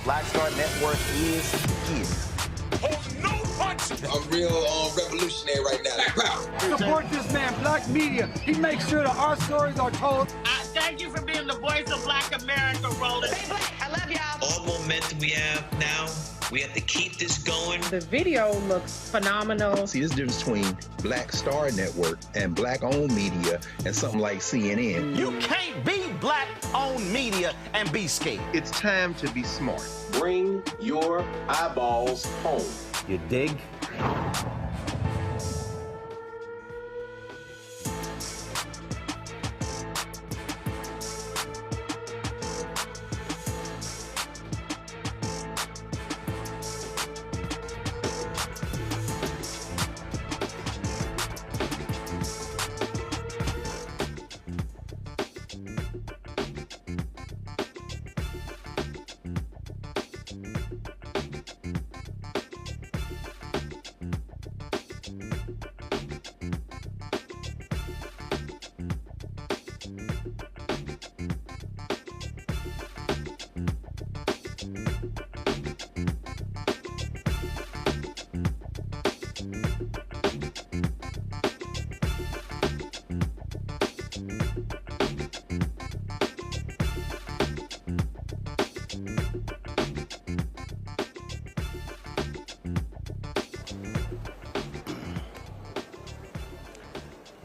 Black Star Network is here. Hold no punch! I'm real revolutionary right now. Support this man, Black Media. He makes sure that our stories are told. I Thank you for being the voice of Black America, Roland. Stay black. I love y'all. All momentum we have now, we have to keep this going. The video looks phenomenal. See, there's a difference between Black Star Network and Black-owned media and something like CNN. You can't be Black-owned media and be scared. It's time to be smart. Bring your eyeballs home. You dig?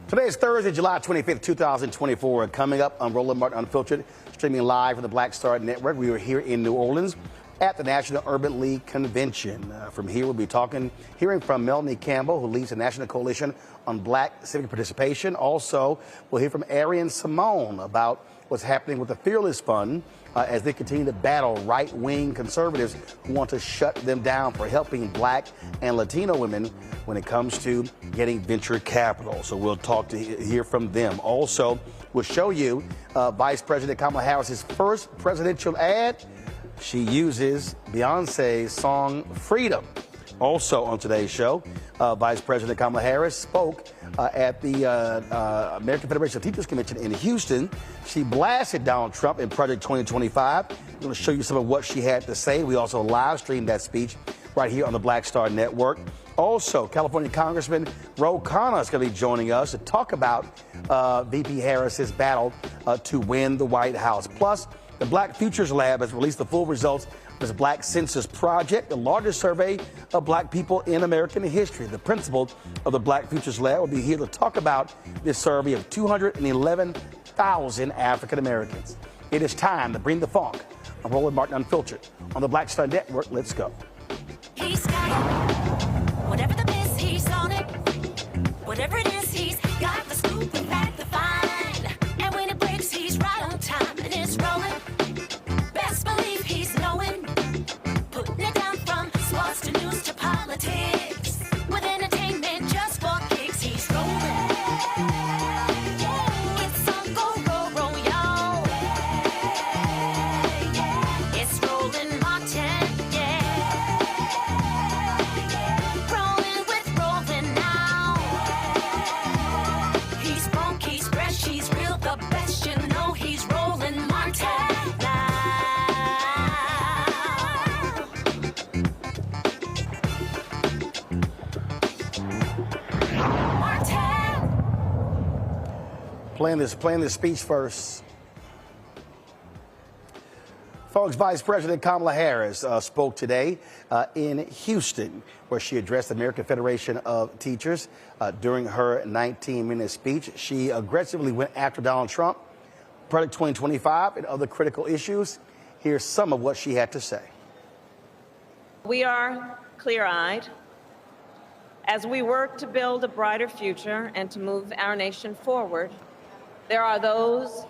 Today is Thursday, July 25th, 2024. Coming up on Roland Martin Unfiltered, streaming live from the Black Star Network. We are here in New Orleans at the National Urban League Convention. From here, we'll be hearing from Melanie Campbell, who leads the National Coalition on Black Civic Participation. Also, we'll hear from Arian Simone about what's happening with the Fearless Fund as they continue to battle right-wing conservatives who want to shut them down for helping Black and Latino women when it comes to getting venture capital. So we'll hear from them. Also, we'll show you Vice President Kamala Harris's first presidential ad. She uses Beyonce's song Freedom. Also on today's show, Vice President Kamala Harris spoke at the American Federation of Teachers Convention in Houston. She blasted Donald Trump in Project 2025. I'm going to show you some of what she had to say. We also live streamed that speech right here on the Black Star Network. Also, California Congressman Ro Khanna is going to be joining us to talk about VP Harris's battle to win the White House. Plus, the Black Futures Lab has released the full results of its Black Census Project, the largest survey of Black people in American history. The principal of the Black Futures Lab will be here to talk about this survey of 211,000 African Americans. It is time to bring the funk. I'm Roland Martin Unfiltered on the Black Star Network. Let's go. He's got it. Whatever the miss, he's on it. Whatever it is, he's got the scoop and back the find. And when it breaks, he's right on time and it's rolling. Best believe he's knowing. Putting it down from sports to news to politics. With entertainment just for kicks, he's rolling. It's on go, roll, y'all. It's Roland Martin, rolling with Roland now. He's funk, he's fresh, he's real, the best, you know he's Roland Martin now. Playing this speech first. Folks, Vice President Kamala Harris spoke today in Houston, where she addressed the American Federation of Teachers. During her 19-minute speech, she aggressively went after Donald Trump, Project 2025, and other critical issues. Here's some of what she had to say. We are clear-eyed as we work to build a brighter future and to move our nation forward. There are those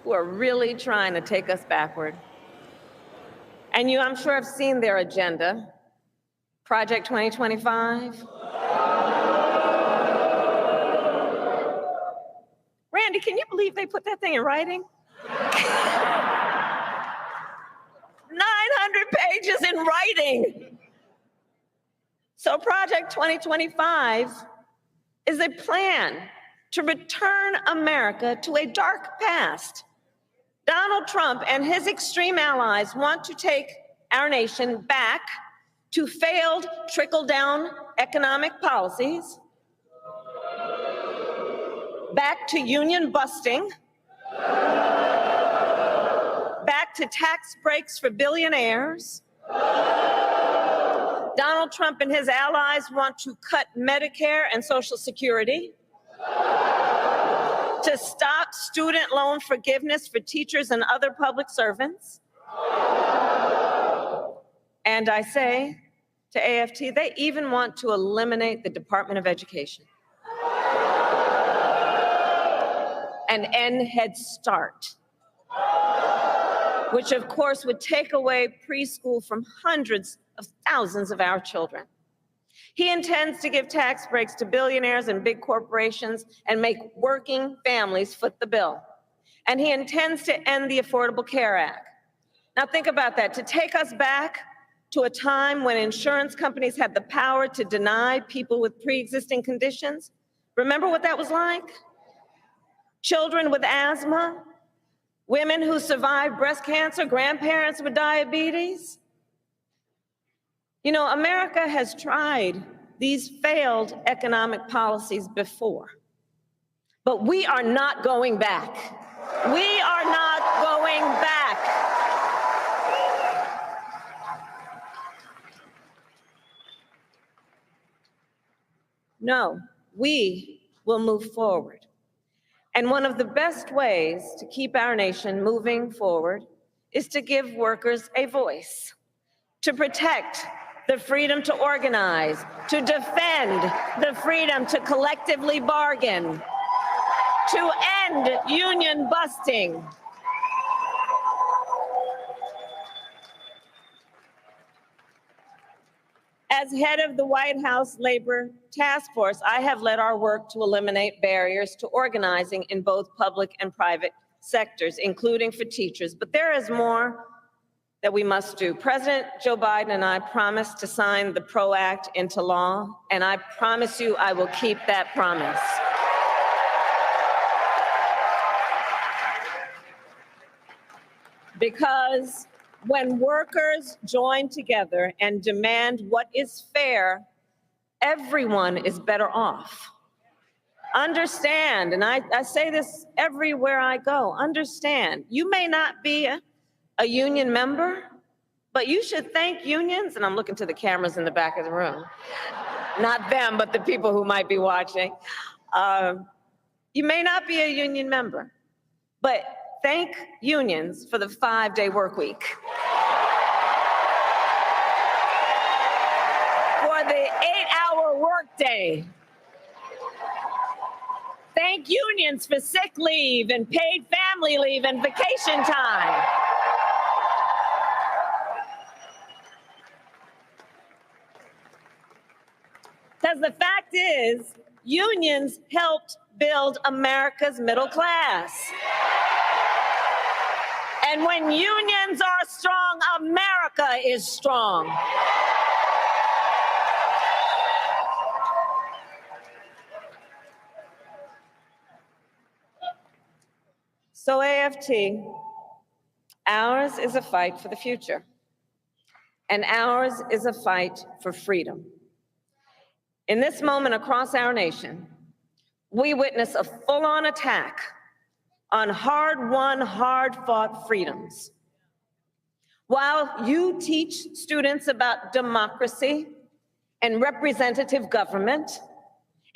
who are really trying to take us backward. And you, I'm sure, have seen their agenda, Project 2025. Randy, can you believe they put that thing in writing? 900 pages in writing. So Project 2025 is a plan to return America to a dark past. Donald Trump and his extreme allies want to take our nation back to failed trickle-down economic policies, back to union busting, to tax breaks for billionaires. Donald Trump and his allies want to cut Medicare and Social Security, to stop student loan forgiveness for teachers and other public servants. And I say to AFT, they even want to eliminate the Department of Education and end Head Start, which of course would take away preschool from hundreds of thousands of our children. He intends to give tax breaks to billionaires and big corporations and make working families foot the bill. And he intends to end the Affordable Care Act. Now think about that, to take us back to a time when insurance companies had the power to deny people with pre-existing conditions. Remember what that was like? Children with asthma, women who survived breast cancer, grandparents with diabetes. You know, America has tried these failed economic policies before, but we are not going back. We are not going back. No, we will move forward. And one of the best ways to keep our nation moving forward is to give workers a voice, to protect the freedom to organize, to defend the freedom to collectively bargain, to end union busting. As head of the White House Labor Task Force, I have led our work to eliminate barriers to organizing in both public and private sectors, including for teachers. But there is more that we must do. President Joe Biden and I promised to sign the PRO Act into law, and I promise you I will keep that promise. Because when workers join together and demand what is fair, everyone is better off. Understand, and I say this everywhere I go, understand, you may not be a union member, but you should thank unions, and I'm looking to the cameras in the back of the room, not them, but the people who might be watching. You may not be a union member, but thank unions for the 5-day work week, for the 8-hour workday. Thank unions for sick leave and paid family leave and vacation time. Because the fact is, unions helped build America's middle class. And when unions are strong, America is strong. So AFT, ours is a fight for the future, and ours is a fight for freedom. In this moment across our nation, we witness a full-on attack on hard-won, hard-fought freedoms. While you teach students about democracy and representative government,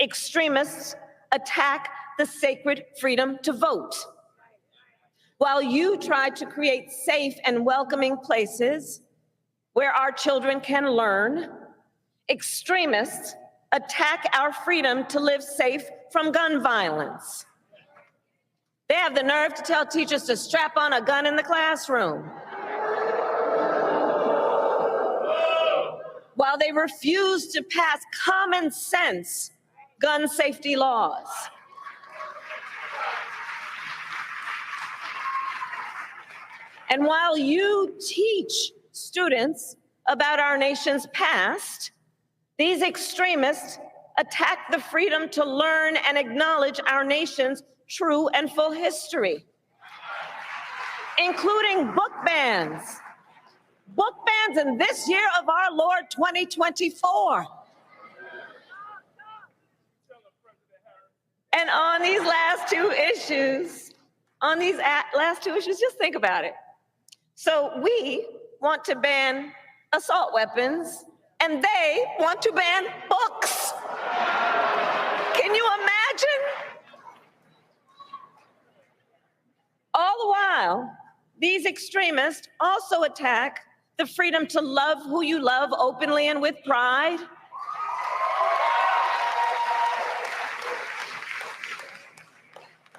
extremists attack the sacred freedom to vote. While you try to create safe and welcoming places where our children can learn, extremists attack our freedom to live safe from gun violence. They have the nerve to tell teachers to strap on a gun in the classroom, while they refuse to pass common sense gun safety laws. And while you teach students about our nation's past, these extremists attack the freedom to learn and acknowledge our nation's true and full history, including book bans. Book bans in this year of our Lord 2024. And on these last two issues, just think about it. So we want to ban assault weapons, and they want to ban books. Can you imagine? All the while, these extremists also attack the freedom to love who you love openly and with pride.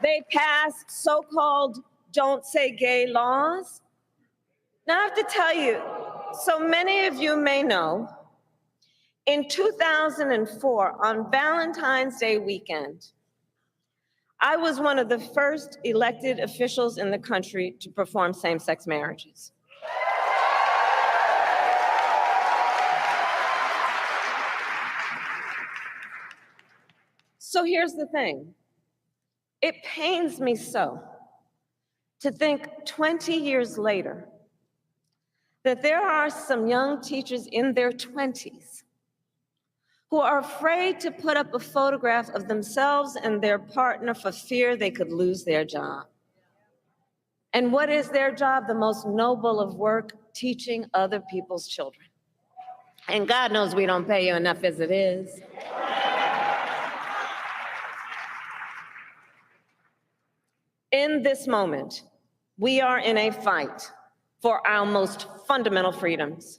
They passed so-called don't say gay laws. Now I have to tell you, so many of you may know, in 2004, on Valentine's Day weekend, I was one of the first elected officials in the country to perform same-sex marriages. So here's the thing. It pains me so to think 20 years later that there are some young teachers in their 20s who are afraid to put up a photograph of themselves and their partner for fear they could lose their job. And what is their job? The most noble of work, teaching other people's children. And God knows we don't pay you enough as it is. In this moment, we are in a fight for our most fundamental freedoms.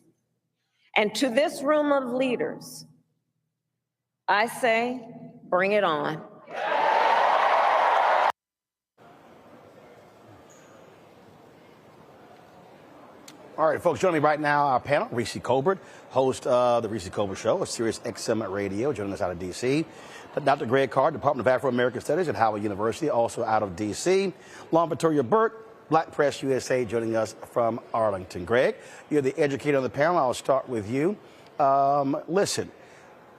And to this room of leaders, I say, bring it on. All right, folks, joining me right now, our panel, Reese Colbert, host of the Reese Colbert Show, a Sirius XM radio, joining us out of D.C. Dr. Greg Carr, Department of Afro-American Studies at Howard University, also out of D.C. Lauren Victoria Burt, Black Press USA, joining us from Arlington. Greg, you're the educator on the panel. I'll start with you. Listen,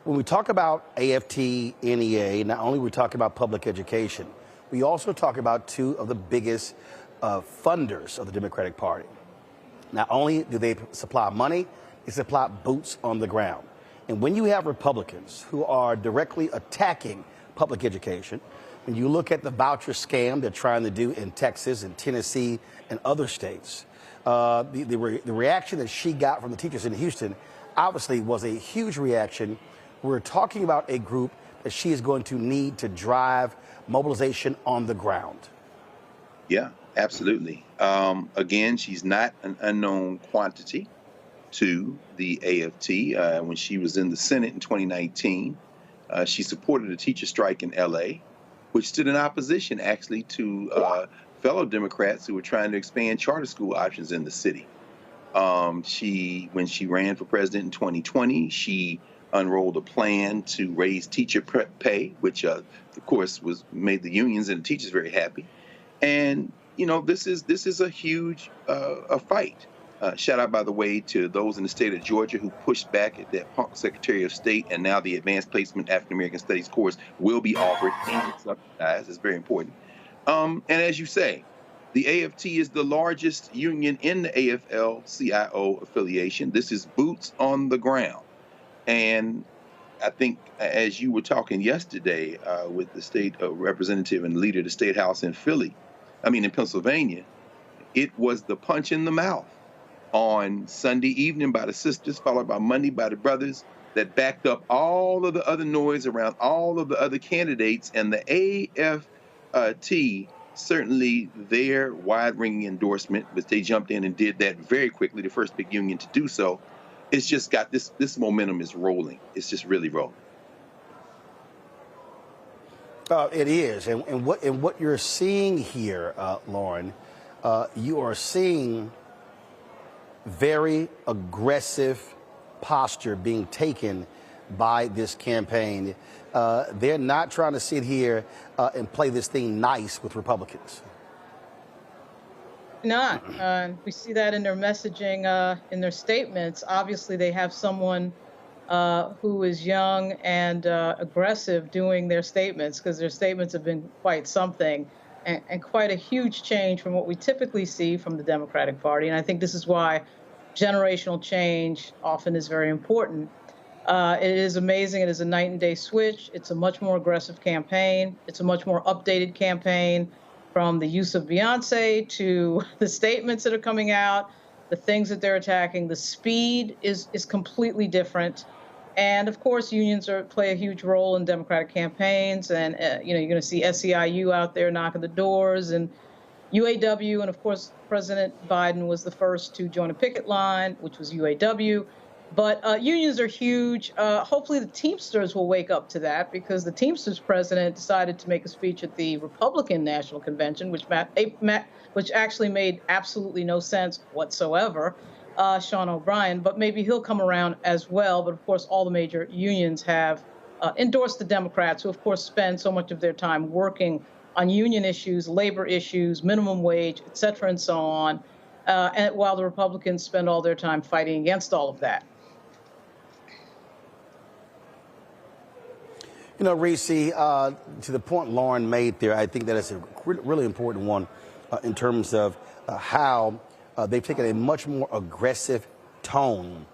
when we talk about AFT, NEA, not only we talk about public education, we also talk about two of the biggest funders of the Democratic Party. Not only do they supply money, they supply boots on the ground. And when you have Republicans who are directly attacking public education, when you look at the voucher scam they're trying to do in Texas and Tennessee and other states, the reaction that she got from the teachers in Houston obviously was a huge reaction. We're talking about a group that she is going to need to drive mobilization on the ground. Yeah, absolutely. Again, she's not an unknown quantity to the AFT. When she was in the Senate in 2019, she supported a teacher strike in LA, which stood in opposition actually to fellow Democrats who were trying to expand charter school options in the city. When she ran for president in 2020, she unrolled a plan to raise teacher pay, which of course made the unions and the teachers very happy. And you know, this is a huge fight. Shout out, by the way, to those in the state of Georgia who pushed back at that punk Secretary of State, and now the Advanced Placement African American Studies course will be offered and subsidized. It's very important. And as you say, the AFT is the largest union in the AFL-CIO affiliation. This is boots on the ground. And I think, as you were talking yesterday with the state representative and leader of the State House in Pennsylvania, it was the punch in the mouth on Sunday evening by the sisters, followed by Monday by the brothers, that backed up all of the other noise around all of the other candidates. And the AFT, certainly their wide-ranging endorsement, but they jumped in and did that very quickly, the first big union to do so. It's just got this momentum is rolling. It's just really rolling. It is. And what you're seeing here, Lauren, you are seeing very aggressive posture being taken by this campaign. They're not trying to sit here and play this thing nice with Republicans. Not. We see that in their messaging, in their statements. Obviously, they have someone who is young and aggressive doing their statements, because their statements have been quite something and quite a huge change from what we typically see from the Democratic Party. And I think this is why generational change often is very important. It is amazing. It is a night and day switch. It's a much more aggressive campaign. It's a much more updated campaign. from the use of Beyonce to the statements that are coming out, the things that they're attacking. The speed is completely different. And of course, unions play a huge role in Democratic campaigns. And, you're going to see SEIU out there knocking the doors, and UAW. And of course, President Biden was the first to join a picket line, which was UAW. But unions are huge. Hopefully the Teamsters will wake up to that, because the Teamsters president decided to make a speech at the Republican National Convention, which actually made absolutely no sense whatsoever, Sean O'Brien. But maybe he'll come around as well. But of course, all the major unions have endorsed the Democrats, who of course spend so much of their time working on union issues, labor issues, minimum wage, et cetera, and so on, and while the Republicans spend all their time fighting against all of that. You know, Reese, to the point Lauren made there, I think that is a really important one in terms of how they've taken a much more aggressive tone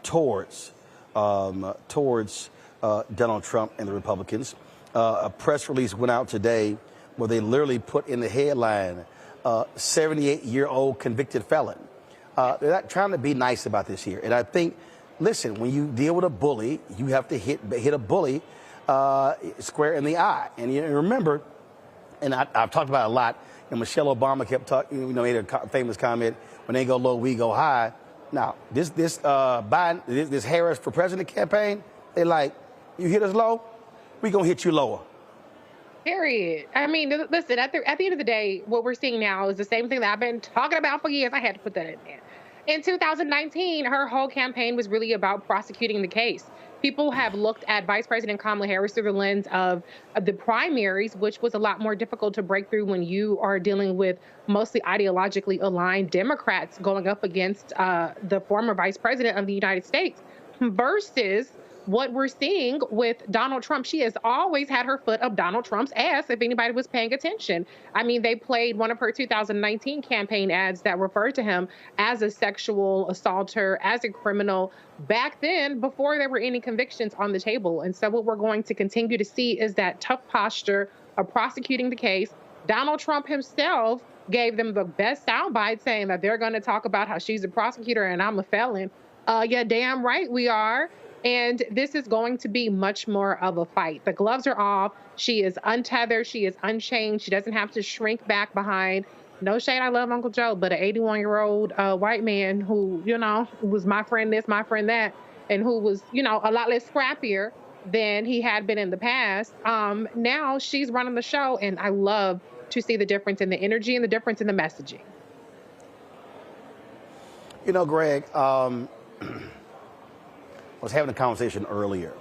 towards Donald Trump and the Republicans. A press release went out today where they literally put in the headline, 78-year-old convicted felon. They're not trying to be nice about this here. And I think, listen, when you deal with a bully, you have to hit a bully square in the eye. And you remember, and I've talked about it a lot, and Michelle Obama kept talking, made a famous comment, when they go low, we go high. Now, this Biden, this Harris for president campaign, they like, you hit us low, we gonna hit you lower. Period. I mean, listen, at the end of the day, what we're seeing now is the same thing that I've been talking about for years. I had to put that in there. In 2019, her whole campaign was really about prosecuting the case. People have looked at Vice President Kamala Harris through the lens of the primaries, which was a lot more difficult to break through when you are dealing with mostly ideologically aligned Democrats going up against the former Vice President of the United States, versus what we're seeing with Donald Trump. She has always had her foot up Donald Trump's ass, if anybody was paying attention. I mean, they played one of her 2019 campaign ads that referred to him as a sexual assaulter, as a criminal, back then, before there were any convictions on the table. And so what we're going to continue to see is that tough posture of prosecuting the case. Donald Trump himself gave them the best soundbite, saying that they're going to talk about how she's a prosecutor and I'm a felon. Yeah, damn right we are. And this is going to be much more of a fight. The gloves are off. She is untethered. She is unchained. She doesn't have to shrink back behind, no shade, I love Uncle Joe, but an 81-year-old white man who, was my friend this, my friend that, and who was, a lot less scrappier than he had been in the past. Now she's running the show, and I love to see the difference in the energy and the difference in the messaging. Greg, I was having a conversation earlier,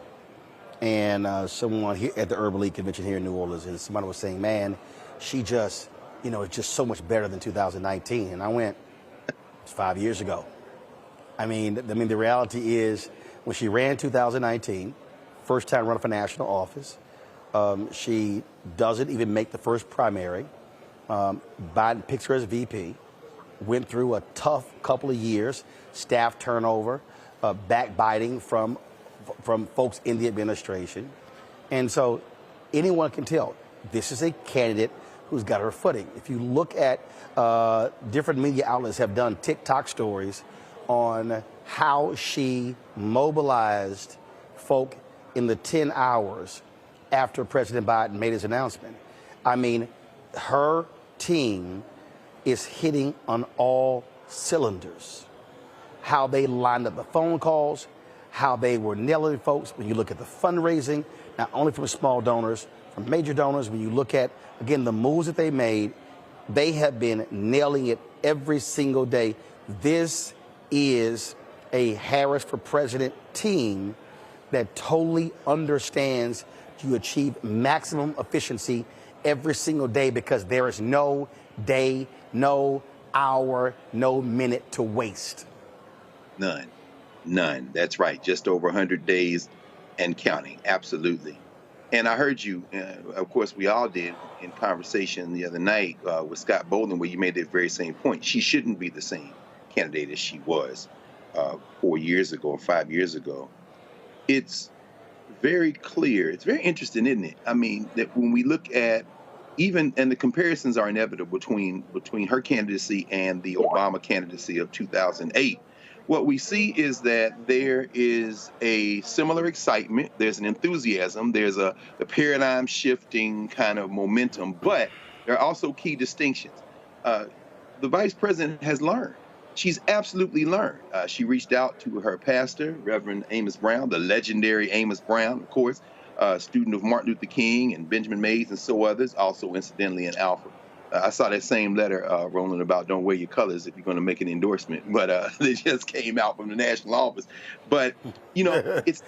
and someone here at the Urban League Convention here in New Orleans, and somebody was saying, man, she just, it's just so much better than 2019. And I went, it's 5 years ago. I mean, the reality is, when she ran 2019, first time running for national office, she doesn't even make the first primary. Biden picks her as VP, went through a tough couple of years, staff turnover, backbiting from folks in the administration. And so anyone can tell this is a candidate who's got her footing. If you look at different media outlets have done TikTok stories on how she mobilized folk in the 10 hours after President Biden made his announcement. I mean, her team is hitting on all cylinders. How they lined up the phone calls, how they were nailing folks. When you look at the fundraising, not only from small donors, from major donors, when you look at, again, the moves that they made, they have been nailing it every single day. This is a Harris for President team that totally understands to achieve maximum efficiency every single day, because there is no day, no hour, no minute to waste. None. That's right. Just over 100 days and counting. Absolutely. And I heard you, of course, we all did in conversation the other night with Scott Bolden, where you made that very same point. She shouldn't be the same candidate as she was 4 years ago or 5 years ago. It's very clear. It's very interesting, isn't it? I mean, that when we look at even, and the comparisons are inevitable between her candidacy and the Obama candidacy of 2008. What we see is that there is a similar excitement, there's an enthusiasm, there's a paradigm shifting kind of momentum, but there are also key distinctions. The vice president has learned. She's absolutely learned. She reached out to her pastor, Reverend Amos Brown, the legendary Amos Brown, of course, student of Martin Luther King and Benjamin Mays and so others, also incidentally an Alpha. I saw that same letter, Roland, about don't wear your colors if you're going to make an endorsement, but they just came out from the national office. But, it's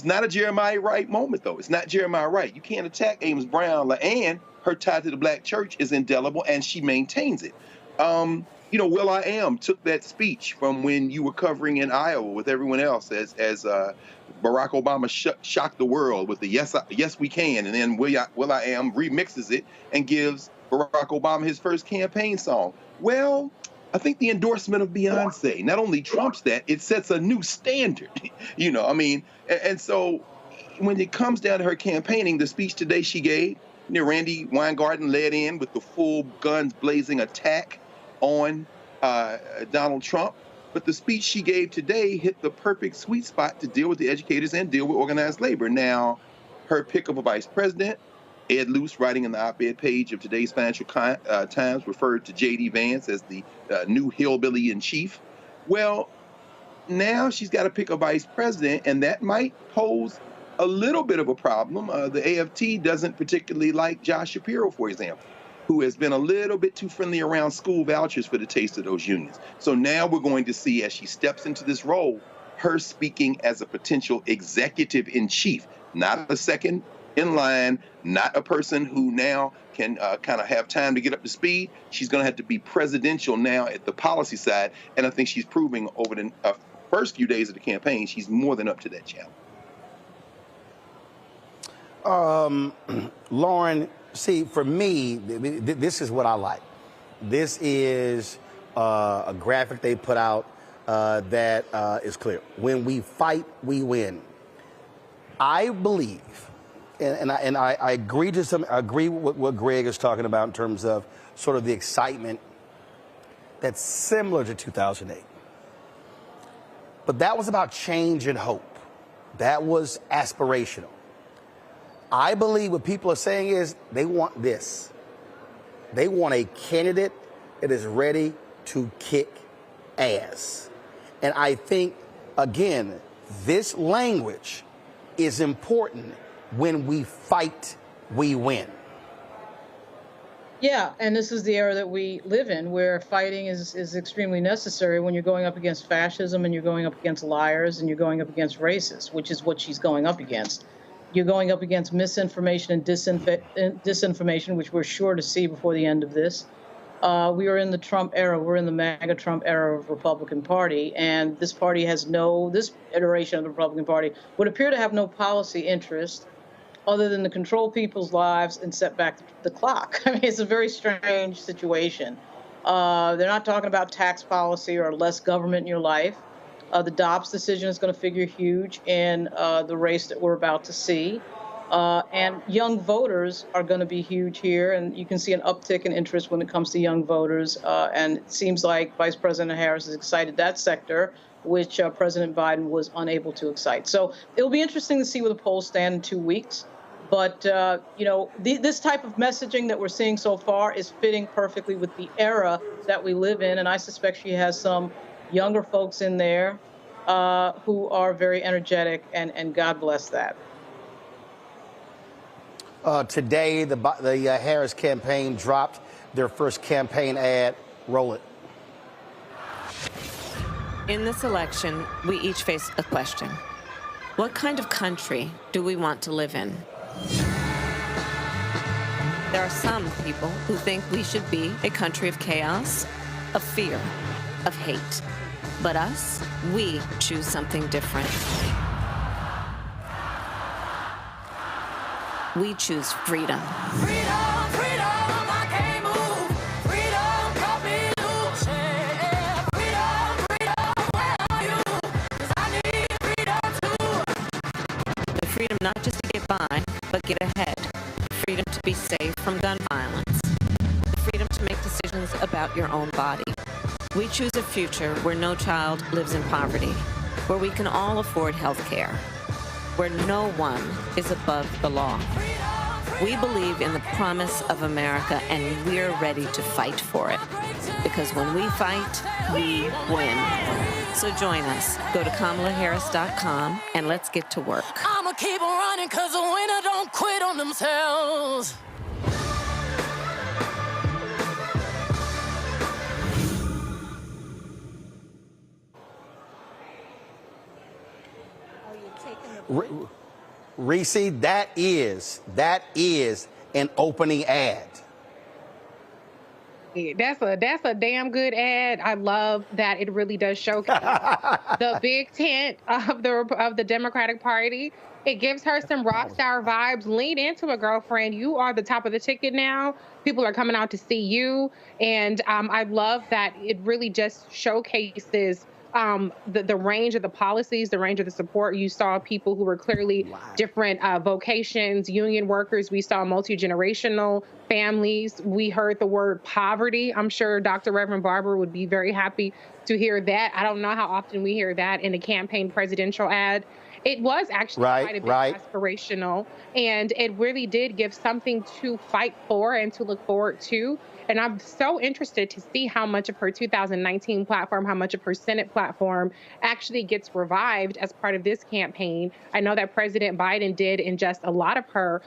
not a Jeremiah Wright moment, though. It's not Jeremiah Wright. You can't attack Amos Brown, and her tie to the black church is indelible, and she maintains it. Will I Am took that speech from when you were covering in Iowa with everyone else as Barack Obama shocked the world with the yes we can, and then Will I Am remixes it and gives Barack Obama his first campaign song. Well, I think the endorsement of Beyonce not only trumps that, it sets a new standard. And so when it comes down to her campaigning, the speech today she gave, Randy Weingarten led in with the full guns blazing attack on Donald Trump. But the speech she gave today hit the perfect sweet spot to deal with the educators and deal with organized labor. Now, her pick of a vice president, Ed Luce, writing in the op-ed page of today's Financial Times, referred to J.D. Vance as the new hillbilly in chief. Well, now she's got to pick a vice president, and that might pose a little bit of a problem. The AFT doesn't particularly like Josh Shapiro, for example, who has been a little bit too friendly around school vouchers for the taste of those unions. So now we're going to see, as she steps into this role, her speaking as a potential executive in chief, not a second in line, not a person who now can kind of have time to get up to speed. She's going to have to be presidential now at the policy side, and I think she's proving over the first few days of the campaign she's more than up to that challenge. Lauren, see, for me, this is what I like. This is a graphic they put out that is clear. When we fight, we win. I believe, and I agree with what Greg is talking about in terms of sort of the excitement that's similar to 2008. But that was about change and hope. That was aspirational. I believe what people are saying is they want this. They want a candidate that is ready to kick ass. And I think, again, this language is important. When we fight, we win. Yeah, and this is the era that we live in, where fighting is extremely necessary when you're going up against fascism and you're going up against liars and you're going up against racists, which is what she's going up against. You're going up against misinformation and disinformation, which we're sure to see before the end of this. We are in the Trump era. We're in the MAGA Trump era of Republican Party, and this party has this iteration of the Republican Party would appear to have no policy interest other than to control people's lives and set back the clock. I mean, it's a very strange situation. They're not talking about tax policy or less government in your life. The Dobbs decision is going to figure huge in the race that we're about to see. And young voters are going to be huge here, and you can see an uptick in interest when it comes to young voters. And it seems like Vice President Harris has excited that sector, which President Biden was unable to excite. So it'll be interesting to see where the polls stand in 2 weeks. But, this type of messaging that we're seeing so far is fitting perfectly with the era that we live in. And I suspect she has some younger folks in there who are very energetic, and God bless that. Today, the Harris campaign dropped their first campaign ad. Roll it. In this election, we each face a question. What kind of country do we want to live in? There are some people who think we should be a country of chaos, of fear, of hate. But us, we choose something different. We choose freedom. Freedom, freedom, I can't move. Freedom, got me loose. Yeah. Freedom, freedom, where are you? 'Cause I need freedom too. The freedom not just to get by, but get ahead. Freedom to be safe from gun about your own body. We choose a future where no child lives in poverty, where we can all afford health care, where no one is above the law. We believe in the promise of America, and we're ready to fight for it. Because when we fight, we win. So join us. Go to KamalaHarris.com and let's get to work. I'ma keep on running cause the winner don't quit on themselves. Reese, that is an opening ad. That's a damn good ad. I love that it really does showcase the big tent of the Democratic Party. It gives her some rock star vibes. Lean into it, girlfriend. You are the top of the ticket now. People are coming out to see you, and I love that it really just showcases the range of the policies, the range of the support. You saw people who were clearly different vocations, union workers. We saw multi-generational families. We heard the word poverty. I'm sure Dr. Reverend Barber would be very happy to hear that. I don't know how often we hear that in a campaign presidential ad. It was actually quite a bit aspirational, and it really did give something to fight for and to look forward to. And I'm so interested to see how much of her 2019 platform, how much of her Senate platform actually gets revived as part of this campaign. I know that President Biden did ingest a lot of her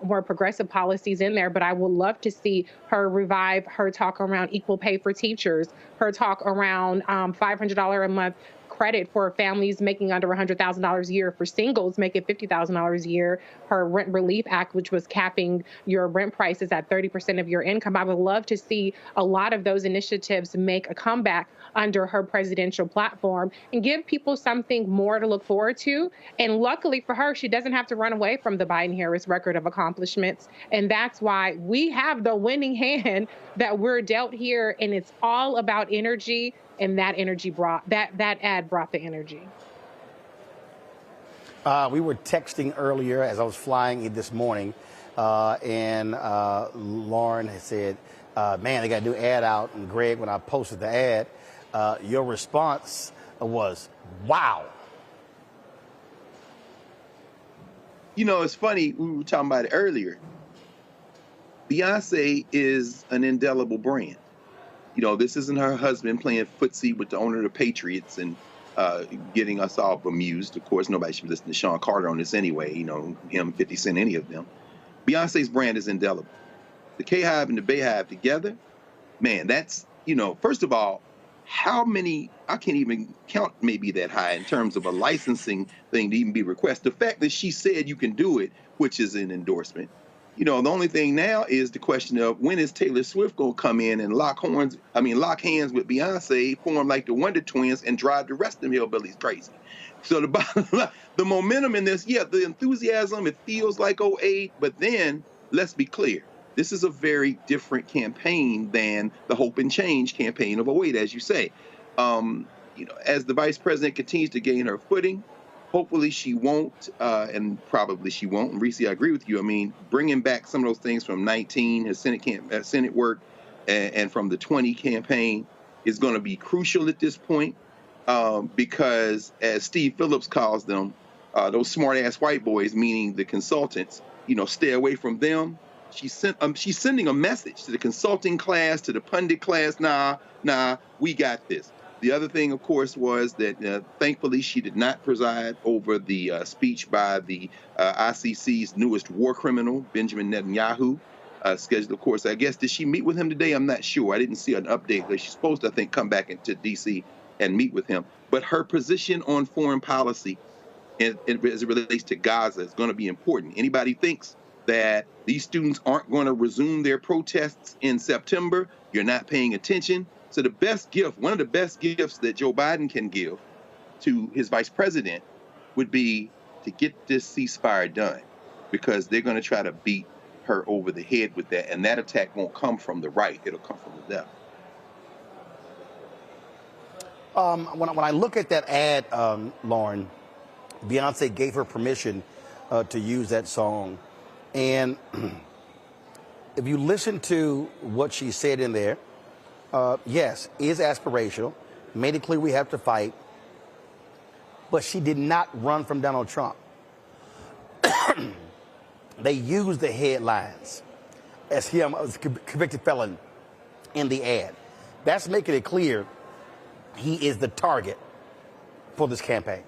more progressive policies in there, but I would love to see her revive her talk around equal pay for teachers, her talk around $500 a month credit for families making under $100,000 a year, for singles making $50,000 a year, her Rent Relief Act, which was capping your rent prices at 30% of your income. I would love to see a lot of those initiatives make a comeback under her presidential platform and give people something more to look forward to. And luckily for her, she doesn't have to run away from the Biden-Harris record of accomplishments. And that's why we have the winning hand that we're dealt here. And it's all about energy. And that energy that ad brought the energy. We were texting earlier as I was flying in this morning, and Lauren had said, man, they got a new ad out. And Greg, when I posted the ad, your response was, wow. You know, it's funny, we were talking about it earlier. Beyonce is an indelible brand. You know, this isn't her husband playing footsie with the owner of the Patriots and getting us all bemused. Of course, nobody should listen to Sean Carter on this anyway, you know, him, 50 Cent, any of them. Beyonce's brand is indelible. The K-Hive and the Bayhive together, man, that's, you know, first of all, how many, I can't even count maybe that high in terms of a licensing thing to even be requested. The fact that she said you can do it, which is an endorsement. You know, the only thing now is the question of when is Taylor Swift going to come in and lock hands with Beyonce, form like the Wonder Twins, and drive the rest of them hillbillies crazy. So the momentum in this, yeah, the enthusiasm, it feels like 08, but then let's be clear. This is a very different campaign than the Hope and Change campaign of 08, as you say. You know, as the vice president continues to gain her footing, hopefully she won't, and probably she won't. And Reese, I agree with you. I mean, bringing back some of those things from 19, his Senate work, and from the 20 campaign is going to be crucial at this point because, as Steve Phillips calls them, those smart-ass white boys, meaning the consultants, you know, stay away from them. She's sending a message to the consulting class, to the pundit class. Nah, we got this. The other thing, of course, was that thankfully she did not preside over the speech by the ICC's newest war criminal, Benjamin Netanyahu, scheduled, of course. I guess, did she meet with him today? I'm not sure. I didn't see an update. She's supposed to, I think, come back into D.C. and meet with him. But her position on foreign policy as it relates to Gaza is going to be important. Anybody thinks that these students aren't going to resume their protests in September, you're not paying attention. So the best gift, one of the best gifts that Joe Biden can give to his vice president would be to get this ceasefire done, because they're going to try to beat her over the head with that. And that attack won't come from the right. It'll come from the left. When I look at that ad, Lauren, Beyonce gave her permission to use that song. And if you listen to what she said in there, yes, is aspirational, made it clear we have to fight, but she did not run from Donald Trump. They used the headlines as him as a convicted felon in the ad. That's making it clear he is the target for this campaign.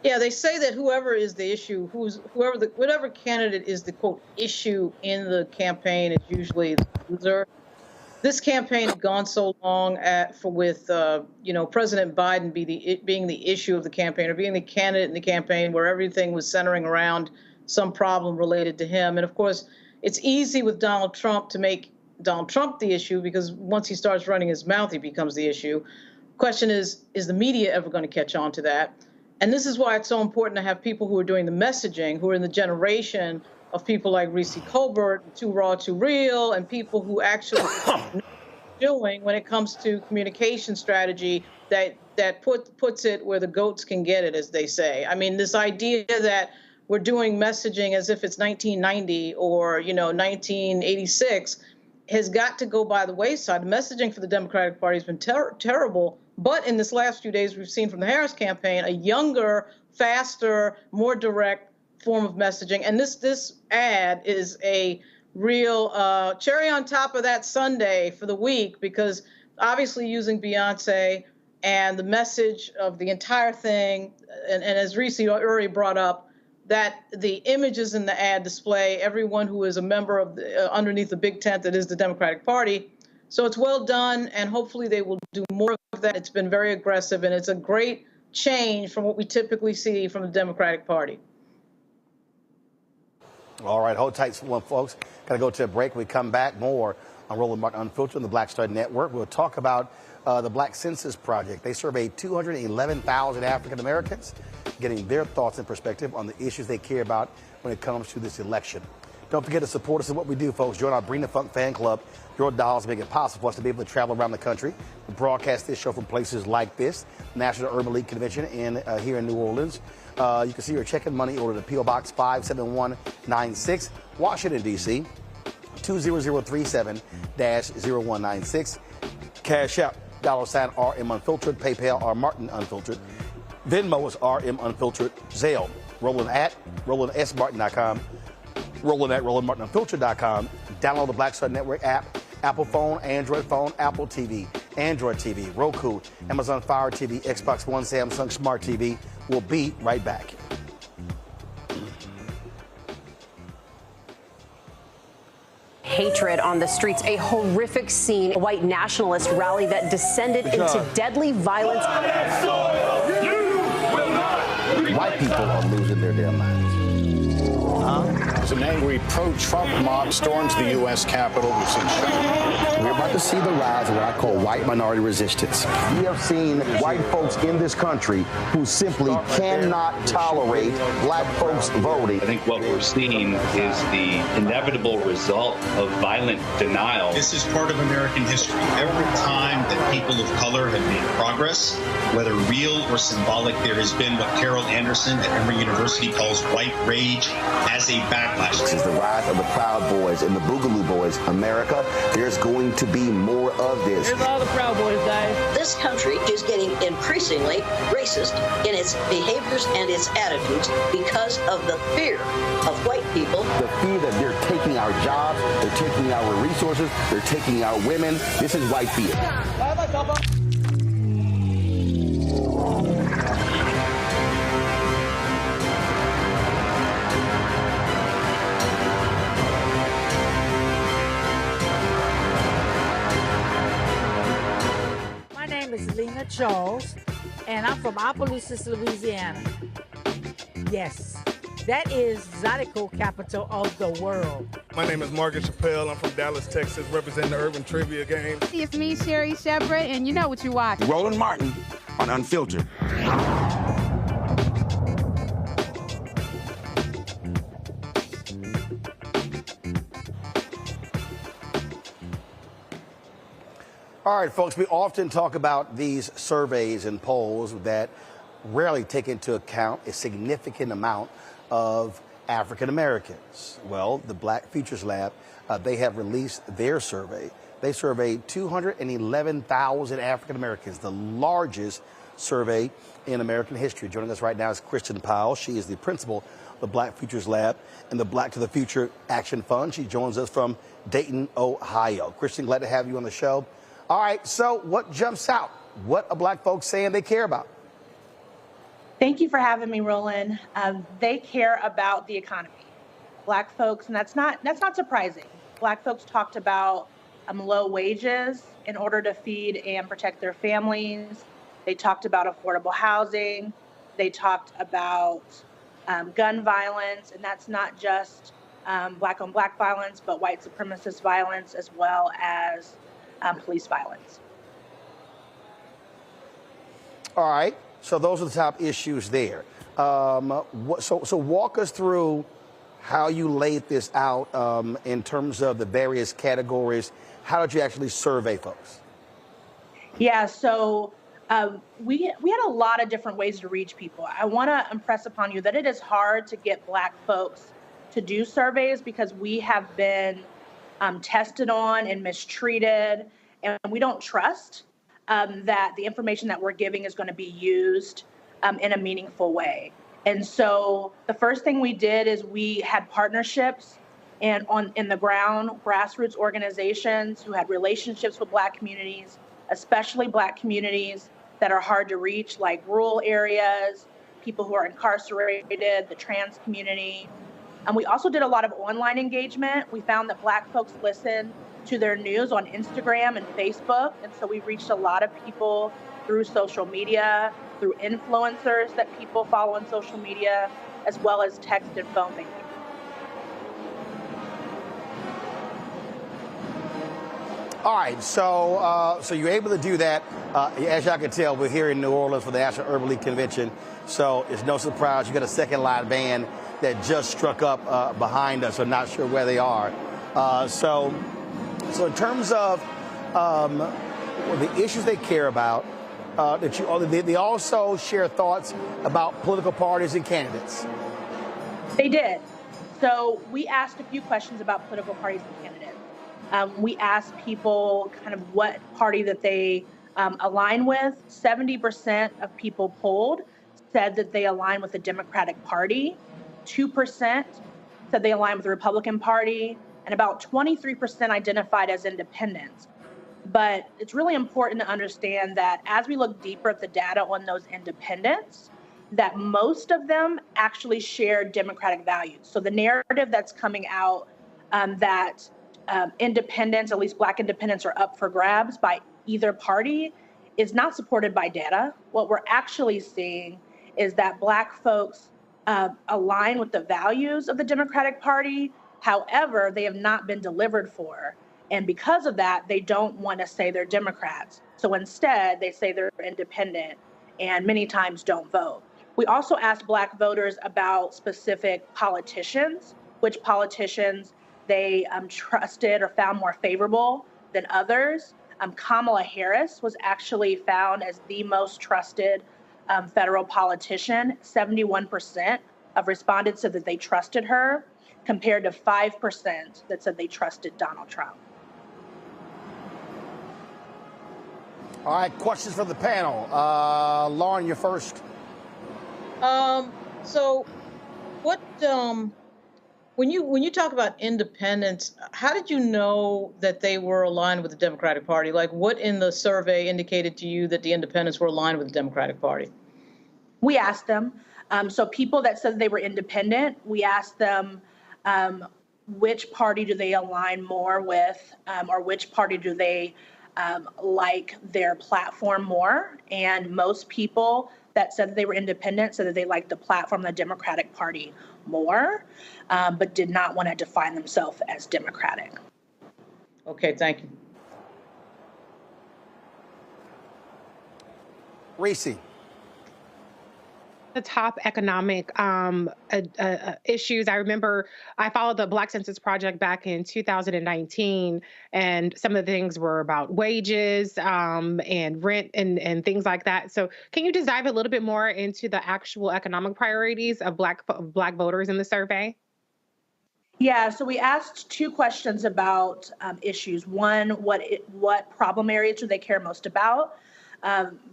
Yeah, they say that whoever is the issue, whatever candidate is the quote issue in the campaign is usually the loser. This campaign had gone so long with President Biden being the issue of the campaign, or being the candidate in the campaign, where everything was centering around some problem related to him. And of course, it's easy with Donald Trump to make Donald Trump the issue, because once he starts running his mouth, he becomes the issue. Question is the media ever going to catch on to that? And this is why it's so important to have people who are doing the messaging, who are in the generation of people like Reese Colbert, Too Raw, Too Real, and people who actually know what they're doing when it comes to communication strategy that puts it where the goats can get it, as they say. I mean, this idea that we're doing messaging as if it's 1990 or 1986 has got to go by the wayside. The messaging for the Democratic Party has been terrible. But in this last few days, we've seen from the Harris campaign a younger, faster, more direct form of messaging. And this ad is a real cherry on top of that sundae for the week, because obviously using Beyonce and the message of the entire thing, and as Reese already brought up, that the images in the ad display everyone who is a member of underneath the big tent that is the Democratic Party. So it's well done, and hopefully they will do more of that. It's been very aggressive, and it's a great change from what we typically see from the Democratic Party. All right, hold tight, folks. Got to go to a break. When we come back, more on Roland Martin Unfiltered on the Black Star Network. We'll talk about the Black Census Project. They surveyed 211,000 African Americans, getting their thoughts and perspective on the issues they care about when it comes to this election. Don't forget to support us in what we do, folks. Join our Bring the Funk fan club. Your dollars make it possible for us to be able to travel around the country and broadcast this show from places like this, National Urban League Convention here in New Orleans. You can see your check and money order to P.O. Box 57196, Washington, D.C., 20037-0196. Cash App, $RM Unfiltered, PayPal, R Martin Unfiltered. Venmo is RM Unfiltered, Zelle, Roland at RolandSMartin.com, Roland at RolandMartinUnfiltered.com. Download the Black Star Network app, Apple phone, Android phone, Apple TV, Android TV, Roku, Amazon Fire TV, Xbox One, Samsung Smart TV. We'll be right back. Hatred on the streets, a horrific scene, a white nationalist rally that descended into deadly violence. White people are losing their damn minds. An angry pro-Trump mob storms the U.S. Capitol. We're about to see the rise of what I call white minority resistance. We have seen white folks in this country who simply cannot tolerate black folks voting. I think what we're seeing is the inevitable result of violent denial. This is part of American history. Every time that people of color have made progress, whether real or symbolic, there has been what Carol Anderson at Emory University calls white rage as a backlash. This is the rise of the Proud Boys and the Boogaloo Boys. America, there's going to be more of this. Here's all the Proud Boys, guys. This country is getting increasingly racist in its behaviors and its attitudes because of the fear of white people. The fear that they're taking our jobs, they're taking our resources, they're taking our women. This is white fear. My name is Lena Charles, and I'm from Opelousas, Louisiana. Yes, that is Zydeco capital of the world. My name is Margaret Chappelle. I'm from Dallas, Texas, representing the Urban Trivia Game. It's me, Sherry Shepherd, and you know what you watch. Roland Martin on Unfiltered. All right, folks, we often talk about these surveys and polls that rarely take into account a significant amount of African Americans. Well, the Black Futures Lab, they have released their survey. They surveyed 211,000 African Americans, the largest survey in American history. Joining us right now is Kristen Powell. She is the principal of the Black Futures Lab and the Black to the Future Action Fund. She joins us from Dayton, Ohio. Kristen, glad to have you on the show. All right, so what jumps out? What are Black folks saying they care about? Thank you for having me, Roland. They care about the economy. Black folks, and that's not surprising. Black folks talked about low wages in order to feed and protect their families. They talked about affordable housing. They talked about gun violence, and that's not just Black-on-Black violence, but white supremacist violence, as well as police violence. All right, so those are the top issues there. So walk us through how you laid this out in terms of the various categories. How did you actually survey folks? Yeah, so we had a lot of different ways to reach people. I want to impress upon you that it is hard to get Black folks to do surveys because we have been tested on and mistreated, and we don't trust that the information that we're giving is going to be used in a meaningful way. And so the first thing we did is we had partnerships and in the ground, grassroots organizations who had relationships with Black communities, especially Black communities that are hard to reach, like rural areas, people who are incarcerated, the trans community. And we also did a lot of online engagement. We found that Black folks listen to their news on Instagram and Facebook. And so we reached a lot of people through social media, through influencers that people follow on social media, as well as text and phone banking. All right, so you're able to do that. As y'all can tell, we're here in New Orleans for the National Urban League Convention, so it's no surprise you got a second line band that just struck up behind us. I'm not sure where they are. So in terms of the issues they care about, they also share thoughts about political parties and candidates. They did. So we asked a few questions about political parties and candidates. We asked people kind of what party that they align with. 70% of people polled said that they align with the Democratic Party. 2% said they align with the Republican Party, and about 23% identified as independents. But it's really important to understand that as we look deeper at the data on those independents, that most of them actually share Democratic values. So the narrative that's coming out that independents, at least Black independents, are up for grabs by either party is not supported by data. What we're actually seeing is that Black folks align with the values of the Democratic Party. However, they have not been delivered for. And because of that, they don't want to say they're Democrats. So instead, they say they're independent and many times don't vote. We also asked Black voters about specific politicians, which politicians they trusted or found more favorable than others. Kamala Harris was actually found as the most trusted federal politician. 71% of respondents said that they trusted her, compared to 5% that said they trusted Donald Trump. All right, questions from the panel. Lauren, you're first. So what, when you talk about independents, how did you know that they were aligned with the Democratic Party? Like, what in the survey indicated to you that the independents were aligned with the Democratic Party? We asked them. So people that said they were independent, we asked them which party do they align more with, or which party do they like their platform more. And most people that said that they were independent said that they liked the platform of the Democratic Party more, but did not want to define themselves as Democratic. Okay, thank you. Reese. The top economic issues. I remember I followed the Black Census Project back in 2019, and some of the things were about wages and rent and things like that. So can you just dive a little bit more into the actual economic priorities of Black voters in the survey? Yeah, so we asked two questions about issues. One, what problem areas do they care most about?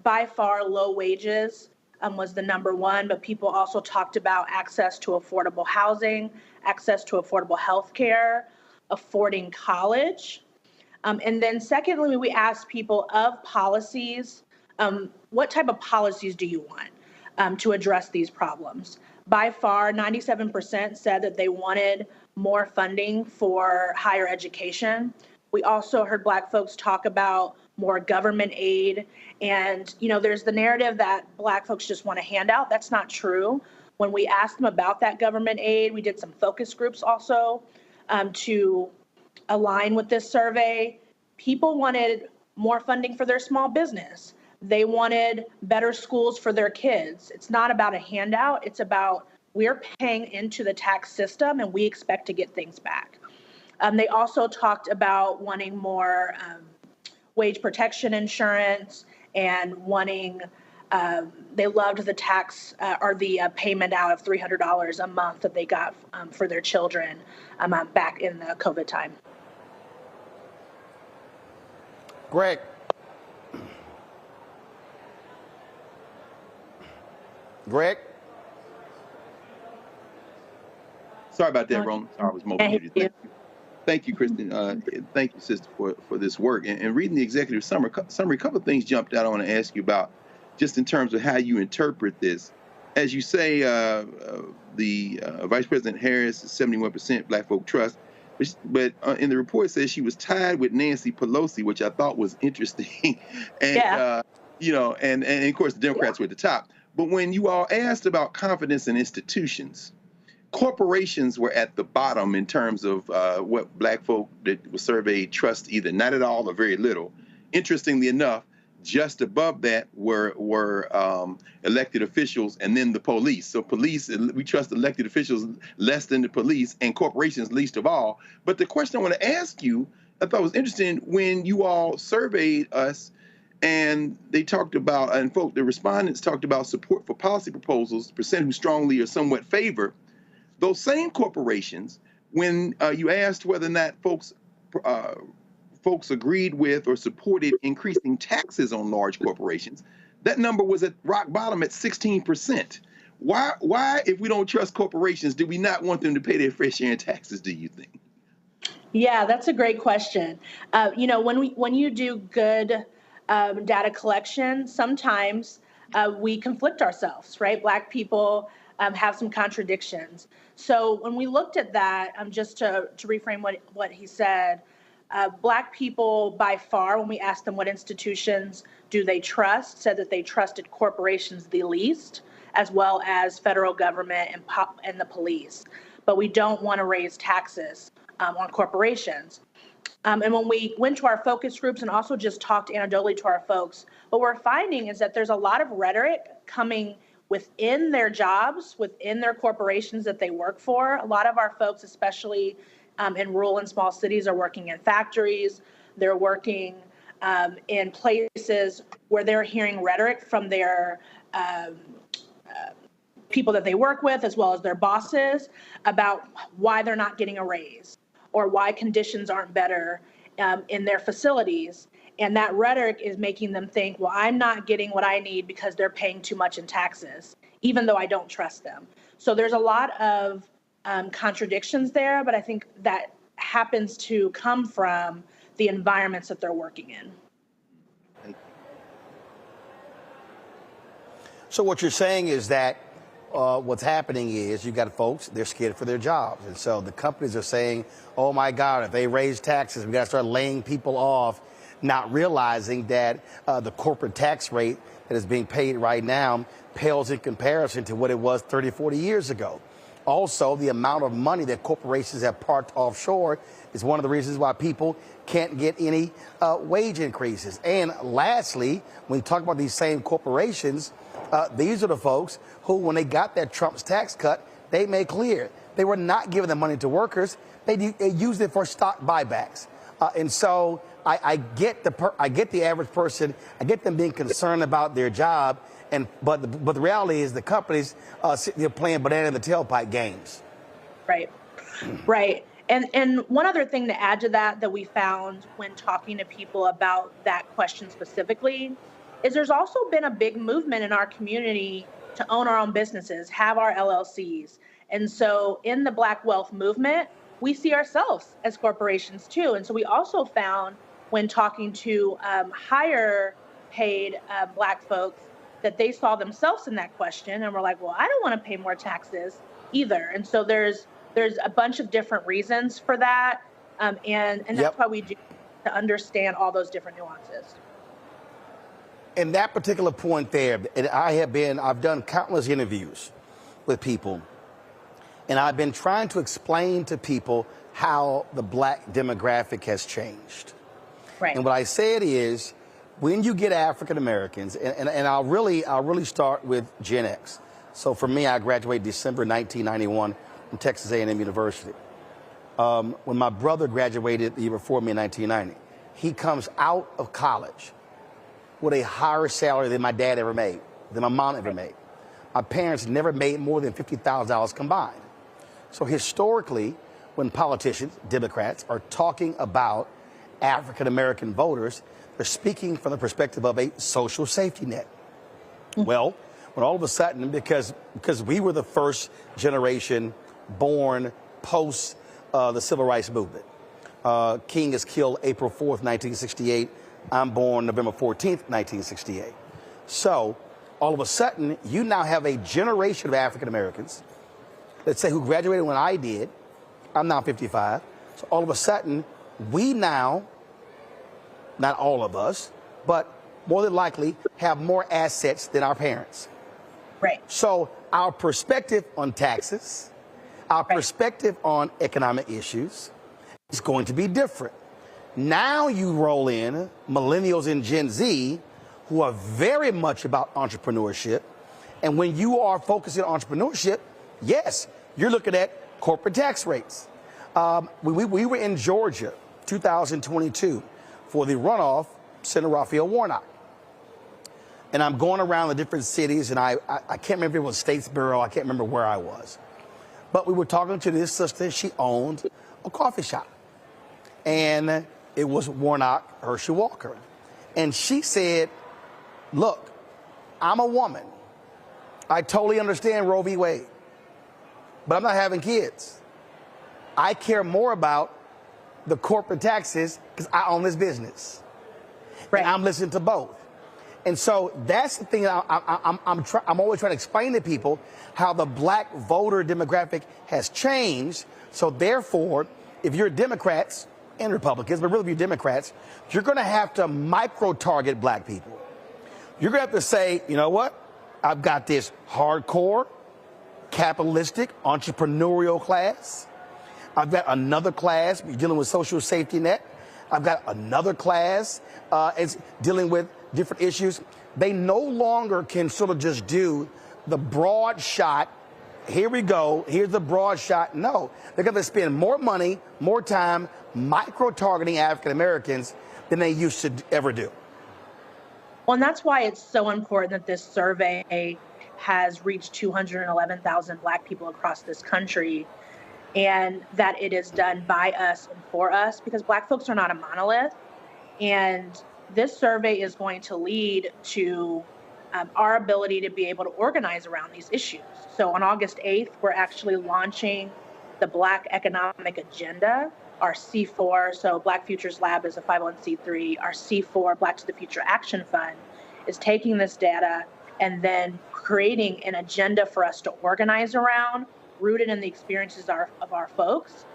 By far, low wages was the number one, but people also talked about access to affordable housing, access to affordable health care, affording college. And then secondly, we asked people of policies, what type of policies do you want to address these problems? By far, 97% said that they wanted more funding for higher education. We also heard Black folks talk about more government aid. And, you know, there's the narrative that Black folks just want a handout. That's not true. When we asked them about that government aid, we did some focus groups also to align with this survey. People wanted more funding for their small business. They wanted better schools for their kids. It's not about a handout. It's about we're paying into the tax system and we expect to get things back. They also talked about wanting more wage protection insurance and wanting, they loved the tax or the payment out of $300 a month that they got for their children back in the COVID time. Greg. Greg? Sorry about that, Roland. Sorry, I was muted. Thank you, Kristen. Thank you, sister, for this work. And reading the executive summary, a couple of things jumped out I want to ask you about, just in terms of how you interpret this. As you say, the Vice President Harris is 71% Black folk trust, but in the report it says she was tied with Nancy Pelosi, which I thought was interesting. And, you know, and of course, the Democrats were at the top. But when you all asked about confidence in institutions, corporations were at the bottom in terms of what Black folk that was surveyed trust either not at all or very little. Interestingly enough, just above that were elected officials and then the police. So police, we trust elected officials less than the police, and corporations least of all. But the question I want to ask you, I thought was interesting, when you all surveyed us and they talked about, and the respondents talked about support for policy proposals, percent who strongly or somewhat favor. Those same corporations, when you asked whether or not folks agreed with or supported increasing taxes on large corporations, that number was at rock bottom at 16%. Why, if we don't trust corporations, do we not want them to pay their fair share in taxes, do you think? Yeah, that's a great question. You know, when you do good data collection, sometimes we conflict ourselves, right? Black people have some contradictions. So when we looked at that, just to reframe what he said, Black people by far, when we asked them what institutions do they trust, said that they trusted corporations the least, as well as federal government and the police. But we don't want to raise taxes on corporations. And when we went to our focus groups and also just talked anecdotally to our folks, what we're finding is that there's a lot of rhetoric coming within their jobs, within their corporations that they work for. A lot of our folks, especially in rural and small cities, are working in factories. They're working in places where they're hearing rhetoric from their people that they work with, as well as their bosses, about why they're not getting a raise or why conditions aren't better in their facilities. And that rhetoric is making them think, well, I'm not getting what I need because they're paying too much in taxes, even though I don't trust them. So there's a lot of contradictions there, but I think that happens to come from the environments that they're working in. So what you're saying is that what's happening is you got folks, they're scared for their jobs. And so the companies are saying, oh, my God, if they raise taxes, we got to start laying people off, not realizing that the corporate tax rate that is being paid right now pales in comparison to what it was 30, 40 years ago. Also, the amount of money that corporations have parked offshore is one of the reasons why people can't get any wage increases. And lastly, when you talk about these same corporations, these are the folks who, when they got that Trump's tax cut, they made clear they were not giving the money to workers. They used it for stock buybacks. And so I get the average person. I get them being concerned about their job. But the reality is the companies they're playing banana in the tailpipe games. Right. Right. And one other thing to add to that we found when talking to people about that question specifically is there's also been a big movement in our community to own our own businesses, have our LLCs. And so in the Black wealth movement, we see ourselves as corporations too. And so we also found when talking to higher paid Black folks that they saw themselves in that question and were like, well, I don't want to pay more taxes either. And so there's a bunch of different reasons for that. And that's why we do to understand all those different nuances. And that particular point there, and I've done countless interviews with people, and I've been trying to explain to people how the Black demographic has changed. Right. And what I said is, when you get African Americans, and I'll really start with Gen X. So for me, I graduated December 1991 from Texas A&M University. When my brother graduated the year before me in 1990, he comes out of college with a higher salary than my dad ever made, than my mom ever made. My parents never made more than $50,000 combined. So historically, when politicians, Democrats, are talking about African American voters, they're speaking from the perspective of a social safety net. Well, when all of a sudden, because we were the first generation born post the Civil Rights Movement, King is killed April 4th, 1968. I'm born November 14th, 1968. So all of a sudden, you now have a generation of African Americans, let's say, who graduated when I did. I'm now 55. So all of a sudden, we now, not all of us, but more than likely have more assets than our parents. Right. So our perspective on taxes, our perspective on economic issues is going to be different. Now you roll in millennials and Gen Z who are very much about entrepreneurship. And when you are focusing on entrepreneurship, yes, you're looking at corporate tax rates. We were in Georgia, 2022, for the runoff, Senator Raphael Warnock. And I'm going around the different cities, and I can't remember if it was Statesboro, I can't remember where I was. But we were talking to this sister, she owned a coffee shop. And it was Warnock Hershey Walker. And she said, look, I'm a woman. I totally understand Roe v. Wade, but I'm not having kids. I care more about the corporate taxes because I own this business. Right. And I'm listening to both. And so that's the thing I'm always trying to explain to people, how the Black voter demographic has changed. So therefore, if you're Democrats and Republicans, but really if you're Democrats, you're going to have to micro-target Black people. You're going to have to say, you know what? I've got this hardcore, capitalistic, entrepreneurial class. I've got another class dealing with social safety net. I've got another class it's dealing with different issues. They no longer can sort of just do the broad shot. Here we go. Here's the broad shot. No, they're going to spend more money, more time micro-targeting African Americans than they used to ever do. Well, and that's why it's so important that this survey has reached 211,000 Black people across this country, and that it is done by us and for us, because Black folks are not a monolith. And this survey is going to lead to our ability to be able to organize around these issues. So on August 8th, we're actually launching the Black Economic Agenda, our C4. So Black Futures Lab is a 501c3. Our C4, Black to the Future Action Fund, is taking this data and then creating an agenda for us to organize around, rooted in the experiences of our folks.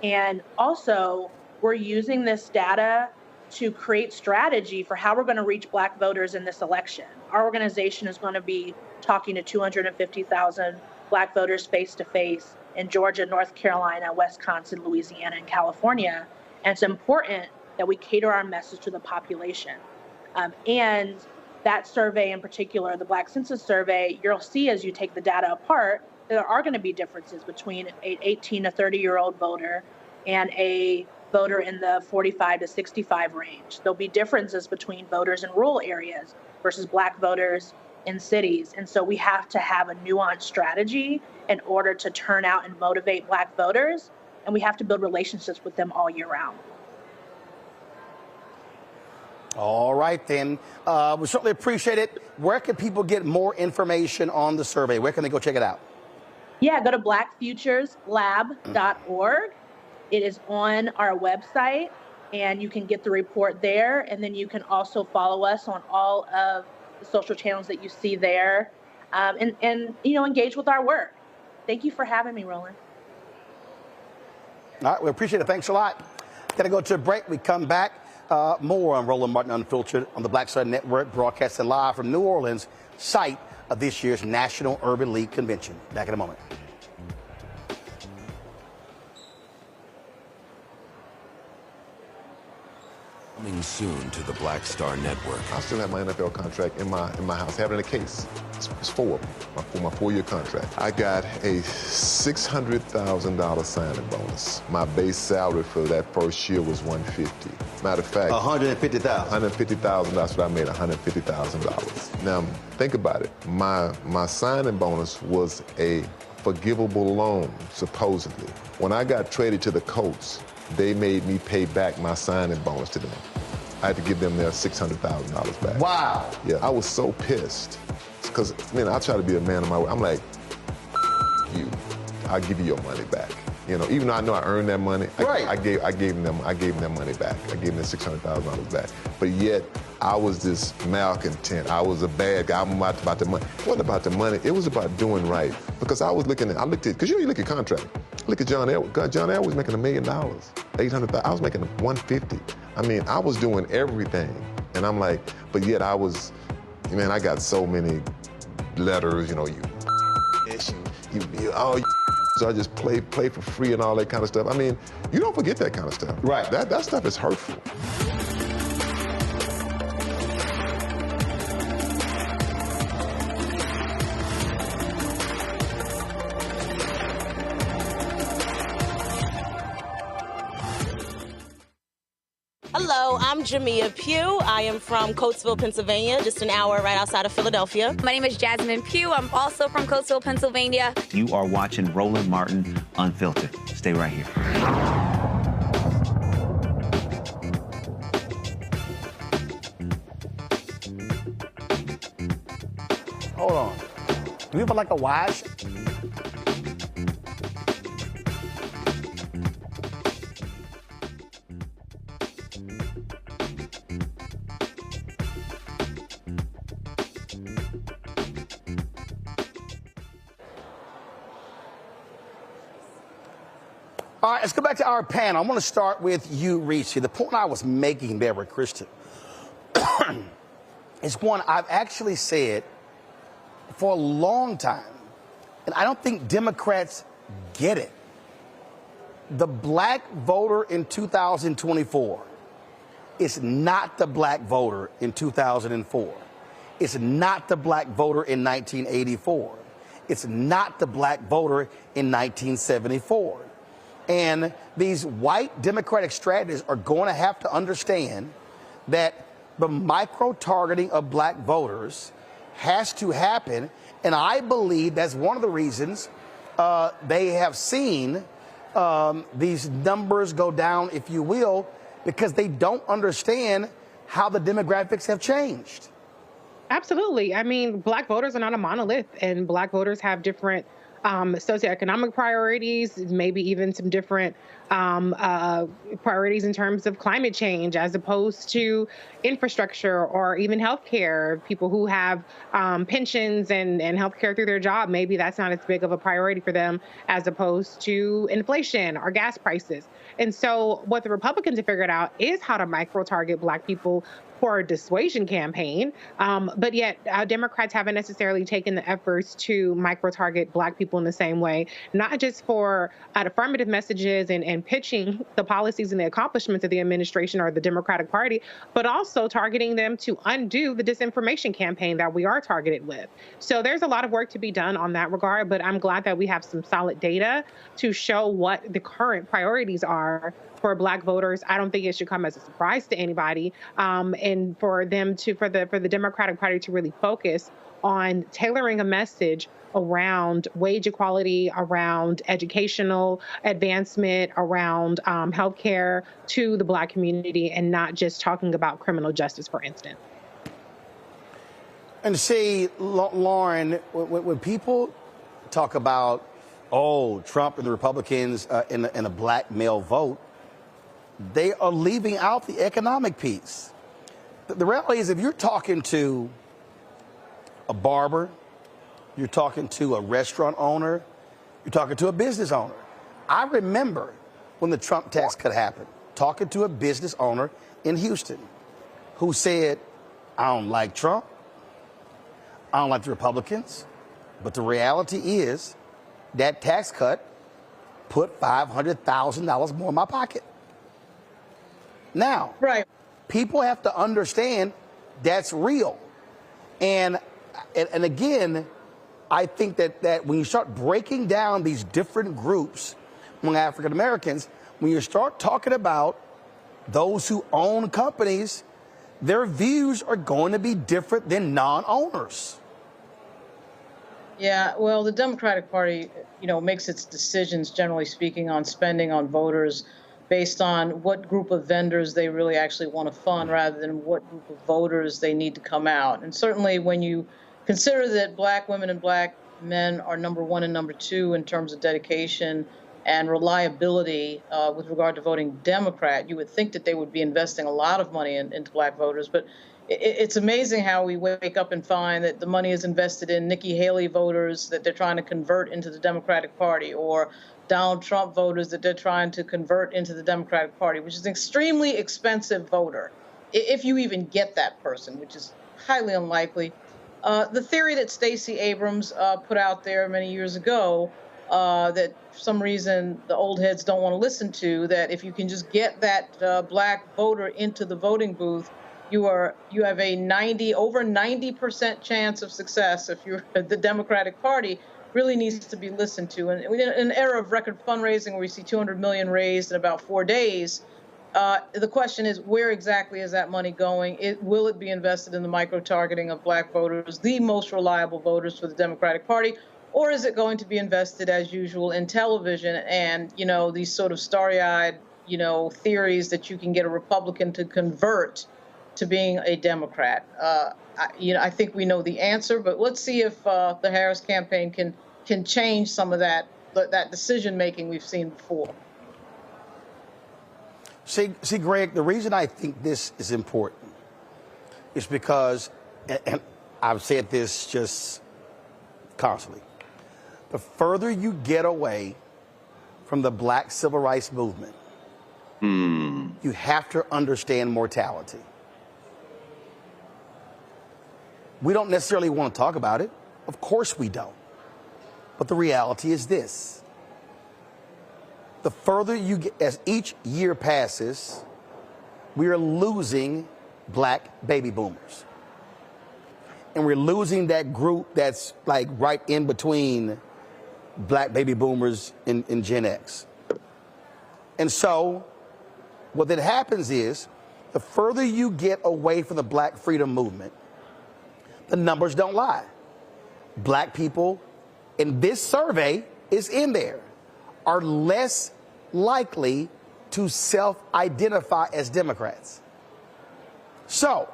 And also, we're using this data to create strategy for how we're going to reach Black voters in this election. Our organization is going to be talking to 250,000 Black voters face-to-face in Georgia, North Carolina, Wisconsin, Louisiana, and California. And it's important that we cater our message to the population. And that survey in particular, the Black Census Survey, you'll see as you take the data apart, there are going to be differences between an 18 to 30-year-old voter and a voter in the 45 to 65 range. There'll be differences between voters in rural areas versus Black voters in cities. And so we have to have a nuanced strategy in order to turn out and motivate Black voters. and we have to build relationships with them all year round. All right, then. We certainly appreciate it. Where can people get more information on the survey? Where can they go check it out? Yeah, go to blackfutureslab.org. It is on our website, and you can get the report there. And then you can also follow us on all of the social channels that you see there, and engage with our work. Thank you for having me, Roland. All right, we appreciate it. Thanks a lot. Got to go to a break. We come back. More on Roland Martin Unfiltered on the Black Star Network, broadcasting live from New Orleans, site of this year's National Urban League Convention. Back in a moment. Coming soon to the Black Star Network. I still have my NFL contract in my house, having a case. It's for my 4-year contract. I got a $600,000 signing bonus. My base salary for that first year was $150,000. Matter of fact, $150,000. $150,000. That's what I made. $150,000. Now think about it. My signing bonus was a forgivable loan, supposedly. When I got traded to the Colts, they made me pay back my signing bonus to them. I had to give them their $600,000 back. Wow. Yeah, I was so pissed. Because, I try to be a man of my word. I'm like, you, I'll give you your money back. Even though I know I earned that money, right. I gave them their money back. I gave them $600,000 back. But yet, I was this malcontent. I was a bad guy. I'm about the money. It wasn't about the money. It was about doing right. Because I looked at, because you look at contract. Look at John Elway. John Elway was making $1 million, $800,000. I was making $150,000. I was doing everything. And I'm like, but yet I was, I got so many letters, so I just play for free and all that kind of stuff. You don't forget that kind of stuff. Right. That stuff is hurtful. Hello, I'm Jamia Pugh. I am from Coatesville, Pennsylvania, just an hour right outside of Philadelphia. My name is Jasmine Pugh. I'm also from Coatesville, Pennsylvania. You are watching Roland Martin Unfiltered. Stay right here. Hold on. Do we have like a wash? All right, let's go back to our panel. I want to start with you, Reese. The point I was making there with Kristen is one I've actually said for a long time, and I don't think Democrats get it. The black voter in 2024 is not the black voter in 2004. It's not the black voter in 1984. It's not the black voter in 1974. And these white Democratic strategists are going to have to understand that the micro-targeting of black voters has to happen. And I believe that's one of the reasons they have seen these numbers go down, if you will, because they don't understand how the demographics have changed. Absolutely. Black voters are not a monolith, and black voters have different socioeconomic priorities, maybe even some different priorities in terms of climate change as opposed to infrastructure or even healthcare. People who have pensions and healthcare through their job, maybe that's not as big of a priority for them as opposed to inflation or gas prices. And so what the Republicans have figured out is how to micro-target black people for a dissuasion campaign, but yet Democrats haven't necessarily taken the efforts to micro-target black people in the same way, not just for affirmative messages and pitching the policies and the accomplishments of the administration or the Democratic Party, but also targeting them to undo the disinformation campaign that we are targeted with. So there's a lot of work to be done on that regard, but I'm glad that we have some solid data to show what the current priorities are for black voters. I don't think it should come as a surprise to anybody, and for them to, for the Democratic Party to really focus on tailoring a message around wage equality, around educational advancement, around healthcare to the Black community, and not just talking about criminal justice, for instance. And see, Lauren, when people talk about, oh, Trump and the Republicans in a Black male vote, they are leaving out the economic piece. The reality is, if you're talking to a barber, you're talking to a restaurant owner, you're talking to a business owner. I remember when the Trump tax cut happened, talking to a business owner in Houston who said, I don't like Trump, I don't like the Republicans, but the reality is that tax cut put $500,000 more in my pocket. Now, people have to understand that's real. And again, I think that when you start breaking down these different groups among African Americans, when you start talking about those who own companies, their views are going to be different than non-owners. Yeah, well, the Democratic Party, makes its decisions, generally speaking, on spending on voters based on what group of vendors they really actually want to fund rather than what group of voters they need to come out. And certainly when you consider that Black women and Black men are number one and number two in terms of dedication and reliability with regard to voting Democrat, you would think that they would be investing a lot of money into Black voters. But it's amazing how we wake up and find that the money is invested in Nikki Haley voters that they're trying to convert into the Democratic Party, or Donald Trump voters that they're trying to convert into the Democratic Party, which is an extremely expensive voter, if you even get that person, which is highly unlikely. The theory that Stacey Abrams put out there many years ago, that for some reason the old heads don't want to listen to, that if you can just get that Black voter into the voting booth, you have a over 90% chance of success if you're the Democratic Party, really needs to be listened to. And in an era of record fundraising where we see $200 million raised in about 4 days, the question is, where exactly is that money going? Will it be invested in the micro-targeting of Black voters, the most reliable voters for the Democratic Party, or is it going to be invested, as usual, in television and, these sort of starry-eyed, theories that you can get a Republican to convert to being a Democrat? I think we know the answer, but let's see if the Harris campaign can change some of that decision-making we've seen before. See, Greg, the reason I think this is important is because, and I've said this just constantly, the further you get away from the Black civil rights movement, you have to understand mortality. We don't necessarily want to talk about it. Of course we don't. But the reality is this. The further you get, as each year passes, we are losing Black baby boomers. And we're losing that group that's like right in between Black baby boomers and Gen X. And so what that happens is, the further you get away from the Black freedom movement, the numbers don't lie. Black people, and this survey is in there, are less likely to self-identify as Democrats. So,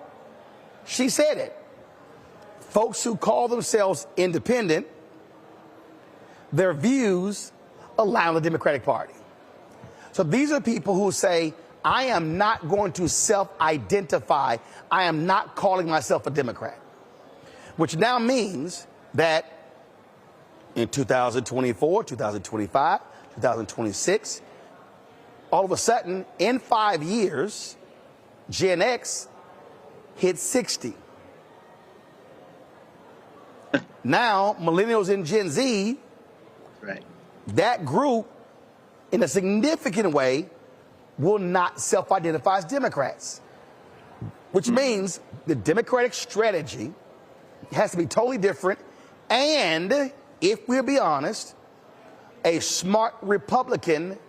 she said it. Folks who call themselves independent, their views align with the Democratic Party. So these are people who say, I am not going to self-identify. I am not calling myself a Democrat. Which now means that in 2024, 2025, 2026, all of a sudden, in 5 years, Gen X hit 60. Now, millennials and Gen Z, that group, in a significant way, will not self-identify as Democrats. Which means the Democratic strategy has to be totally different. And if we'll be honest, a smart Republican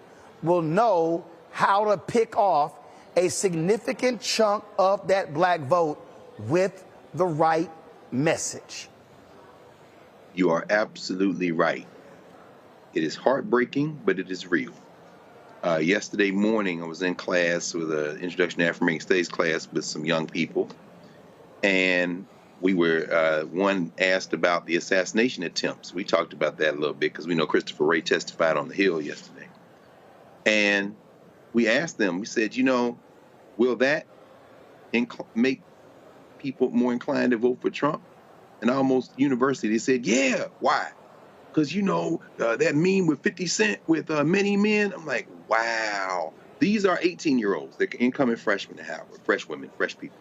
will know how to pick off a significant chunk of that Black vote with the right message. You are absolutely right. It is heartbreaking, but it is real. Yesterday morning, I was in class with an Introduction to African Studies class with some young people, and we were, one asked about the assassination attempts. We talked about that a little bit because we know Christopher Wray testified on the Hill yesterday. And we asked them, we said, will that make people more inclined to vote for Trump? And almost universally, they said, yeah. Why? Because, that meme with 50 Cent with many men. I'm like, wow. These are 18-year-olds. They're incoming freshmen at Howard, fresh women, fresh people.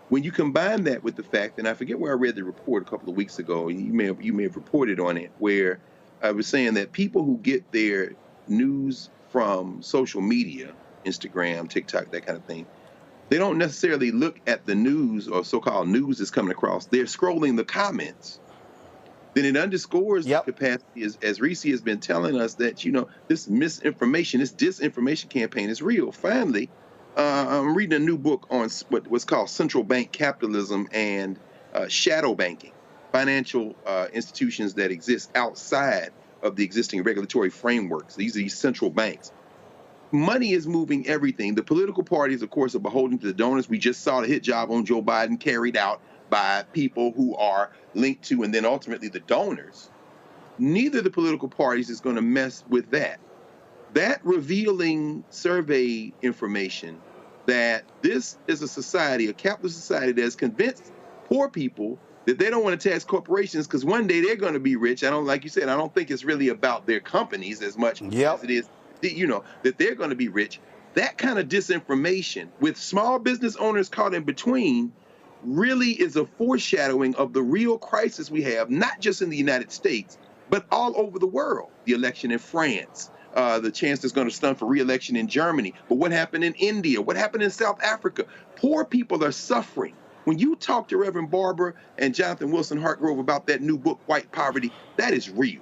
When you combine that with the fact, and I forget where I read the report a couple of weeks ago, you may have reported on it, where I was saying that people who get their news from social media, Instagram, TikTok, that kind of thing, they don't necessarily look at the news or so-called news that's coming across. They're scrolling the comments. Then it underscores the capacity, as Reese has been telling us, that, this misinformation, this disinformation campaign is real. Finally, I'm reading a new book on what's called central bank capitalism and shadow banking, financial institutions that exist outside of the existing regulatory frameworks. These are these central banks. Money is moving everything. The political parties, of course, are beholden to the donors. We just saw the hit job on Joe Biden carried out by people who are linked to, and then ultimately the donors. Neither of the political parties is going to mess with that. That revealing survey information that this is a society, a capitalist society, that has convinced poor people that they don't want to tax corporations because one day they're going to be rich. Like you said, I don't think it's really about their companies as much as it is, that they're going to be rich. That kind of disinformation with small business owners caught in between really is a foreshadowing of the real crisis we have, not just in the United States, but all over the world. The election in France, the chance that's going to stunt for re-election in Germany. But what happened in India? What happened in South Africa? Poor people are suffering. When you talk to Reverend Barber and Jonathan Wilson Hartgrove about that new book, White Poverty, that is real.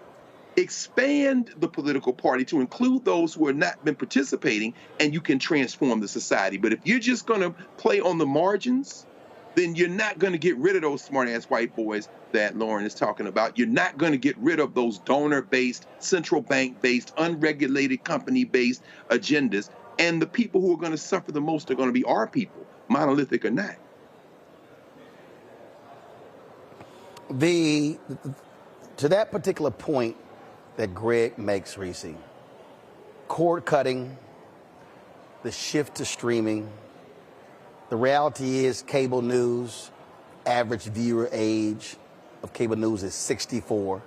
Expand the political party to include those who have not been participating, and you can transform the society. But if you're just going to play on the margins, then you're not going to get rid of those smart-ass white boys that Lauren is talking about. You're not going to get rid of those donor-based, central bank-based, unregulated company-based agendas. And the people who are going to suffer the most are going to be our people, monolithic or not. To that particular point that Greg makes, Reese, cord cutting, the shift to streaming. The reality is cable news, average viewer age of cable news is 64.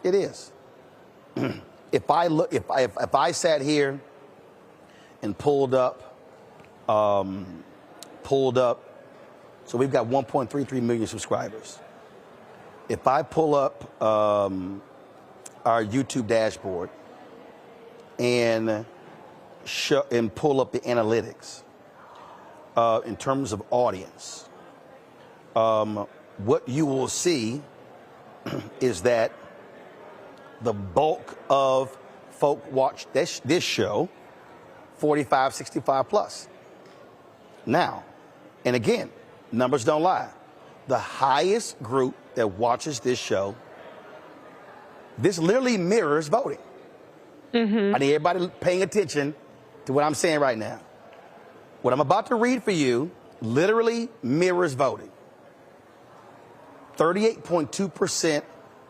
It is. If I sat here and pulled up, so we've got 1.33 million subscribers. If I pull up our YouTube dashboard and pull up the analytics, in terms of audience, what you will see is that the bulk of folk watch this show 45, 65 plus. Now, and again, numbers don't lie. The highest group that watches this show, this literally mirrors voting. I need everybody paying attention to what I'm saying right now. What I'm about to read for you literally mirrors voting. 38.2%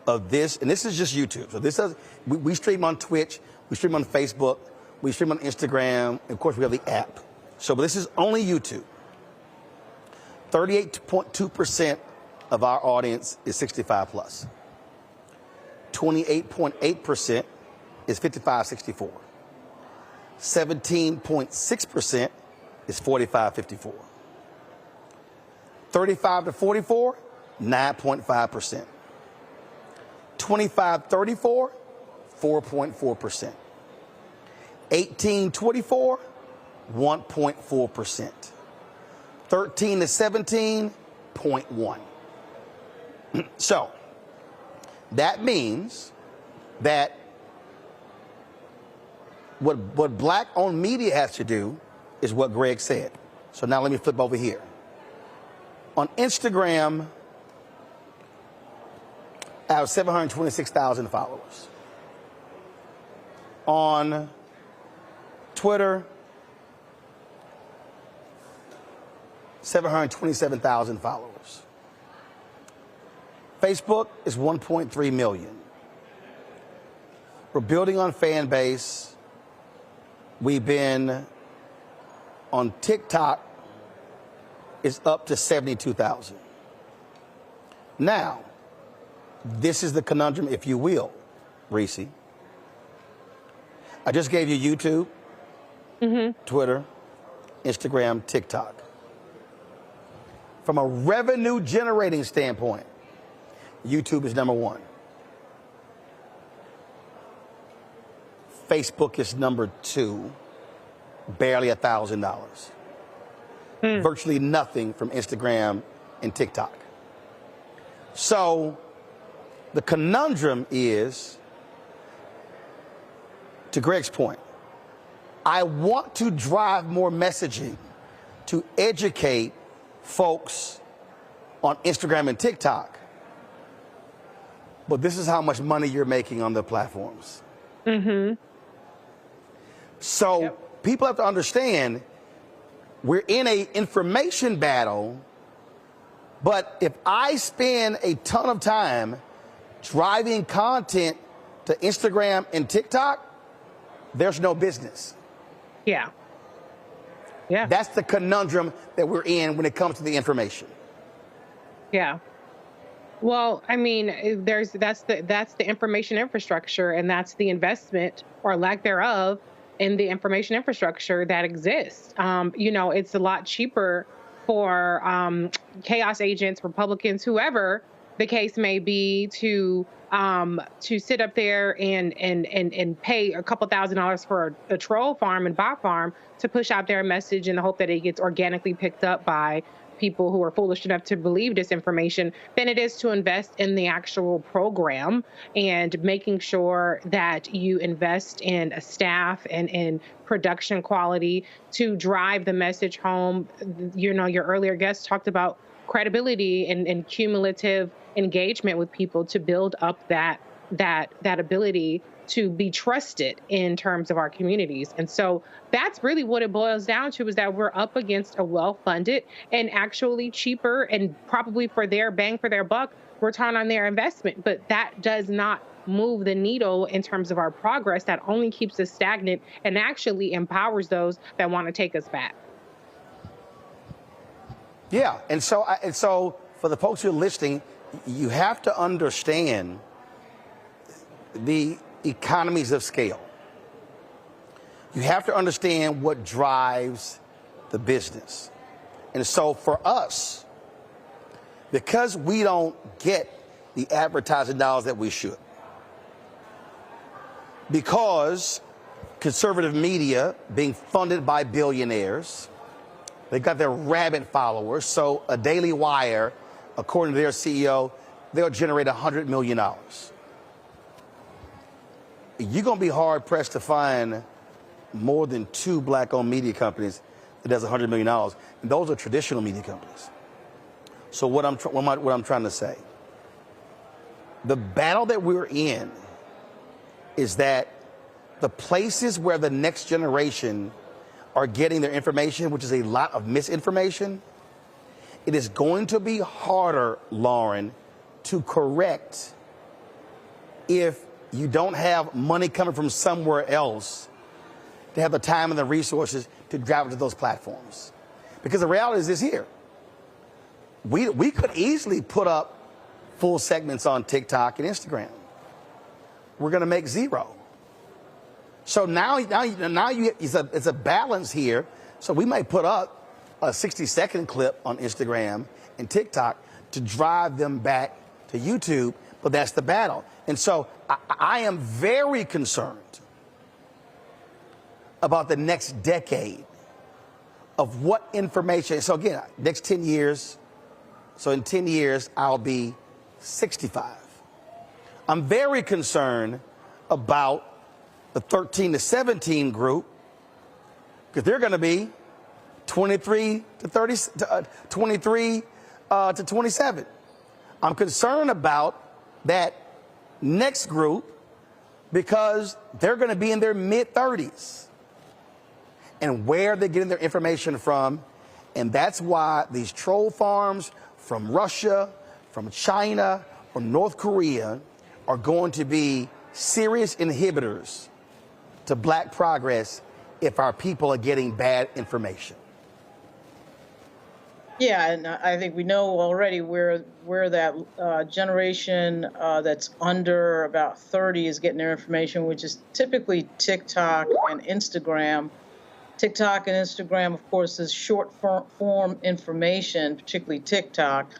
of this, and this is just YouTube. So this is, we stream on Twitch, we stream on Facebook, we stream on Instagram, and of course we have the app. So this is only YouTube. 38.2% of our audience is 65 plus. 28.8% is 55-64. 17.6% is 45-54. 35 to 44, 9.5%. 25-34, 4.4%. 18-24, 1.4%. 13 to 17, 0.1. So that means that what black-owned media has to do is what Greg said. So now let me flip over here. On Instagram, I have 726,000 followers. On Twitter, 727,000 followers. Facebook is 1.3 million. We're building on fan base. We've been on TikTok, is up to 72,000. Now, this is the conundrum, if you will, Reese. I just gave you YouTube, Twitter, Instagram, TikTok. From a revenue generating standpoint, YouTube is number one. Facebook is number two, barely $1,000. Virtually nothing from Instagram and TikTok. So the conundrum is, to Greg's point, I want to drive more messaging to educate folks on Instagram and TikTok, but this is how much money you're making on the platforms. So people have to understand we're in an information battle, but if I spend a ton of time driving content to Instagram and TikTok, there's no business. Yeah. That's the conundrum that we're in when it comes to the information. Yeah. Well, I mean, that's the information infrastructure, and that's the investment or lack thereof in the information infrastructure that exists. It's a lot cheaper for chaos agents, Republicans, whoever the case may be, to sit up there and pay a couple $1,000s for a troll farm and bot farm to push out their message in the hope that it gets organically picked up by people who are foolish enough to believe disinformation than it is to invest in the actual program and making sure that you invest in a staff and in production quality to drive the message home. Your earlier guest talked about credibility and cumulative engagement with people to build up that ability to be trusted in terms of our communities. And so that's really what it boils down to, is that we're up against a well-funded and actually cheaper and probably for their bang for their buck return on their investment. But that does not move the needle in terms of our progress. That only keeps us stagnant and actually empowers those that want to take us back. Yeah, and so for the folks who are listening, you have to understand the economies of scale. You have to understand what drives the business. And so for us, because we don't get the advertising dollars that we should, because conservative media being funded by billionaires, they've got their rabid followers. So a Daily Wire, according to their CEO, they'll generate $100 million. You're going to be hard-pressed to find more than 2 black-owned media companies that does $100 million. And those are traditional media companies. So what I'm trying to say, the battle that we're in is that the places where the next generation are getting their information, which is a lot of misinformation, it is going to be harder, Lauren, to correct if you don't have money coming from somewhere else to have the time and the resources to drive it to those platforms. Because the reality is this here. We could easily put up full segments on TikTok and Instagram. We're going to make zero. So now it's a balance here. So we may put up a 60-second clip on Instagram and TikTok to drive them back to YouTube, but that's the battle. And so I am very concerned about the next decade of what information. So again, next 10 years, so in 10 years, I'll be 65. I'm very concerned about the 13 to 17 group, because they're going to be 23 to 27. I'm concerned about that Next group, because they're going to be in their mid-30s. And where they're getting their information from. And that's why these troll farms from Russia, from China, from North Korea are going to be serious inhibitors to black progress if our people are getting bad information. Yeah, and I think we know already where that generation that's under about 30 is getting their information, which is typically TikTok and Instagram. TikTok and Instagram, of course, is short form information, particularly TikTok,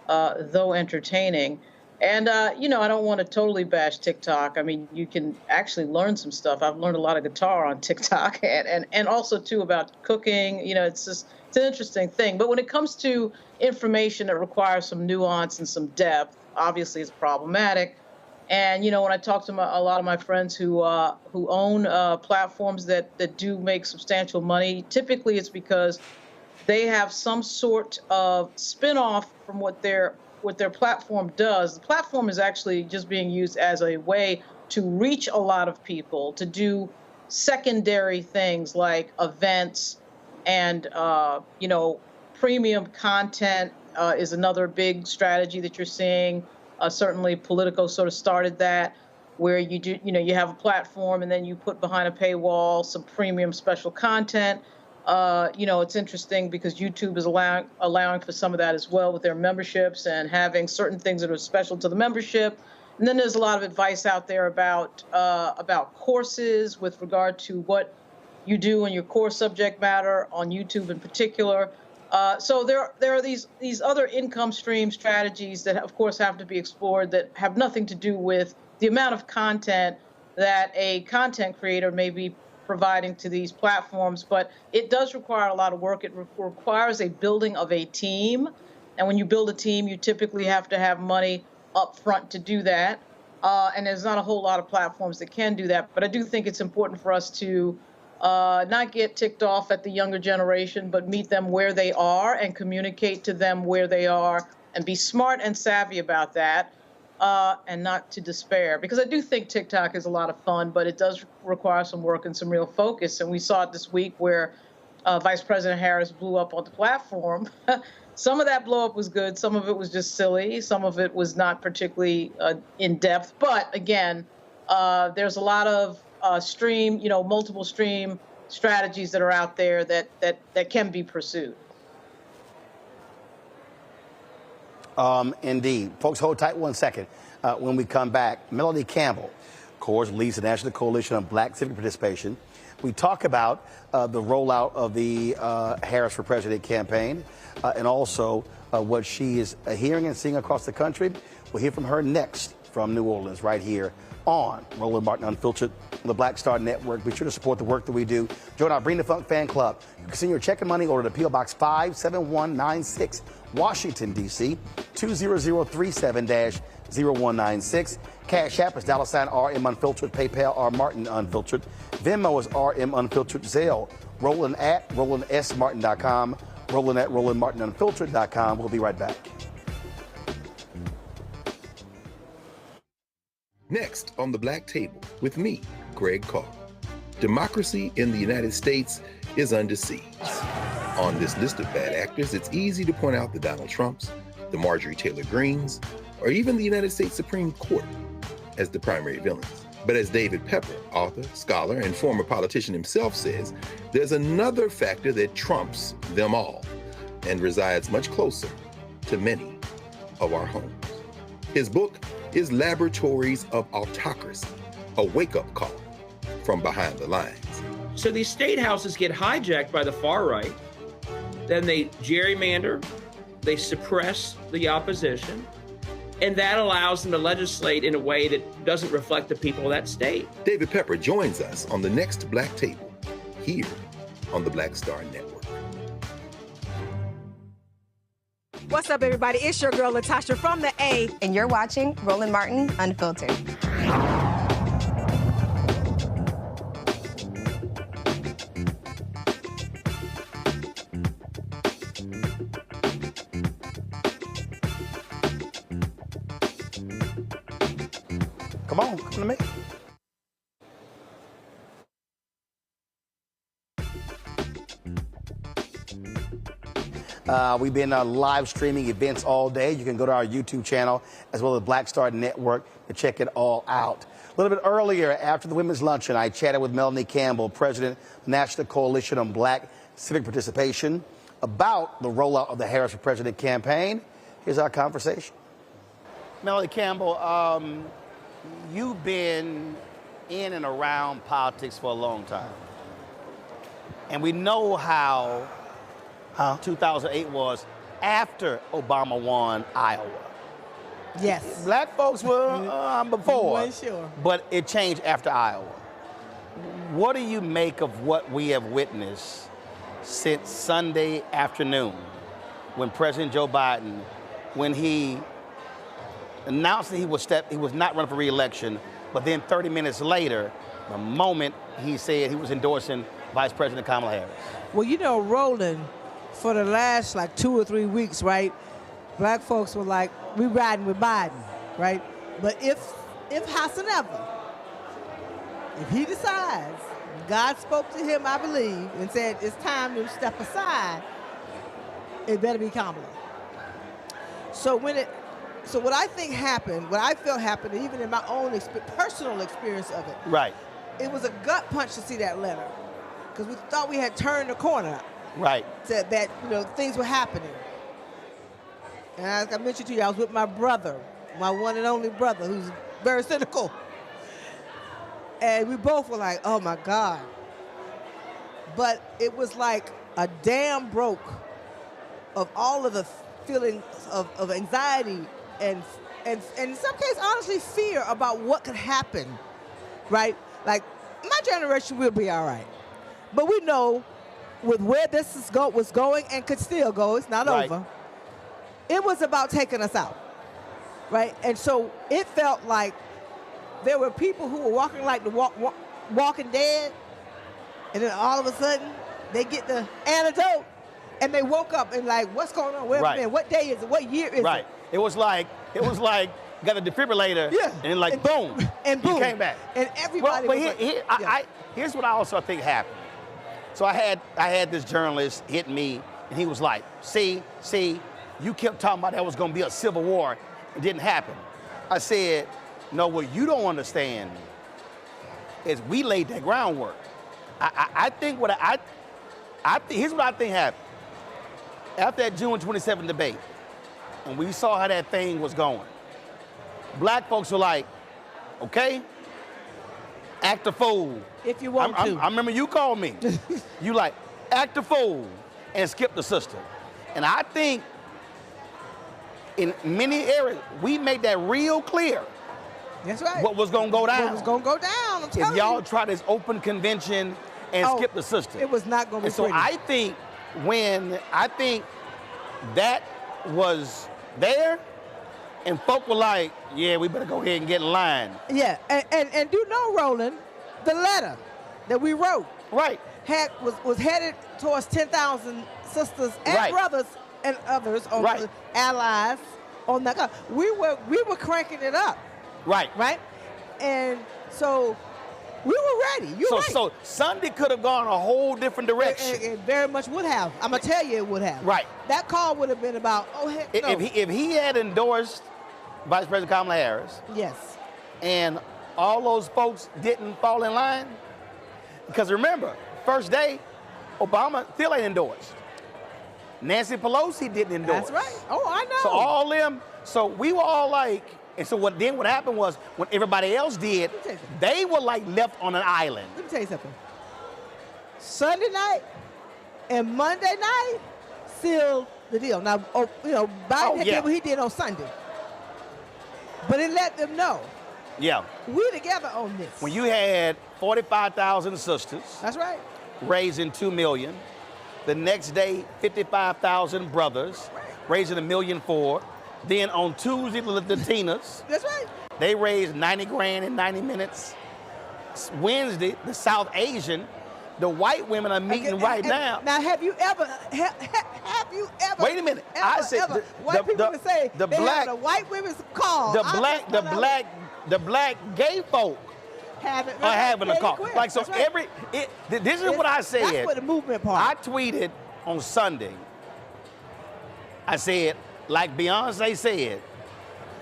though entertaining. And, I don't want to totally bash TikTok. I mean, you can actually learn some stuff. I've learned a lot of guitar on TikTok and also, too, about cooking. It's an interesting thing. But when it comes to information that requires some nuance and some depth, obviously it's problematic. And, when I talk to a lot of my friends who own platforms that do make substantial money, typically it's because they have some sort of spinoff from what their platform does. The platform is actually just being used as a way to reach a lot of people, to do secondary things like events and, premium content is another big strategy that you're seeing. Certainly Politico sort of started that, where you have a platform and then you put behind a paywall some premium special content. It's interesting because YouTube is allowing for some of that as well with their memberships and having certain things that are special to the membership. And then there's a lot of advice out there about courses with regard to what you do in your core subject matter on YouTube in particular. So there are these other income stream strategies that, of course, have to be explored that have nothing to do with the amount of content that a content creator may be providing to these platforms. But it does require a lot of work. It requires a building of a team. And when you build a team, you typically have to have money up front to do that. And there's not a whole lot of platforms that can do that. But I do think it's important for us to not get ticked off at the younger generation, but meet them where they are and communicate to them where they are and be smart and savvy about that and not to despair. Because I do think TikTok is a lot of fun, but it does require some work and some real focus. And we saw it this week where Vice President Harris blew up on the platform. Some of that blow up was good. Some of it was just silly. Some of it was not particularly in depth. But again, there's a lot of multiple stream strategies that are out there that can be pursued. Indeed. Folks, hold tight 1 second. When we come back, Melanie Campbell, of course, leads the National Coalition on Black Civic Participation. We talk about the rollout of the Harris for President campaign and also what she is hearing and seeing across the country. We'll hear from her next from New Orleans right here on Roland Martin Unfiltered on the Black Star Network. Be sure to support the work that we do. Join our Bring the Funk fan club. You can send your check and money order to P.O. Box 57196, Washington, D.C., 20037-0196. Cash App is $RM Unfiltered. PayPal R Martin Unfiltered. Venmo is RM Unfiltered. Zelle, Roland at RolandSMartin.com. Roland at RolandMartinUnfiltered.com. We'll be right back. Next on the Black Table with me, Greg Carr. Democracy in the United States is under siege. On this list of bad actors, it's easy to point out the Donald Trumps, the Marjorie Taylor Greens, or even the United States Supreme Court as the primary villains. But as David Pepper, author, scholar, and former politician himself says, there's another factor that trumps them all and resides much closer to many of our homes. His book is Laboratories of Autocracy, a wake-up call from behind the lines. So these state houses get hijacked by the far right, then they gerrymander, they suppress the opposition, and that allows them to legislate in a way that doesn't reflect the people of that state. David Pepper joins us on the next Black Table, here on the Black Star Network. What's up, everybody? It's your girl, Latasha from the A. And you're watching Roland Martin Unfiltered. Come on, come to me. We've been live streaming events all day. You can go to our YouTube channel as well as Black Star Network to check it all out. A little bit earlier, after the women's luncheon, I chatted with Melanie Campbell, President of the National Coalition on Black Civic Participation, about the rollout of the Harris for President campaign. Here's our conversation. Melanie Campbell, you've been in and around politics for a long time. And we know how 2008 was after Obama won Iowa. Yes. Black folks were before, We weren't sure. but it changed after Iowa. What do you make of what we have witnessed since Sunday afternoon when President Joe Biden, when he announced that he was not running for re-election, but then 30 minutes later, the moment he said he was endorsing Vice President Kamala Harris? Well, you know, Roland, for the last like 2 or 3 weeks, right, black folks were like, we riding with Biden, right? But if howsoever, if he decides, God spoke to him, I believe, and said it's time to step aside, it better be Kamala. So what I think happened, what I felt happened, even in my own personal experience of it, right, it was a gut punch to see that letter, because we thought we had turned the corner. Right. Said that, you know, things were happening. And as I mentioned to you, I was with my brother, my one and only brother, who's very cynical. And we both were like, oh my God. But it was like a dam broke of all of the feelings of anxiety and in some cases, honestly, fear about what could happen, right? Like, my generation will be all right. But we know with where this was going and could still go, it's not over, it was about taking us out, right? And so it felt like there were people who were walking like the Walking Dead, and then all of a sudden they get the antidote, and they woke up and like, what's going on? Where have we been? What day is it? What year is it? Right. It was like got a defibrillator, and like boom, you came back. And everybody. Here's what I also think happened. So I had this journalist hit me, and he was like, see, you kept talking about there was going to be a civil war. It didn't happen. I said, no, what you don't understand is we laid that groundwork. I think here's what I think happened. After that June 27 debate, and we saw how that thing was going, black folks were like, okay, act a fool. If you want to. I remember you called me. You like, act a fool and skip the system. And I think in many areas, we made that real clear. That's right. What was going to go down. What was going to go down, I'm telling if y'all try this open convention and skip the system. It was not going to be pretty. So I think that was there, and folk were like, yeah, we better go ahead and get in line. Yeah, and do know, Roland, the letter that we wrote was headed towards 10,000 sisters and brothers and others, allies on that. We were cranking it up. Right? And so we were ready. So Sunday could have gone a whole different direction. It very much would have. I'm going to tell you it would have. Right. That call would have been about, oh, heck no. If he had endorsed Vice President Kamala Harris. Yes. And all those folks didn't fall in line. Because remember, first day, Obama still ain't endorsed. Nancy Pelosi didn't endorse. That's right. Oh, I know. So all them, so we were all like, and so what happened was when everybody else did, they were like left on an island. Let me tell you something. Sunday night and Monday night sealed the deal. Now, Biden did what he did on Sunday. But it let them know. Yeah. We're together on this. When you had 45,000 sisters. That's right. Raising $2 million. The next day, 55,000 brothers, raising $1.4 million. Then on Tuesday, the Latinas. That's right. They raised $90,000 in 90 minutes. Wednesday, the South Asian, the white women are meeting right now. Now, have you ever? Wait a minute. I said white people can say the they black have a white women's call. The black the black gay folk are having a call. Like, so right. This is what I said. That's what the movement part. I tweeted on Sunday. I said, like Beyonce said,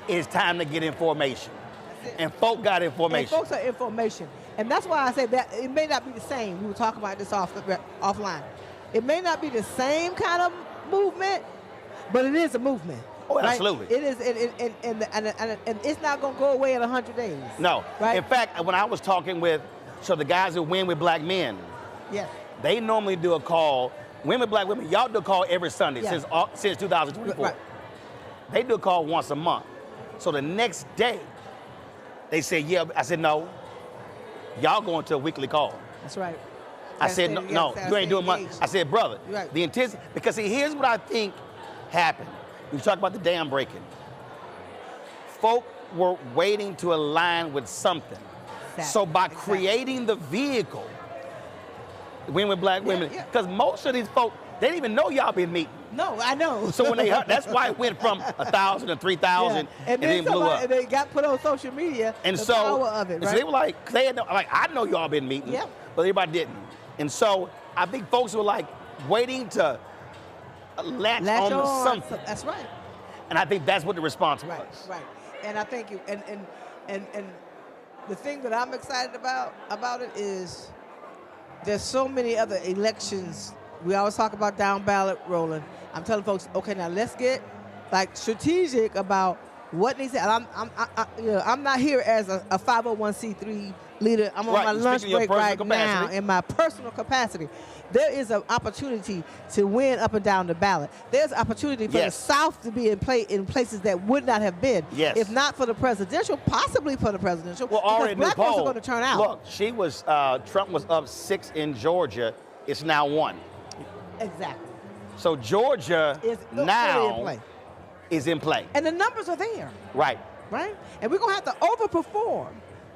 it's time to get information. And folk got information. And folks are information. And that's why I say that it may not be the same. We were talking about this offline. It may not be the same kind of movement, but it is a movement. Oh, right? absolutely. It is, and it's not going to go away in 100 days. No. Right? In fact, when I was talking with, the guys who win with black men, yes, they normally do a call. Women with black women, y'all do a call every Sunday since 2024. Right. They do a call once a month. So the next day, they said, yeah. I said, no. Y'all going to a weekly call. That's right. I said, no, you ain't doing much. I said, brother, the intensity, because see, here's what I think happened. We talk about the dam breaking. Folk were waiting to align with something. So by creating the vehicle, women with black women, because most of these folk, they didn't even know y'all been meeting. No, I know. So when they heard, that's why it went from 1,000 to 3,000, and then blew up. And they got put on social media. And the so, power of it, right? So they were like, I know y'all been meeting, but everybody didn't. And so I think folks were like waiting to latch on to something. That's right. And I think that's what the response was. Right. And I think and the thing that I'm excited about it is there's so many other elections. We always talk about down ballot rolling. I'm telling folks, okay, now let's get like strategic about what needs to. And I'm not here as a 501c3 leader. I'm on my lunch break right now in my personal capacity. There is an opportunity to win up and down the ballot. There's opportunity for the South to be in places that would not have been. Yes. If not for the presidential, possibly for the presidential. Well, already black folks are going to turn out. Look, Trump was up 6 in Georgia. It's now 1. Exactly. So Georgia now is in play. And the numbers are there. Right. Right? And we're going to have to overperform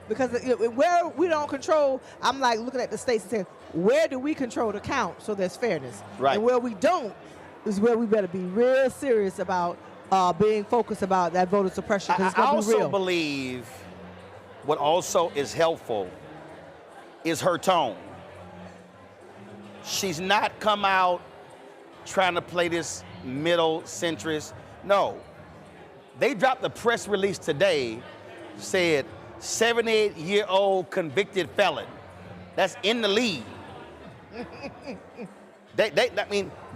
because where we don't control, I'm like looking at the states and saying, where do we control the count so there's fairness? Right. And where we don't is where we better be real serious about being focused about that voter suppression. I also believe what also is helpful is her tone. She's not come out trying to play this middle centrist. No. They dropped a press release today, said 78-year-old convicted felon. That's in the lead. They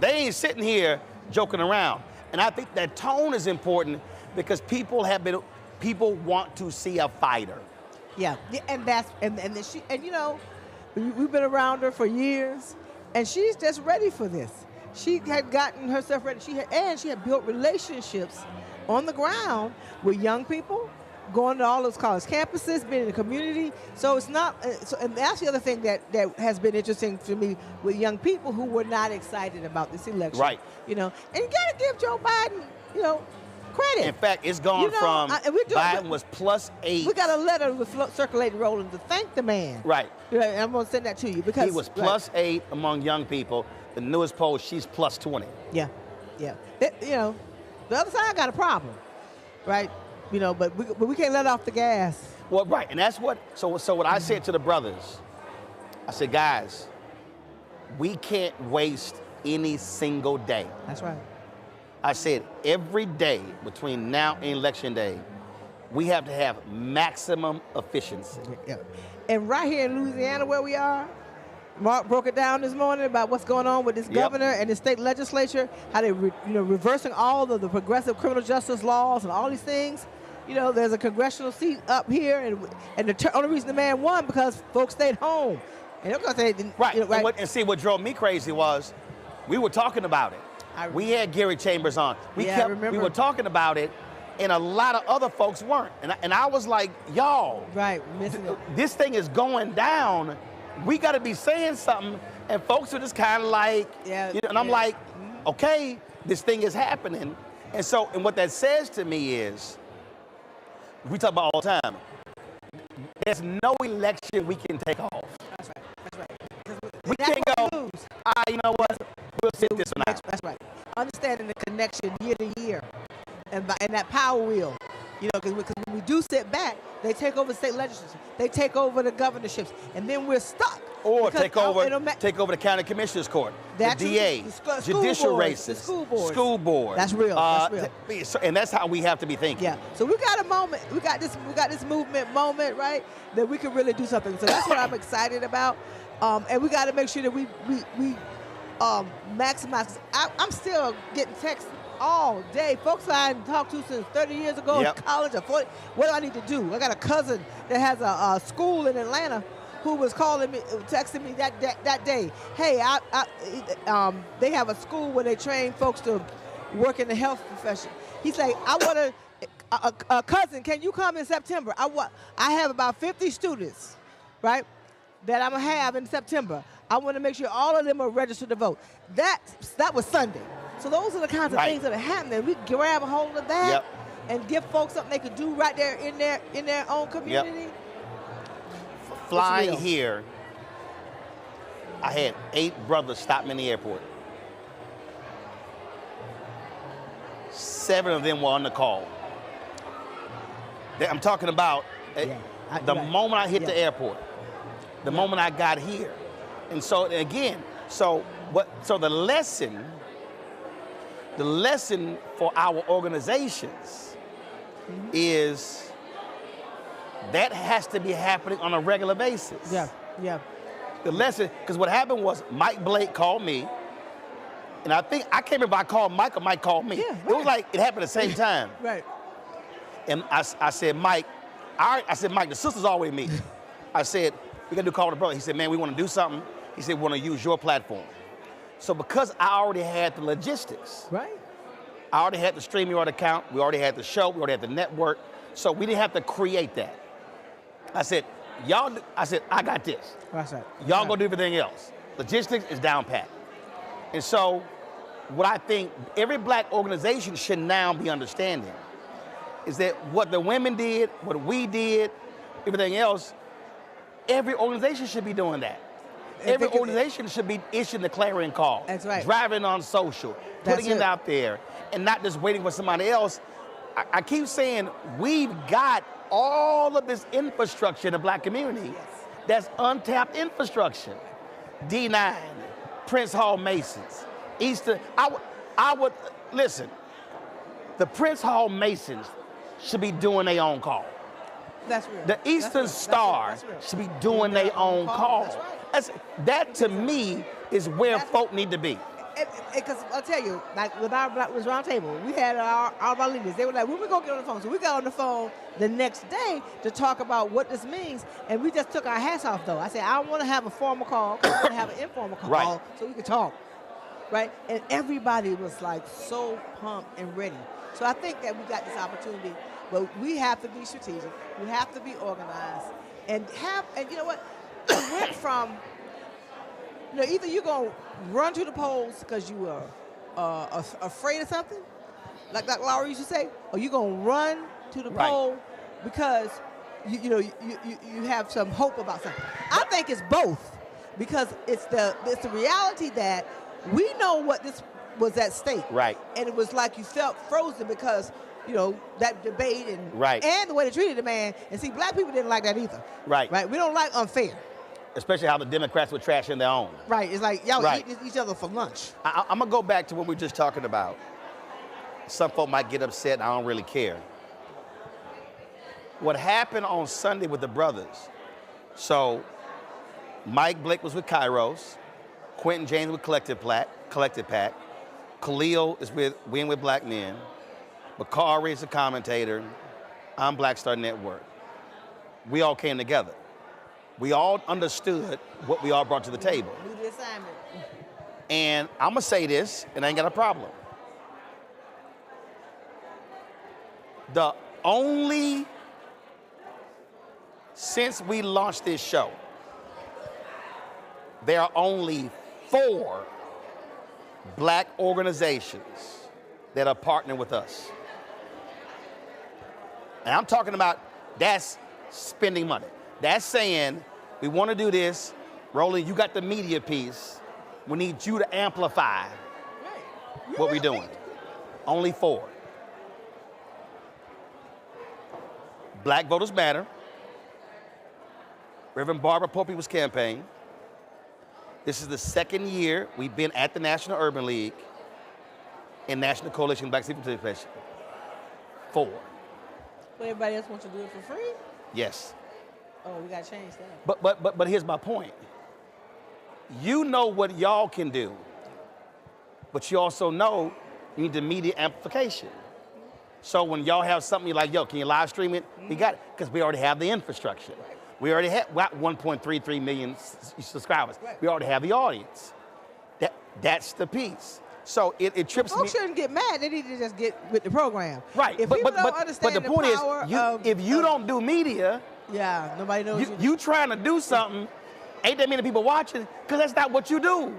ain't sitting here joking around. And I think that tone is important because people want to see a fighter. Yeah, and we've been around her for years. And she's just ready for this. She had gotten herself ready. She had built relationships on the ground with young people, going to all those college campuses, being in the community. So it's not. And that's the other thing that has been interesting to me with young people who were not excited about this election. Right. And you got to give Joe Biden, credit. In fact, it's gone from Biden was +8. We got a letter circulating, rolling to thank the man. Right. I'm going to send that to you because he was +8 among young people. The newest poll, she's +20. Yeah. The other side got a problem, right? But we can't let off the gas. Well, right, and that's what. So what I said to the brothers, I said, guys, we can't waste any single day. That's right. I said every day between now and election day, we have to have maximum efficiency. Yeah. And right here in Louisiana where we are, Mark broke it down this morning about what's going on with this governor and the state legislature, how they reversing all of the progressive criminal justice laws and all these things. There's a congressional seat up here, and the only reason the man won because folks stayed home. And they're going to say, right. And see, what drove me crazy was we were talking about it. We had Gary Chambers on. We were talking about it, and a lot of other folks weren't. And I was like, y'all, missing it. This thing is going down. We got to be saying something. And folks are just kind of like, and I'm like, okay, this thing is happening. And what that says to me is, we talk about all the time, there's no election we can take off. That's right. We can't go, you know what, we'll sit this one out. That's right. Understanding the connection year to year and that power wheel. Because when we do sit back, they take over the state legislatures, they take over the governorships, and then we're stuck. Or take over the county commissioners court, the DA, judicial races, the school boards. School board. That's real. That's real. And that's how we have to be thinking. Yeah. So we got a moment. We got this movement moment, right? That we can really do something. So that's what I'm excited about. And we got to make sure that we maximize. I'm still getting texts all day. Folks I hadn't talked to since 30 years ago in college or 40. What do I need to do? I got a cousin that has a school in Atlanta who was calling me, texting me that day. Hey, they have a school where they train folks to work in the health profession. He's like, I want a cousin, can you come in September? I have about 50 students, right, that I'm gonna have in September. I want to make sure all of them are registered to vote. That was Sunday. So those are the kinds of things that are happening. We grab a hold of that and give folks something they could do right there in their own community. Flying here, I had 8 brothers stop me in the airport. 7 of them were on the call. I'm talking about the moment I hit the airport, the moment I got here. And so again, so the lesson for our organizations is that has to be happening on a regular basis. Yeah. The lesson, because what happened was Mike Blake called me, and I can't remember if I called Mike or Mike called me. It was like it happened at the same time. Right. And I said, Mike, the sisters always meet. I said, we got to do call with the brother. He said, man, we want to do something. He said, we want to use your platform. So because I already had the logistics, I already had the StreamYard account, we already had the show, we already had the network, so we didn't have to create that. I said, I got this. That's right. Y'all go do everything else. Logistics is down pat. And so what I think every black organization should now be understanding is that what the women did, what we did, everything else, every organization should be doing that. Every organization should be issuing the clarion call. That's right. Driving on social, putting it out there, and not just waiting for somebody else. I keep saying we've got all of this infrastructure in the black community that's untapped infrastructure. D9, Prince Hall Masons, Eastern. I would listen. The Prince Hall Masons should be doing their own call. That's real. The Eastern Star should be doing their own call. That to me is where folk need to be. Because I'll tell you, like with our Black Women's Roundtable, we had all of our leaders. They were like, when we gonna get on the phone? So we got on the phone the next day to talk about what this means, and we just took our hats off though. I said, I don't want to have a formal call, I want to have an informal call so we can talk, right? And everybody was like so pumped and ready. So I think that we got this opportunity, but we have to be strategic, we have to be organized, and you know what? We went from, either you're going to run to the polls because you are afraid of something, like Laura used to say, or you're going to run to the poll because you have some hope about something. I think it's both, because it's the reality that we know what this was at stake. Right. And it was like you felt frozen because, that debate and the way they treated the man. And see, black people didn't like that either. Right. We don't like unfair. Especially how the Democrats were trashing their own. Right. It's like y'all eat each other for lunch. I'm going to go back to what we were just talking about. Some folk might get upset, and I don't really care. What happened on Sunday with the brothers, so Mike Blake was with Kairos, Quentin James with Collective Pack, Khalil is with Win with Black Men, Bakari is a commentator, I'm Black Star Network. We all came together. We all understood what we all brought to the table. Do the assignment. And I'm going to say this, and I ain't got a problem. Since we launched this show, there are only 4 black organizations that are partnering with us. And I'm talking about, that's spending money. That's saying, we want to do this. Roland, you got the media piece. We need you to amplify what we're doing. Only 4. Black Voters Matter, Reverend Barbara Pope People's campaign. This is the second year we've been at the National Urban League and National Coalition of Black Civil Participation. 4. Well, everybody else wants to do it for free? Yes. Oh, we got to change that. But here's my point. You know what y'all can do, but you also know you need the media amplification. So when y'all have something you're like, yo, can you live stream it? We got it, because we already have the infrastructure. We already have 1.33 million subscribers. We already have the audience. That's the piece. So it trips me. Folks shouldn't get mad. They need to just get with the program. Right. If people don't understand the point power is, if you don't do media, yeah, nobody knows you trying to do something, ain't that many people watching, because that's not what you do.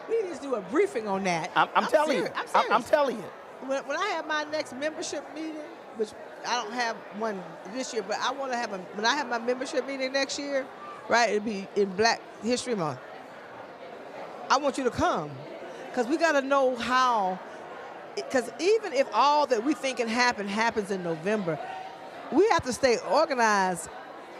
We need to do a briefing on that. I'm telling you. I'm telling you. When I have my next membership meeting, which I don't have one this year, but I want to have when I have my membership meeting next year, right, it'll be in Black History Month. I want you to come, because we got to know how, because even if all that we think can happen happens in November, we have to stay organized,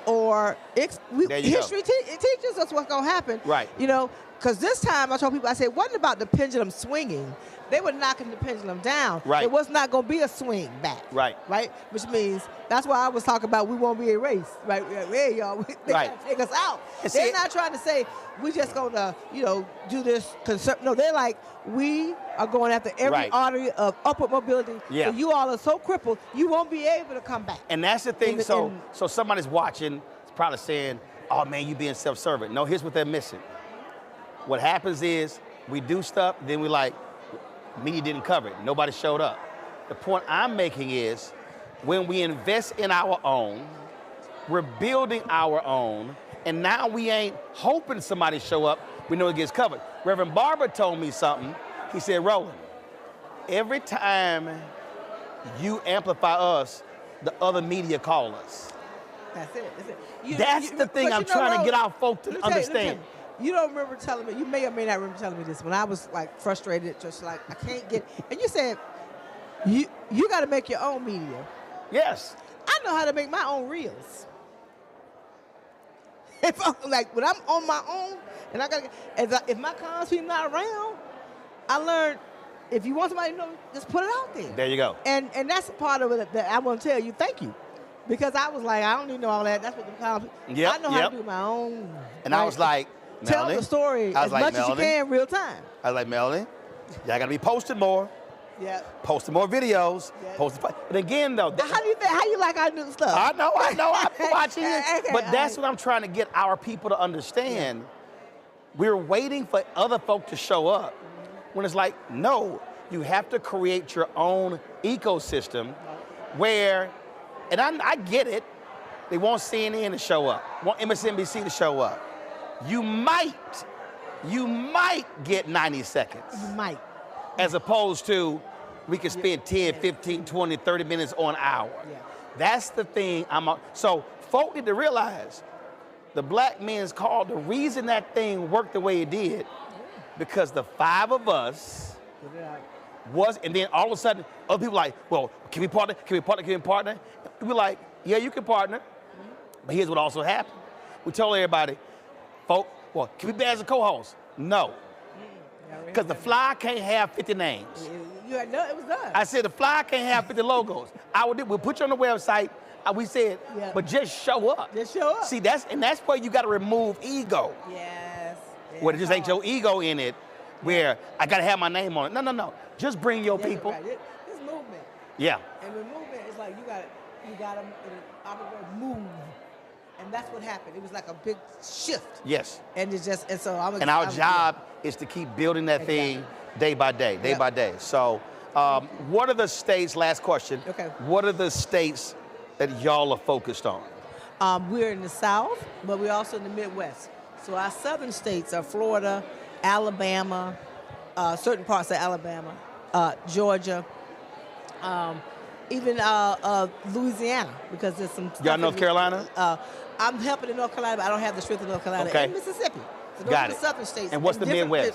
or history teaches us what's going to happen. Right. You know, because this time I told people, I said, it wasn't about the pendulum swinging. They were knocking the pendulum down. Right. It was not going to be a swing back. Right. Right? Which means, that's why I was talking about we won't be erased. Right? Hey, y'all, they got to take us out. They're not trying to say, we just going to, do this. No, they're like, we are going after every artery of upward mobility. Yeah. So you all are so crippled, you won't be able to come back. And that's the thing. So somebody's watching, it's probably saying, oh, man, you being self-serving. No, here's what they're missing. What happens is we do stuff, then we like, media didn't cover it. Nobody showed up. The point I'm making is when we invest in our own, we're building our own, and now we ain't hoping somebody show up. We know it gets covered. Reverend Barber told me something. He said, Roland, every time you amplify us, the other media call us. That's it. That's the thing I'm trying to get our folk to understand. You don't remember telling me, you may or may not remember telling me this, when I was like frustrated, just like, I can't get, and you said, you got to make your own media. Yes. I know how to make my own reels. When I'm on my own, and if my congressman not around, I learned, if you want somebody to know, just put it out there. There you go. And that's a part of it that I want to tell you, thank you. Because I was like, I don't need to know all that. That's what the congressman, I know how to do my own. And I was like, tell Melanie, the story as much as you can real time. I was like, Melanie, y'all got to be posting more. Yeah. Posting more videos. Yeah. And again, though. How you like our new stuff? I know. I've been watching it. Okay, but that's what I'm trying to get our people to understand. Yeah. We're waiting for other folk to show up. When it's like, no, you have to create your own ecosystem where, and I get it, they want CNN to show up, want MSNBC to show up. You might get 90 seconds. You might. As opposed to we can spend 10, 15, 20, 30 minutes on hour. Yeah. That's the thing so folk need to realize the Black Men's Call, the reason that thing worked the way it did, because the 5 of us was, and then all of a sudden other people like, well, can we partner? Can we partner? Can we partner? We're like, yeah, you can partner. But here's what also happened. We told everybody, folk, well, can we be as a co-host? No. Because the flyer can't have 50 names. It was done. I said the flyer can't have 50 logos. We'll put you on the website. We said, but just show up. Just show up. See, that's where you got to remove ego. Yes. Where it just ain't your ego in it, where I got to have my name on it. No. Just bring your people. Right. It's movement. Yeah. And with movement, it's like you got to move. And that's what happened. It was like a big shift. Yes. And it's just, our job is to keep building that thing day by day. So, what are the states, last question. Okay. What are the states that y'all are focused on? We're in the South, but we're also in the Midwest. So our southern states are Florida, Alabama, certain parts of Alabama, Georgia, even Louisiana, because there's some stuff. Y'all North Carolina? I'm helping in North Carolina, but I don't have the strength of North Carolina. Okay. And Mississippi. So those Got are the it. southern states. And what's the Midwest?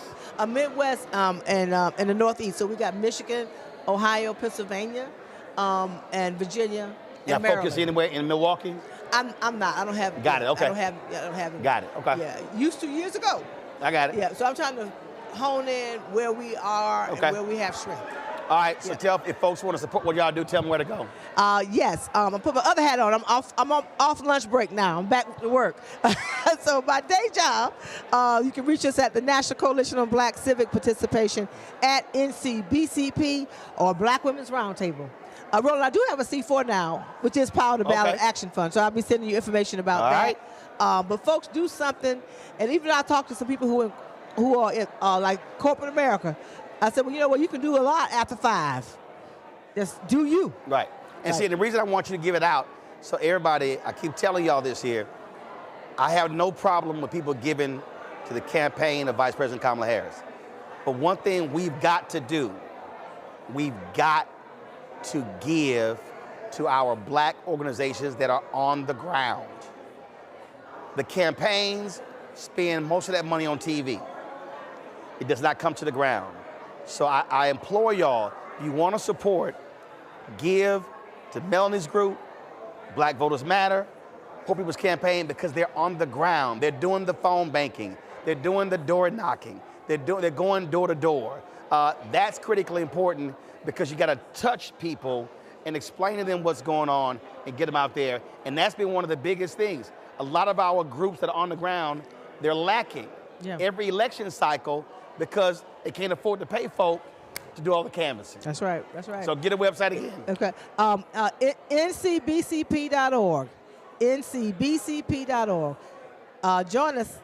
Midwest and the Northeast. So we got Michigan, Ohio, Pennsylvania, and Virginia, Y'all focus anywhere in Milwaukee? I'm not. I don't have. Got it. Okay. I don't have it. Got it. Okay. Yeah. Used to years ago. I got it. Yeah. So I'm trying to hone in where we are and where we have strength. All right. So tell if folks want to support what y'all do, tell them where to go. Yes. I put my other hat on. I'm off lunch break now. I'm back to work. So my day job, you can reach us at the National Coalition on Black Civic Participation at NCBCP or Black Women's Roundtable. Roland, I do have a C4 now, which is Power to Ballot Action Fund. So I'll be sending you information about that. But folks, do something. And even I talked to some people who are in, like corporate America. I said, well, you know what? You can do a lot after 5. Just do you. Right. And see, the reason I want you to give it out, so everybody, I keep telling y'all this here, I have no problem with people giving to the campaign of Vice President Kamala Harris. But one thing we've got to do, we've got to give to our black organizations that are on the ground. The campaigns spend most of that money on TV. It does not come to the ground. So I implore y'all, if you want to support, give to Melanie's group, Black Voters Matter, Poor People's Campaign, because they're on the ground. They're doing the phone banking. They're doing the door knocking. They're going door to door. That's critically important because you got to touch people and explain to them what's going on and get them out there. And that's been one of the biggest things. A lot of our groups that are on the ground, they're lacking every election cycle because they can't afford to pay folk to do all the canvassing. That's right. That's right. So get a website again. Okay. ncbcp.org. ncbcp.org. Join us.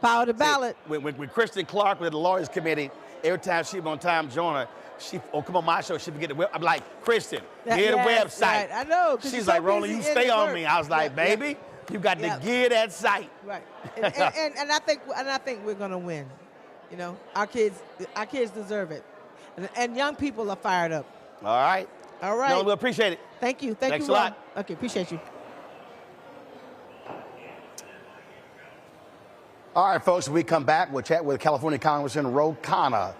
Power to Ballot. When Kristen Clark with the Lawyers Committee, every time she was on Time Joiner, come on my show, she forget the web. I'm like, Kristen, get a website. Right. I know. She's like, Roland, you stay on me. I was like, baby, you got to get that site. Right. And I think we're gonna win. You know, our kids deserve it, and young people are fired up. All right. All right. No, we appreciate it. Thank you. Thanks a lot. Okay, appreciate you. All right, folks, when we come back, we'll chat with California Congressman Ro Khanna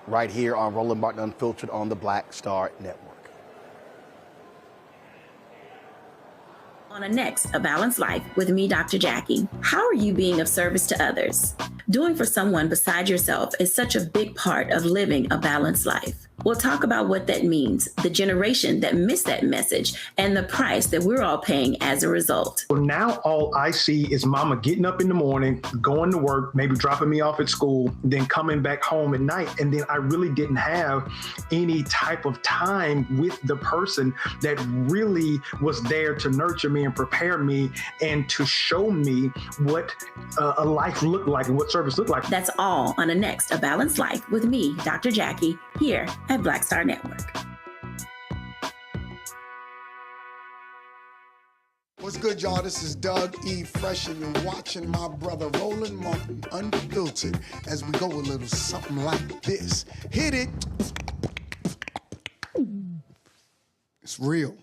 right here on Roland Martin Unfiltered on the Black Star Network. On a next, A Balanced Life with me, Dr. Jackie. How are you being of service to others? Doing for someone beside yourself is such a big part of living a balanced life. We'll talk about what that means, the generation that missed that message, and the price that we're all paying as a result. Well, now all I see is mama getting up in the morning, going to work, maybe dropping me off at school, then coming back home at night. And then I really didn't have any type of time with the person that really was there to nurture me and prepare me and to show me what a life looked like and what service looked like. That's all on a next, A Balanced Life with me, Dr. Jackie, here at Black Star Network. What's good, y'all? This is Doug E. Fresh, and you're watching my brother Roland Martin Unfiltered as we go a little something like this. Hit it. It's real.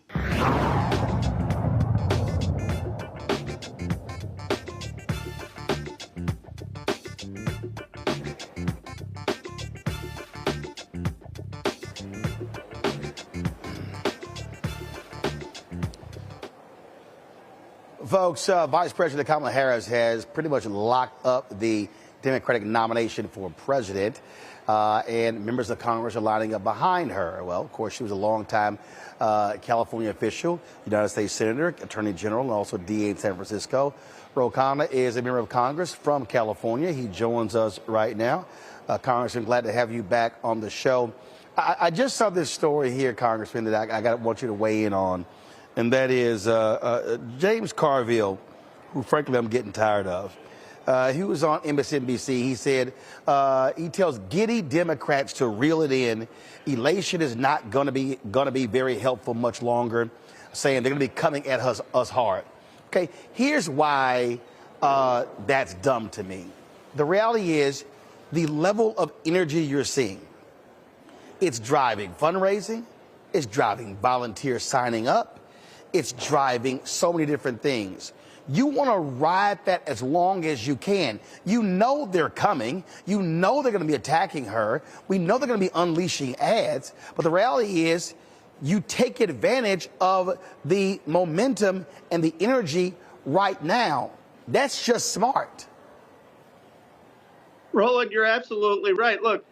Folks, Vice President Kamala Harris has pretty much locked up the Democratic nomination for president, and members of Congress are lining up behind her. Well, of course, she was a longtime California official, United States Senator, Attorney General, and also DA in San Francisco. Ro Khanna is a member of Congress from California. He joins us right now. Congressman, glad to have you back on the show. I just saw this story here, Congressman, that I want you to weigh in on. And that is James Carville, who frankly I'm getting tired of. He was on MSNBC. He said he tells giddy Democrats to reel it in. Elation is not going to be very helpful much longer, saying they're going to be coming at us hard. Okay, here's why that's dumb to me. The reality is the level of energy you're seeing. It's driving fundraising. It's driving volunteer signing up. It's driving so many different things. You want to ride that as long as you can. You know they're coming. You know they're going to be attacking her. We know they're going to be unleashing ads. But the reality is you take advantage of the momentum and the energy right now. That's just smart. Roland, you're absolutely right. Look,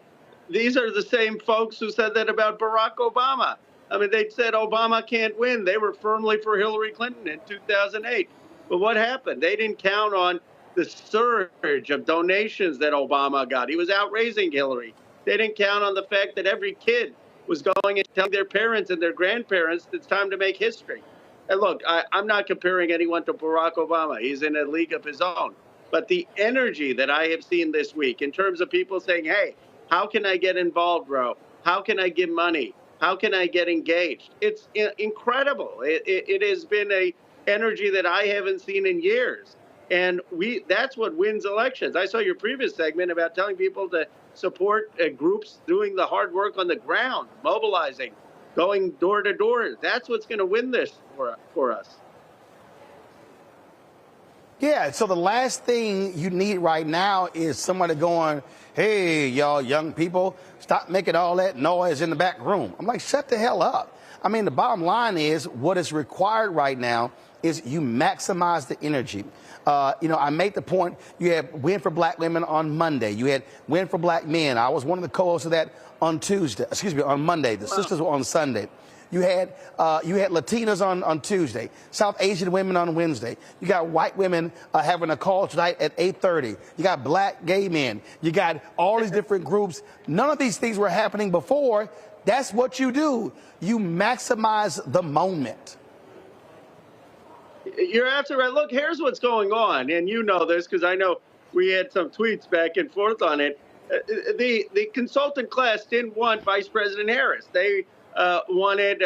these are the same folks who said that about Barack Obama. I mean, they said Obama can't win. They were firmly for Hillary Clinton in 2008. But what happened? They didn't count on the surge of donations that Obama got. He was out raising Hillary. They didn't count on the fact that every kid was going and telling their parents and their grandparents it's time to make history. And look, I'm not comparing anyone to Barack Obama. He's in a league of his own. But the energy that I have seen this week in terms of people saying, hey, how can I get involved, Ro? How can I give money? How can I get engaged? It's incredible. It has been a energy that I haven't seen in years. And that's what wins elections. I saw your previous segment about telling people to support groups doing the hard work on the ground, mobilizing, going door to door. That's what's going to win this for us. Yeah, so the last thing you need right now is somebody going, hey, y'all young people, stop making all that noise in the back room. I'm like, shut the hell up. I mean, the bottom line is what is required right now is you maximize the energy. I made the point, you had Win for Black Women on Monday. You had Win for Black Men. I was one of the co-hosts of that on Monday. The sisters were on Sunday. You had Latinas on Tuesday, South Asian women on Wednesday. You got white women having a call tonight at 8:30. You got black gay men. You got all these different groups. None of these things were happening before. That's what you do. You maximize the moment. You're absolutely right. Look, here's what's going on, and you know this because I know we had some tweets back and forth on it. The consultant class didn't want Vice President Harris. They wanted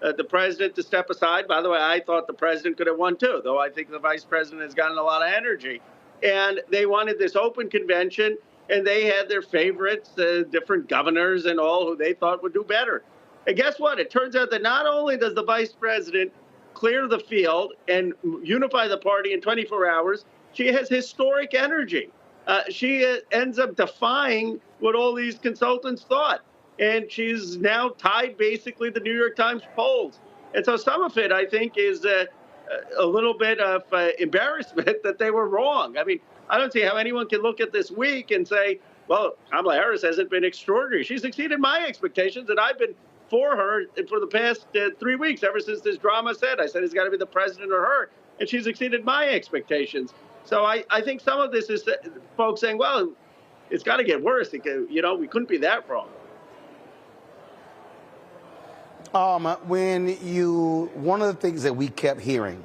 the president to step aside. By the way, I thought the president could have won too, though I think the vice president has gotten a lot of energy. And they wanted this open convention, and they had their favorites, different governors and all who they thought would do better. And guess what? It turns out that not only does the vice president clear the field and unify the party in 24 hours, she has historic energy. She ends up defying what all these consultants thought. And she's now tied basically the New York Times polls. And so some of it, I think, is a little bit of embarrassment that they were wrong. I mean, I don't see how anyone can look at this week and say, well, Kamala Harris hasn't been extraordinary. She's exceeded my expectations, and I've been for her for the past 3 weeks, ever since this drama said. I said it's got to be the president or her, and she's exceeded my expectations. So I think some of this is folks saying, well, it's got to get worse. We couldn't be that wrong. One of the things that we kept hearing,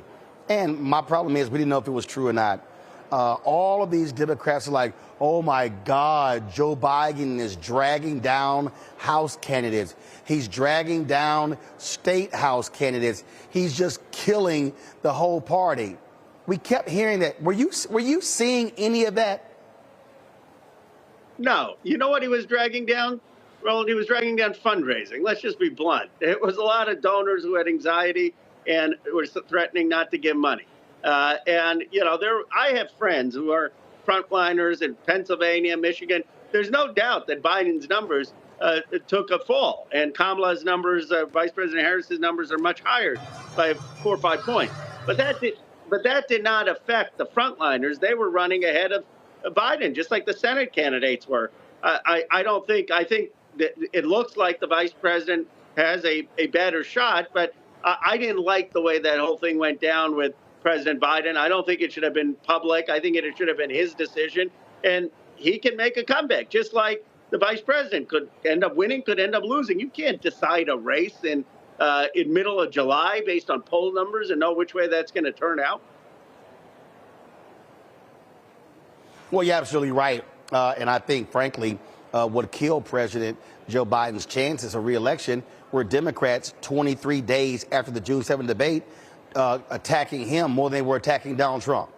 and my problem is we didn't know if it was true or not, all of these Democrats are like, oh my God, Joe Biden is dragging down House candidates. He's dragging down state House candidates. He's just killing the whole party. We kept hearing that. Were you seeing any of that? No. You know what he was dragging down? Roland, he was dragging down fundraising. Let's just be blunt. It was a lot of donors who had anxiety and were threatening not to give money. I have friends who are frontliners in Pennsylvania, Michigan. There's no doubt that Biden's numbers took a fall, and Kamala's numbers, Vice President Harris's numbers, are much higher by 4 or 5 points. But that did not affect the frontliners. They were running ahead of Biden, just like the Senate candidates were. I think that it looks like the vice president has a better shot, but I didn't like the way that whole thing went down with President Biden. I don't think it should have been public. I think it should have been his decision, and he can make a comeback, just like the vice president could end up winning, could end up losing. You can't decide a race in middle of July based on poll numbers and know which way that's going to turn out. Well, you're absolutely right. And I think, frankly, what killed President Joe Biden's chances of re-election were Democrats 23 days after the June 7th debate attacking him more than they were attacking Donald Trump.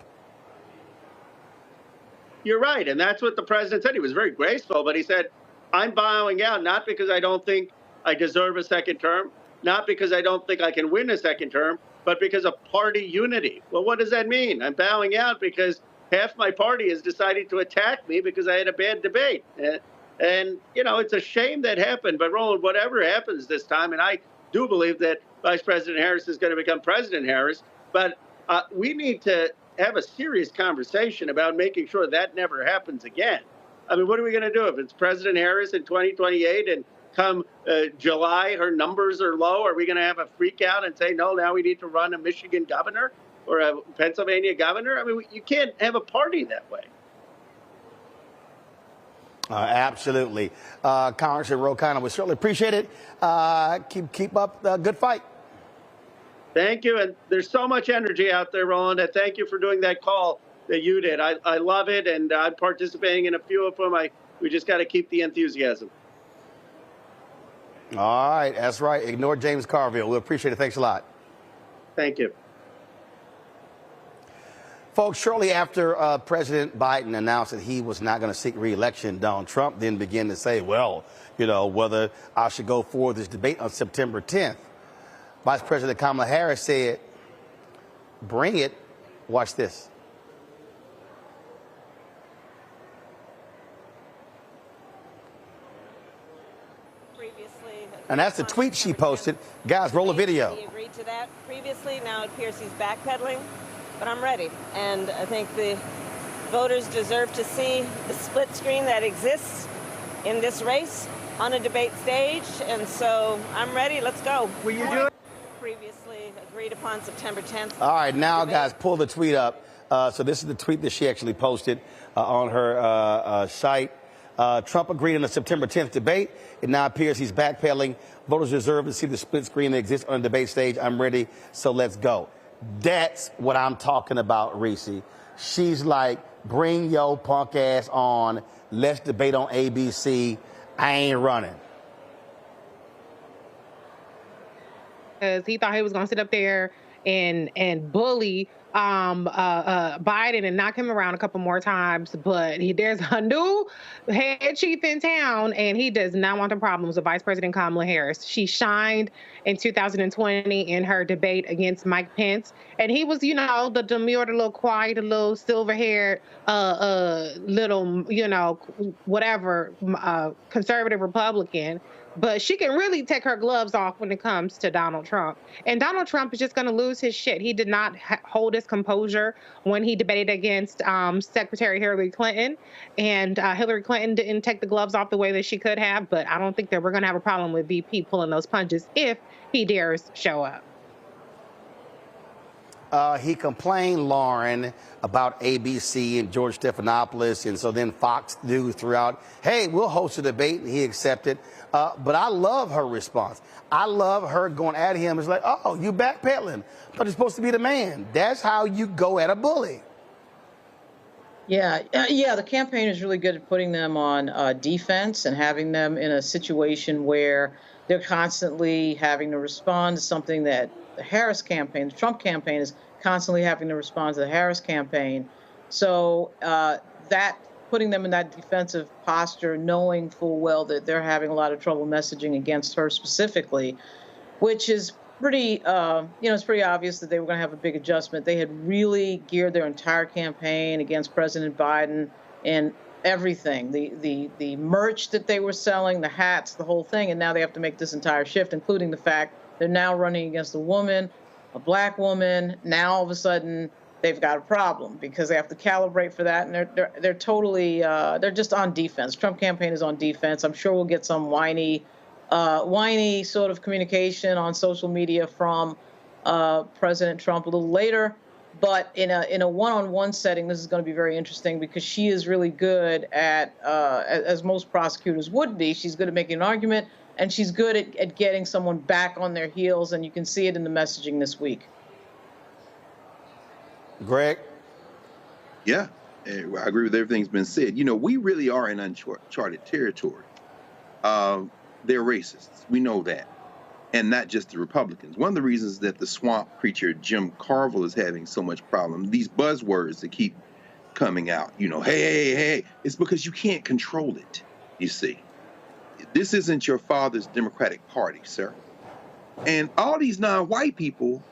You're right. And that's what the president said. He was very graceful, but he said, I'm bowing out not because I don't think I deserve a second term, not because I don't think I can win a second term, but because of party unity. Well, what does that mean? I'm bowing out because half my party has decided to attack me because I had a bad debate. And it's a shame that happened. But, Roland, whatever happens this time, and I do believe that Vice President Harris is going to become President Harris. But we need to have a serious conversation about making sure that never happens again. I mean, what are we going to do if it's President Harris in 2028 and come July, her numbers are low? Are we going to have a freak out and say, no, now we need to run a Michigan governor or a Pennsylvania governor? I mean, you can't have a party that way. Absolutely. Congressman Ro Khanna, we certainly appreciate it. Keep up the good fight. Thank you. And there's so much energy out there, Roland. And thank you for doing that call that you did. I love it. And I'm participating in a few of them. We just got to keep the enthusiasm. All right. That's right. Ignore James Carville. We appreciate it. Thanks a lot. Thank you. Folks, shortly after President Biden announced that he was not going to seek re-election, Donald Trump then began to say, well, you know, whether I should go forward with this debate on September 10th. Vice President Kamala Harris said, bring it. Watch this. And that's the tweet she posted. Guys, roll a video. He agreed to that previously. Now it appears he's backpedaling. But I'm ready. And I think the voters deserve to see the split screen that exists in this race on a debate stage. And so I'm ready. Let's go. Will you do it? Previously agreed upon September 10th. All right, now, guys, pull the tweet up. So this is the tweet that she actually posted on her site. Trump agreed on the September 10th debate. It now appears he's backpedaling. Voters deserve to see the split screen that exists on the debate stage. I'm ready, so let's go. That's what I'm talking about, Reese. She's like, bring your punk ass on. Let's debate on ABC. I ain't running. Because he thought he was going to sit up there and bully Biden and knock him around a couple more times. But there's a new head chief in town, and he does not want the problems with Vice President Kamala Harris. She shined in 2020 in her debate against Mike Pence. And he was, you know, the demure, the little quiet, the little silver-haired, little, you know, whatever, conservative Republican. But she can really take her gloves off when it comes to Donald Trump. And Donald Trump is just going to lose his shit. He did not hold his composure when he debated against Secretary Hillary Clinton. And Hillary Clinton didn't take the gloves off the way that she could have. But I don't think that we're going to have a problem with VP pulling those punches if he dares show up. He complained, Lauren, about ABC and George Stephanopoulos, and so then Fox News threw out, hey, we'll host a debate, and he accepted. But I love her response. I love her going at him. It's like, oh, you backpedaling. But you're supposed to be the man. That's how you go at a bully. Yeah, the campaign is really good at putting them on defense and having them in a situation where they're constantly having to respond to something that the Harris campaign, the Trump campaign, is constantly having to respond to the Harris campaign. So that putting them in that defensive posture, knowing full well that they're having a lot of trouble messaging against her specifically, which is pretty, it's pretty obvious that they were going to have a big adjustment. They had really geared their entire campaign against President Biden and everything, the merch that they were selling, the hats, the whole thing, and now they have to make this entire shift, including the fact they're now running against a woman, a black woman. Now all of a sudden they've got a problem because they have to calibrate for that, and they're totally they're just on defense. Trump campaign is on defense. I'm sure we'll get some whiny sort of communication on social media from President Trump a little later. But in a one-on-one setting, this is going to be very interesting because she is really good at, as most prosecutors would be, she's good at making an argument, and she's good at getting someone back on their heels, and you can see it in the messaging this week. Greg? Yeah, I agree with everything's been said. You know, we really are in uncharted territory. They're racists. We know that. And not just the Republicans. One of the reasons that the swamp creature Jim Carville is having so much problem, these buzzwords that keep coming out, you know, hey, it's because you can't control it, you see. This isn't your father's Democratic Party, sir. And all these non-white people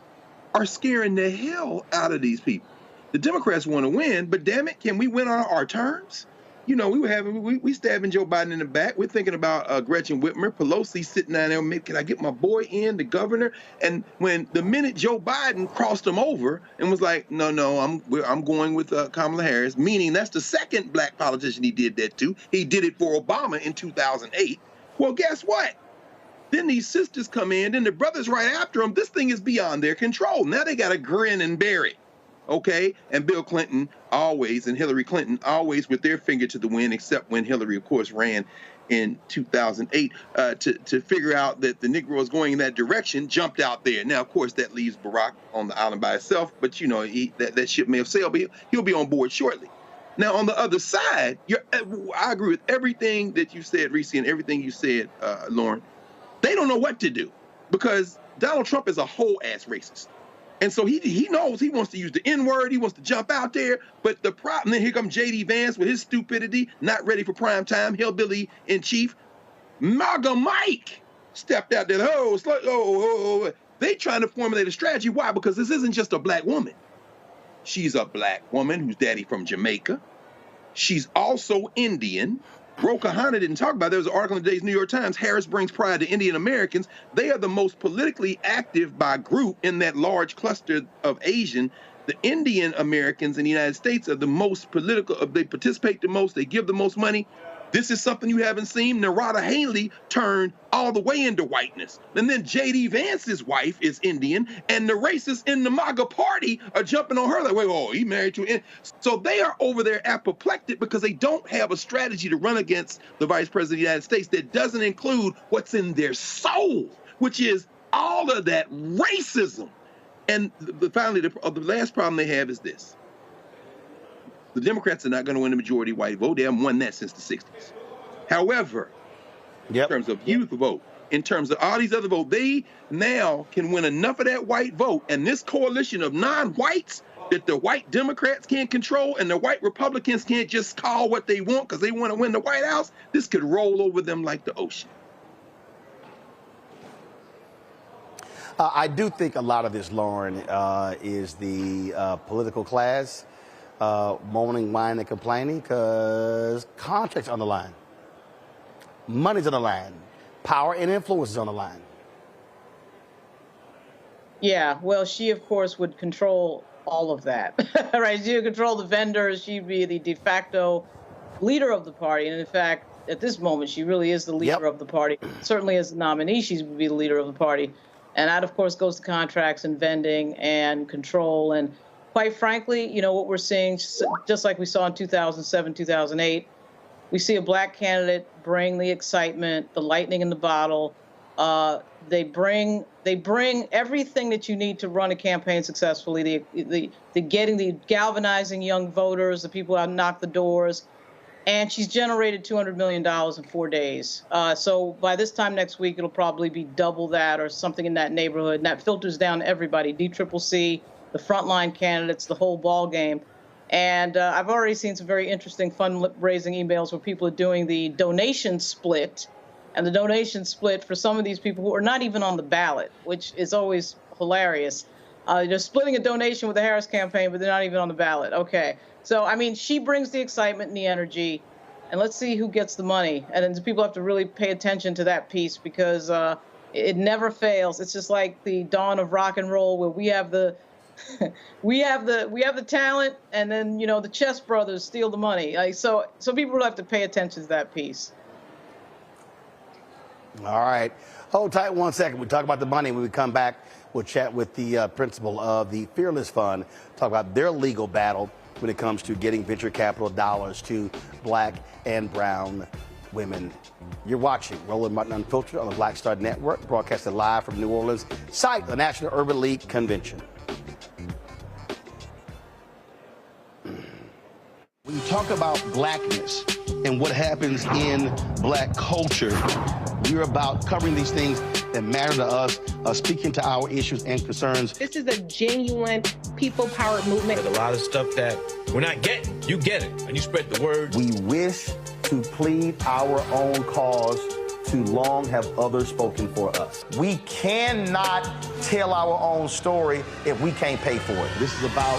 are scaring the hell out of these people. The Democrats want to win, but damn it, can we win on our terms? You know, we stabbing Joe Biden in the back. We're thinking about Gretchen Whitmer, Pelosi sitting down there, can I get my boy in, the governor? And when the minute Joe Biden crossed him over and was like, no, I'm going with Kamala Harris, meaning that's the second black politician he did that to. He did it for Obama in 2008. Well, guess what? Then these sisters come in, then the brothers right after them. This thing is beyond their control. Now they got to grin and bear it. Okay, and Bill Clinton always, and Hillary Clinton always with their finger to the wind, except when Hillary, of course, ran in 2008 to figure out that the Negro is going in that direction, jumped out there. Now, of course, that leaves Barack on the island by himself, but, you know, that ship may have sailed, but he'll be on board shortly. Now, on the other side, I agree with everything that you said, Reese, and everything you said, Lauren. They don't know what to do because Donald Trump is a whole-ass racist. And so he knows he wants to use the N-word. He wants to jump out there. But the problem, then here comes J.D. Vance with his stupidity, not ready for prime time, hillbilly in chief. MAGA Mike stepped out there. They trying to formulate a strategy. Why? Because this isn't just a black woman. She's a black woman whose daddy from Jamaica. She's also Indian. Ro Khanna didn't talk about it. There was an article in today's New York Times. Harris brings pride to Indian Americans. They are the most politically active by group in that large cluster of Asian. The Indian Americans in the United States are the most political. They participate the most. They give the most money. This is something you haven't seen. Narada Haley turned all the way into whiteness. And then J.D. Vance's wife is Indian, and the racists in the MAGA party are jumping on her like, wait, he married to an. So they are over there apoplectic because they don't have a strategy to run against the Vice President of the United States that doesn't include what's in their soul, which is all of that racism. And finally, the last problem they have is this. The Democrats are not going to win the majority white vote. They haven't won that since the 60s. However, in terms of youth vote, in terms of all these other votes, they now can win enough of that white vote. And this coalition of non-whites that the white Democrats can't control and the white Republicans can't just call what they want because they want to win the White House, this could roll over them like the ocean. I do think a lot of this, Lauren, is the political class moaning, whining, and complaining because contracts on the line, money's on the line, power and influence is on the line. Yeah, well, she, of course, would control all of that, right? She would control the vendors. She'd be the de facto leader of the party. And in fact, at this moment, she really is the leader of the party. Certainly as the nominee, she would be the leader of the party. And that, of course, goes to contracts and vending and control. And quite frankly, you know, what we're seeing, just like we saw in 2007, 2008, we see a black candidate bring the excitement, the lightning in the bottle. They bring everything that you need to run a campaign successfully. The galvanizing young voters, the people out knock the doors, and she's generated $200 million in 4 days. So by this time next week, it'll probably be double that or something in that neighborhood. And that filters down to everybody, DCCC, the frontline candidates, the whole ball game. And I've already seen some very interesting fundraising emails where people are doing the donation split. And the donation split for some of these people who are not even on the ballot, which is always hilarious. They're splitting a donation with the Harris campaign, but they're not even on the ballot. Okay. So, I mean, she brings the excitement and the energy, and let's see who gets the money. And then people have to really pay attention to that piece because it never fails. It's just like the dawn of rock and roll where we have the we have the talent, and then, you know, the Chess brothers steal the money. Like, so people will have to pay attention to that piece. All right. Hold tight 1 second. We'll talk about the money. When we come back, we'll chat with the principal of the Fearless Fund, talk about their legal battle when it comes to getting venture capital dollars to black and brown women. You're watching Roland Martin Unfiltered on the Black Star Network, broadcasted live from New Orleans, site of the National Urban League Convention. When you talk about blackness and what happens in black culture, we're about covering these things that matter to us, speaking to our issues and concerns. This is a genuine people-powered movement. There's a lot of stuff that we're not getting. You get it, and you spread the word. We wish to plead our own cause Too long have others spoken for us. We cannot tell our own story if we can't pay for it. This is about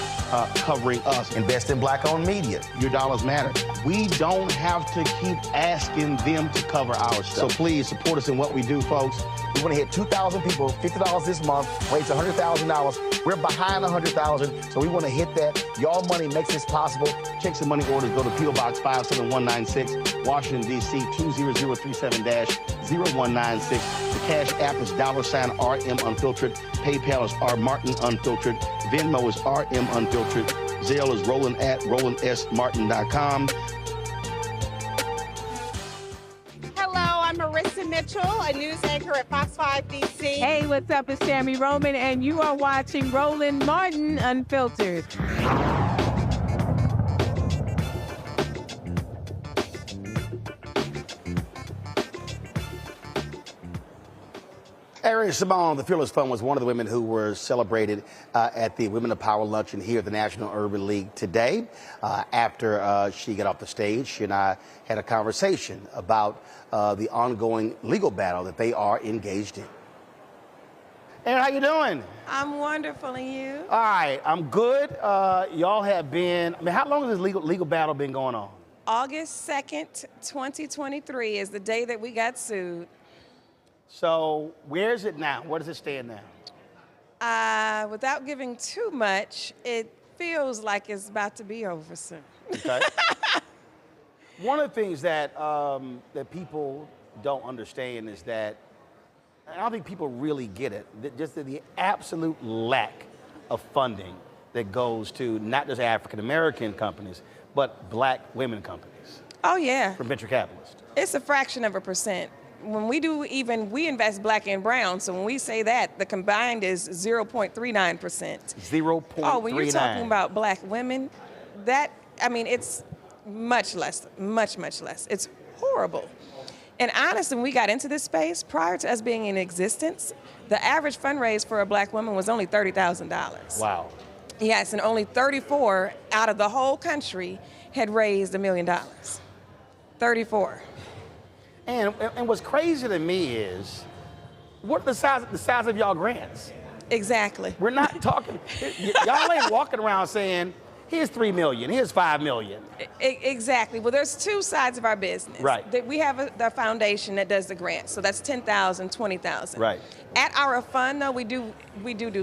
covering us. Invest in black-owned media. Your dollars matter. We don't have to keep asking them to cover our stuff. So please support us in what we do, folks. We want to hit 2,000 people, $50 this month, raise $100,000. We're behind 100,000, so we want to hit that. Y'all money makes this possible. Check some money orders. Go to P.O. Box 57196, Washington, D.C. 20037-0196. The Cash App is $RM Unfiltered. PayPal is R Martin Unfiltered. Venmo is RM Unfiltered. Zelle is roland@rolandsmartin.com. I'm Marissa Mitchell, a news anchor at Fox 5 DC. Hey, what's up? It's Tammy Roman, and you are watching Roland Martin Unfiltered. Ariel Simone, the Fearless Fund, was one of the women who were celebrated at the Women of Power Luncheon here at the National Urban League today. After she got off the stage, she and I had a conversation about the ongoing legal battle that they are engaged in. Aaron, how you doing? I'm wonderful, and you? All right, I'm good. Y'all have been, how long has this legal battle been going on? August 2nd, 2023 is the day that we got sued. So where is it now? Where does it stand now? Without giving too much, it feels like it's about to be over soon. Okay. One of the things that that people don't understand is that, I don't think people really get it, just the absolute lack of funding that goes to not just African-American companies, but black women companies. Oh, yeah. From venture capitalists. It's a fraction of a percent. When we do, we invest black and brown, so when we say that, the combined is 0.39%. 0.39. Oh, when you're talking about black women, it's much less, much less. It's horrible. And honestly, when we got into this space, prior to us being in existence, the average fundraise for a black woman was only $30,000. Wow. Yes, and only 34 out of the whole country had raised $1 million. 34. And what's crazy to me is, what the size of y'all grants? Exactly. We're not talking, y'all ain't walking around saying, here's $3 million, here's $5 million. Exactly. Well, there's two sides of our business. Right. We have the foundation that does the grants, so that's $10,000, $20,000. Right. At our fund, though, we do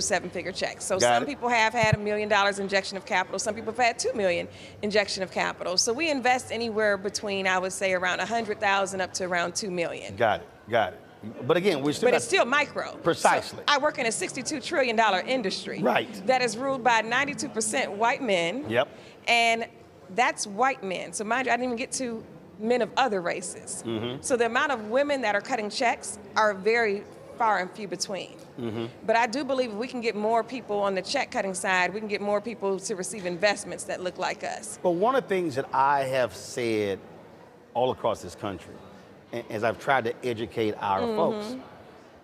seven-figure checks. So some people have had $1 million injection of capital. Some people have had $2 million injection of capital. So we invest anywhere between, I would say, around $100,000 up to around $2 million. Got it. But again, we're still. But it's still micro. Precisely. So I work in a $62 trillion industry. Right. That is ruled by 92% white men. Yep. And that's white men. So mind you, I didn't even get to men of other races. Mm-hmm. So the amount of women that are cutting checks are very far and few between. Mm-hmm. But I do believe if we can get more people on the check cutting side, we can get more people to receive investments that look like us. But one of the things that I have said all across this country, as I've tried to educate our folks,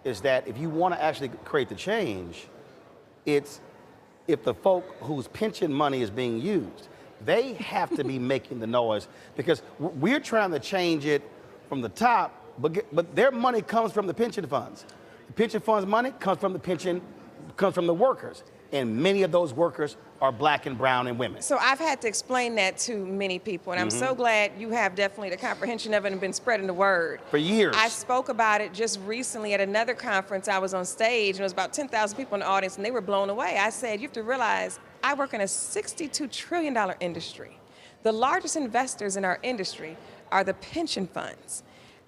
is that if you want to actually create the change, it's if the folk whose pension money is being used, they have to be making the noise, because we're trying to change it from the top, but their money comes from the pension funds. The pension funds' money comes from the workers, and many of those workers are black and brown and women. So I've had to explain that to many people, and I'm so glad you have definitely the comprehension of it and been spreading the word. For years. I spoke about it just recently at another conference. I was on stage, and it was about 10,000 people in the audience, and they were blown away. I said, you have to realize, I work in a $62 trillion industry. The largest investors in our industry are the pension funds.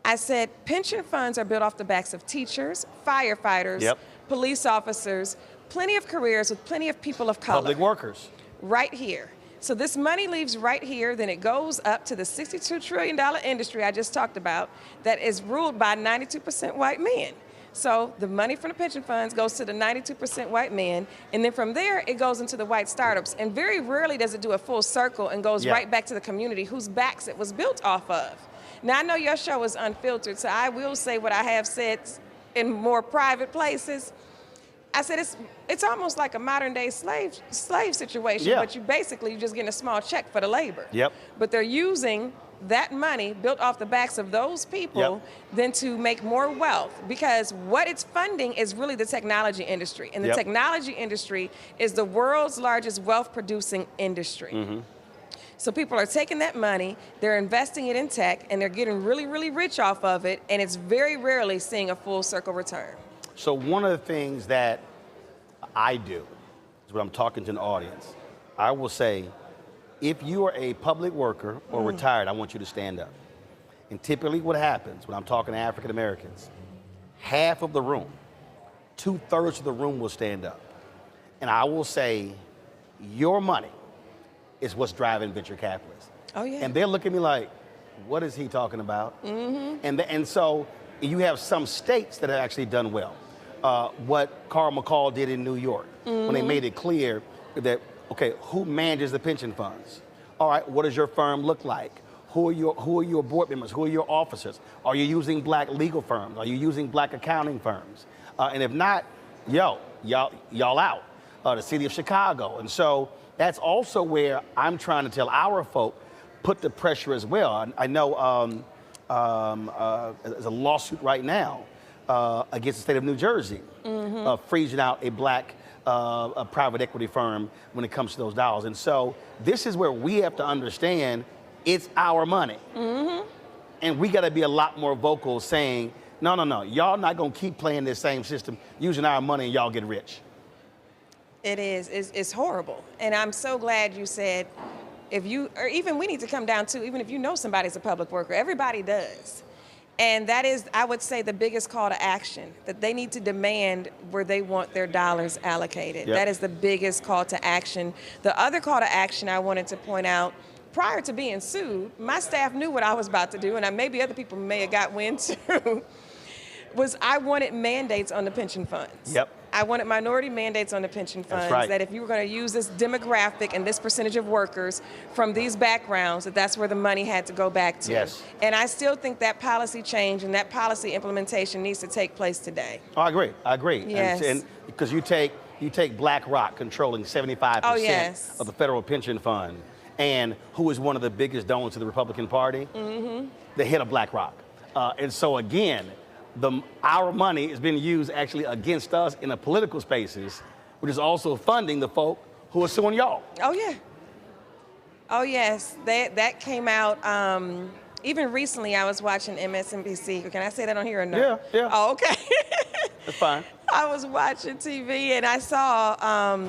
I said, pension funds are built off the backs of teachers, firefighters, police officers, plenty of careers with plenty of people of color. Public workers. Right here. So this money leaves right here, then it goes up to the $62 trillion industry I just talked about that is ruled by 92% white men. So the money from the pension funds goes to the 92% white men, and then from there, it goes into the white startups. And very rarely does it do a full circle and goes right back to the community whose backs it was built off of. Now, I know your show is unfiltered, so I will say what I have said in more private places. I said it's almost like a modern day slave situation, but you're just getting a small check for the labor. Yep. But they're using that money built off the backs of those people than to make more wealth, because what it's funding is really the technology industry. And the technology industry is the world's largest wealth producing industry. So people are taking that money, they're investing it in tech, and they're getting really, really rich off of it, and it's very rarely seeing a full circle return. So one of the things that I do is when I'm talking to an audience, I will say, if you are a public worker or retired, I want you to stand up. And typically what happens when I'm talking to African Americans, half of the room, 2/3 of the room will stand up. And I will say, your money is what's driving venture capitalists. Oh, yeah. And they'll look at me like, what is he talking about? And so you have some states that have actually done well. What Carl McCall did in New York, when they made it clear that, okay, who manages the pension funds? All right, what does your firm look like? Who are your board members? Who are your officers? Are you using black legal firms? Are you using black accounting firms? And if not, y'all out. The city of Chicago. And so that's also where I'm trying to tell our folk, put the pressure as well. I know there's a lawsuit right now against the state of New Jersey, freezing out a black a private equity firm when it comes to those dollars. And so this is where we have to understand it's our money. And we got to be a lot more vocal saying, no, y'all not going to keep playing this same system, using our money and y'all get rich. It is. It's horrible. And I'm so glad you said, if you, or even we need to come down to, even if you know somebody's a public worker, everybody does. And that is, I would say, the biggest call to action, that they need to demand where they want their dollars allocated. That is the biggest call to action. The other call to action I wanted to point out, prior to being sued, my staff knew what I was about to do, and maybe other people may have got wind too, was I wanted mandates on the pension funds. I wanted minority mandates on the pension funds, that if you were going to use this demographic and this percentage of workers from these backgrounds, that's where the money had to go back to. And I still think that policy change and that policy implementation needs to take place today. Oh, I agree. Yes. And because you take BlackRock controlling 75% of the federal pension fund, and who is one of the biggest donors to the Republican Party, the head of BlackRock. And so again, our money is being used actually against us in the political spaces, which is also funding the folk who are suing y'all. Oh, yeah. Oh, yes. That came out, even recently I was watching MSNBC. Can I say that on here or no? Yeah. Oh, okay. That's fine. I was watching TV and I saw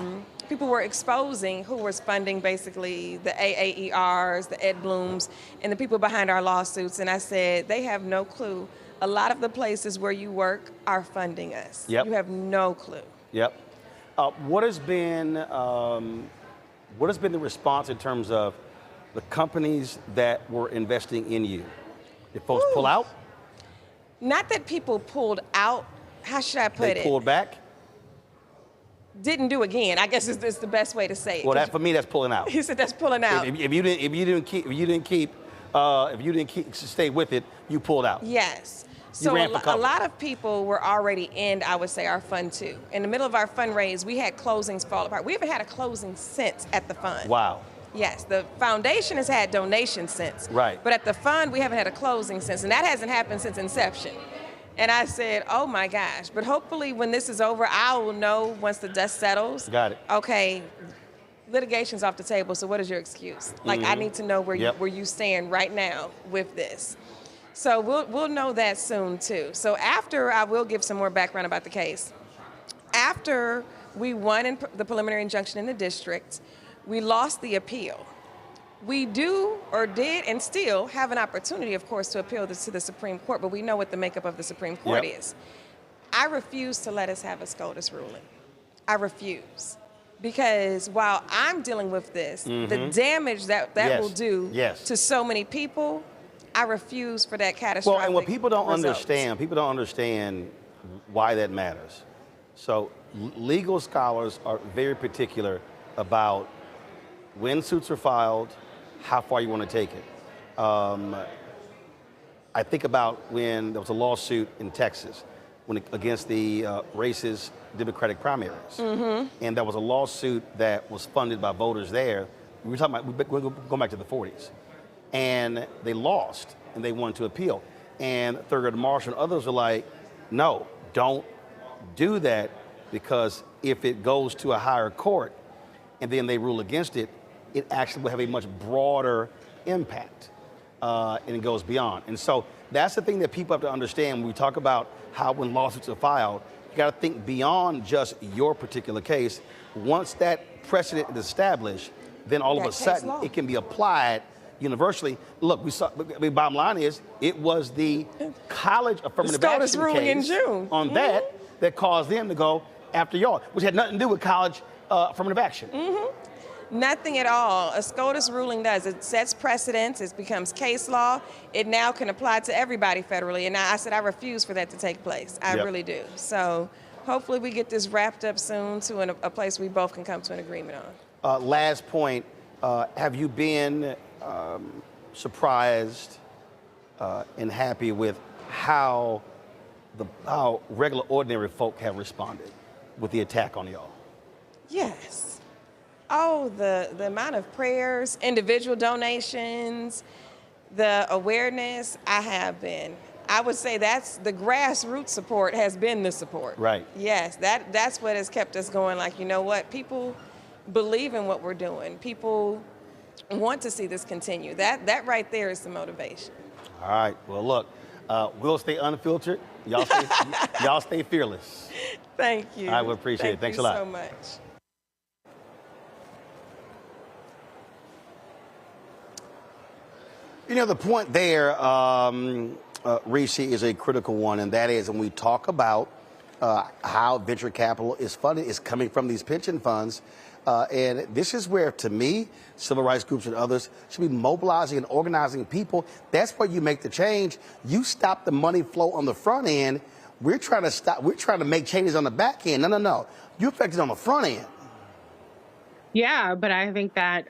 people were exposing who was funding basically the AAERs, the Ed Blooms, and the people behind our lawsuits. And I said, they have no clue. A lot of the places where you work are funding us. You have no clue. What has been the response in terms of the companies that were investing in you? Did folks pull out? Not that people pulled out. How should I put it? They pulled back? Didn't do again. I guess is the best way to say it. Well, for me, that's pulling out. He said that's pulling out. If you didn't stay with it, you pulled out. Yes. So a lot of people were already in, I would say, our fund too. In the middle of our fundraise, we had closings fall apart. We haven't had a closing since at the fund. Wow. Yes, the foundation has had donations since. Right. But at the fund, we haven't had a closing since, and that hasn't happened since inception. And I said, oh my gosh. But hopefully when this is over, I will know once the dust settles. Got it. Okay, litigation's off the table, so what is your excuse? Like, I need to know where you stand right now with this. So we'll know that soon too. So after, I will give some more background about the case. After we won in the preliminary injunction in the district, we lost the appeal. We do, or did, and still have an opportunity, of course, to appeal this to the Supreme Court, but we know what the makeup of the Supreme Court is. I refuse to let us have a SCOTUS ruling. I refuse. Because while I'm dealing with this, the damage that will do to so many people, I refuse for that catastrophic Well, and what people don't results. understand why that matters. So legal scholars are very particular about when suits are filed, how far you want to take it. I think about when there was a lawsuit in Texas against the racist Democratic primaries. And there was a lawsuit that was funded by voters there. We're going back to the 40s. and they lost, and they wanted to appeal. And Thurgood Marshall and others are like, no, don't do that, because if it goes to a higher court and then they rule against it, it actually will have a much broader impact, and it goes beyond. And so that's the thing that people have to understand when we talk about how when lawsuits are filed, you got to think beyond just your particular case. Once that precedent is established, then all of a sudden it can be applied universally. Look, we saw, the bottom line is, it was the college affirmative action ruling case in June. on that caused them to go after y'all, which had nothing to do with college affirmative action. Nothing at all. A SCOTUS ruling does. It sets precedents. It becomes case law. It now can apply to everybody federally. And I said I refuse for that to take place. I really do. So hopefully we get this wrapped up soon to a place we both can come to an agreement on. Last point, have you been surprised and happy with how regular, ordinary folk have responded with the attack on y'all? Yes. Oh, the amount of prayers, individual donations, the awareness. I would say that's the grassroots support has been the support. Right. Yes, that's what has kept us going. Like, you know what? People believe in what we're doing. People want to see this continue. That right there is the motivation. All right. Well, look, we'll stay unfiltered. Y'all stay fearless. Thank you. I would appreciate it. Thanks a lot. Thank you so much. You know, the point there, Reese, is a critical one, and that is when we talk about how venture capital is funded, is coming from these pension funds. And this is where, to me, civil rights groups and others should be mobilizing and organizing people. That's where you make the change. You stop the money flow on the front end. We're trying to make changes on the back end. No. You affect it on the front end. Yeah, but I think that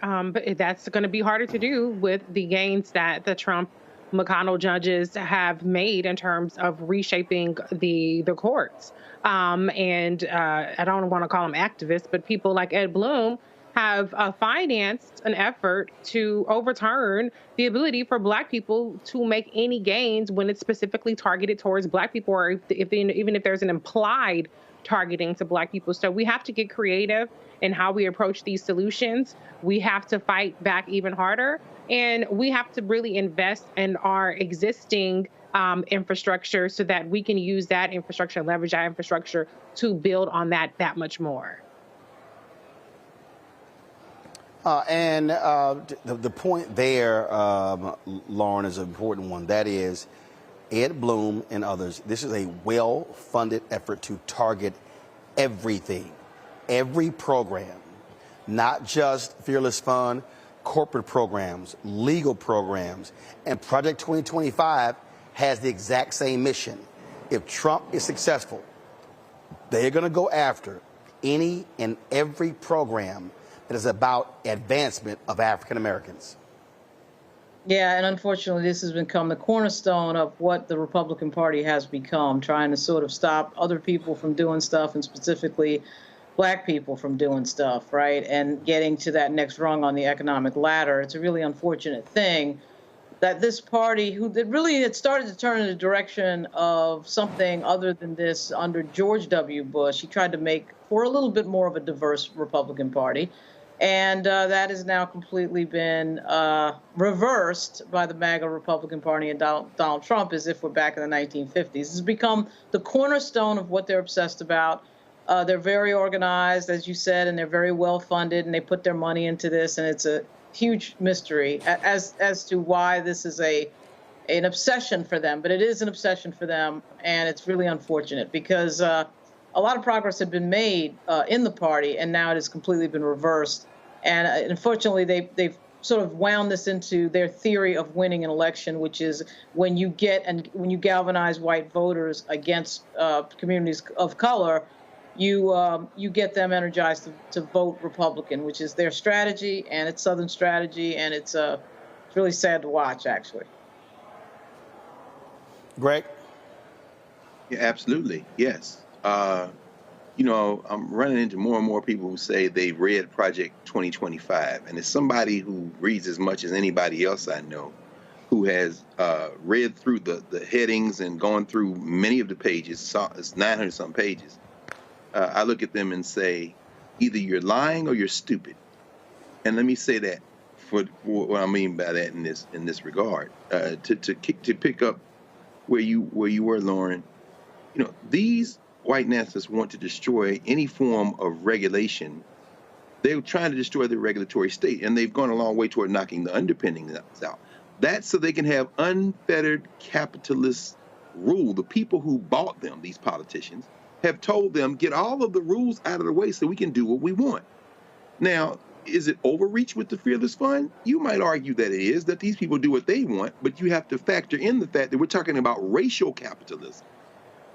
that's going to be harder to do with the gains that the Trump McConnell judges have made in terms of reshaping the courts. And I don't want to call them activists, but people like Ed Blum have financed an effort to overturn the ability for Black people to make any gains when it's specifically targeted towards Black people, or even if there's an implied targeting to Black people. So we have to get creative in how we approach these solutions. We have to fight back even harder, and we have to really invest in our existing infrastructure so that we can use that infrastructure, leverage that infrastructure to build on that much more. The point there, Lauren, is an important one. That is, Ed Blum and others, this is a well-funded effort to target everything, every program, not just Fearless Fund, corporate programs, legal programs. And Project 2025 has the exact same mission. If Trump is successful, they're going to go after any and every program that is about advancement of African Americans. Yeah, and unfortunately, this has become the cornerstone of what the Republican Party has become, trying to sort of stop other people from doing stuff, and specifically Black people from doing stuff, right? And getting to that next rung on the economic ladder. It's a really unfortunate thing that this party, it started to turn in the direction of something other than this under George W. Bush. He tried to make for a little bit more of a diverse Republican Party. And that has now completely been reversed by the MAGA Republican Party and Donald Trump, as if we're back in the 1950s. This has become the cornerstone of what they're obsessed about. They're very organized, as you said, and they're very well funded, and they put their money into this, and it's a huge mystery as to why this is an obsession for them. But it is an obsession for them, and it's really unfortunate because a lot of progress had been made in the party, and now it has completely been reversed. And unfortunately, they've sort of wound this into their theory of winning an election, which is when you galvanize white voters against communities of color, you get them energized to vote Republican, which is their strategy, and it's Southern strategy, and it's really sad to watch, actually. Greg? Yeah, absolutely. Yes. You know, I'm running into more and more people who say they read Project 2025. And as somebody who reads as much as anybody else I know, who has read through the headings and gone through many of the pages, it's 900-something pages, I look at them and say, either you're lying or you're stupid. And let me say that for what I mean by that in this regard. To pick up where you were, Lauren, you know, these white nationalists want to destroy any form of regulation. They're trying to destroy the regulatory state, and they've gone a long way toward knocking the underpinnings out. That's so they can have unfettered capitalist rule. The people who bought them, these politicians, have told them, get all of the rules out of the way so we can do what we want. Now, is it overreach with the Fearless Fund? You might argue that it is, that these people do what they want, but you have to factor in the fact that we're talking about racial capitalism.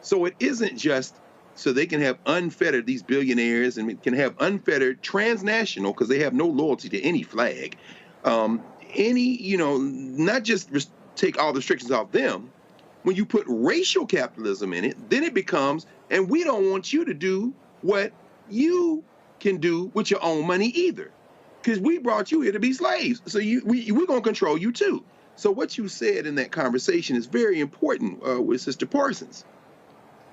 So it isn't just so they can have unfettered, these billionaires, and can have unfettered transnational, because they have no loyalty to any flag. You know, not just take all the restrictions off them. When you put racial capitalism in it, then it becomes, and we don't want you to do what you can do with your own money either, because we brought you here to be slaves. So we're going to control you too. So what you said in that conversation is very important with Sister Parsons.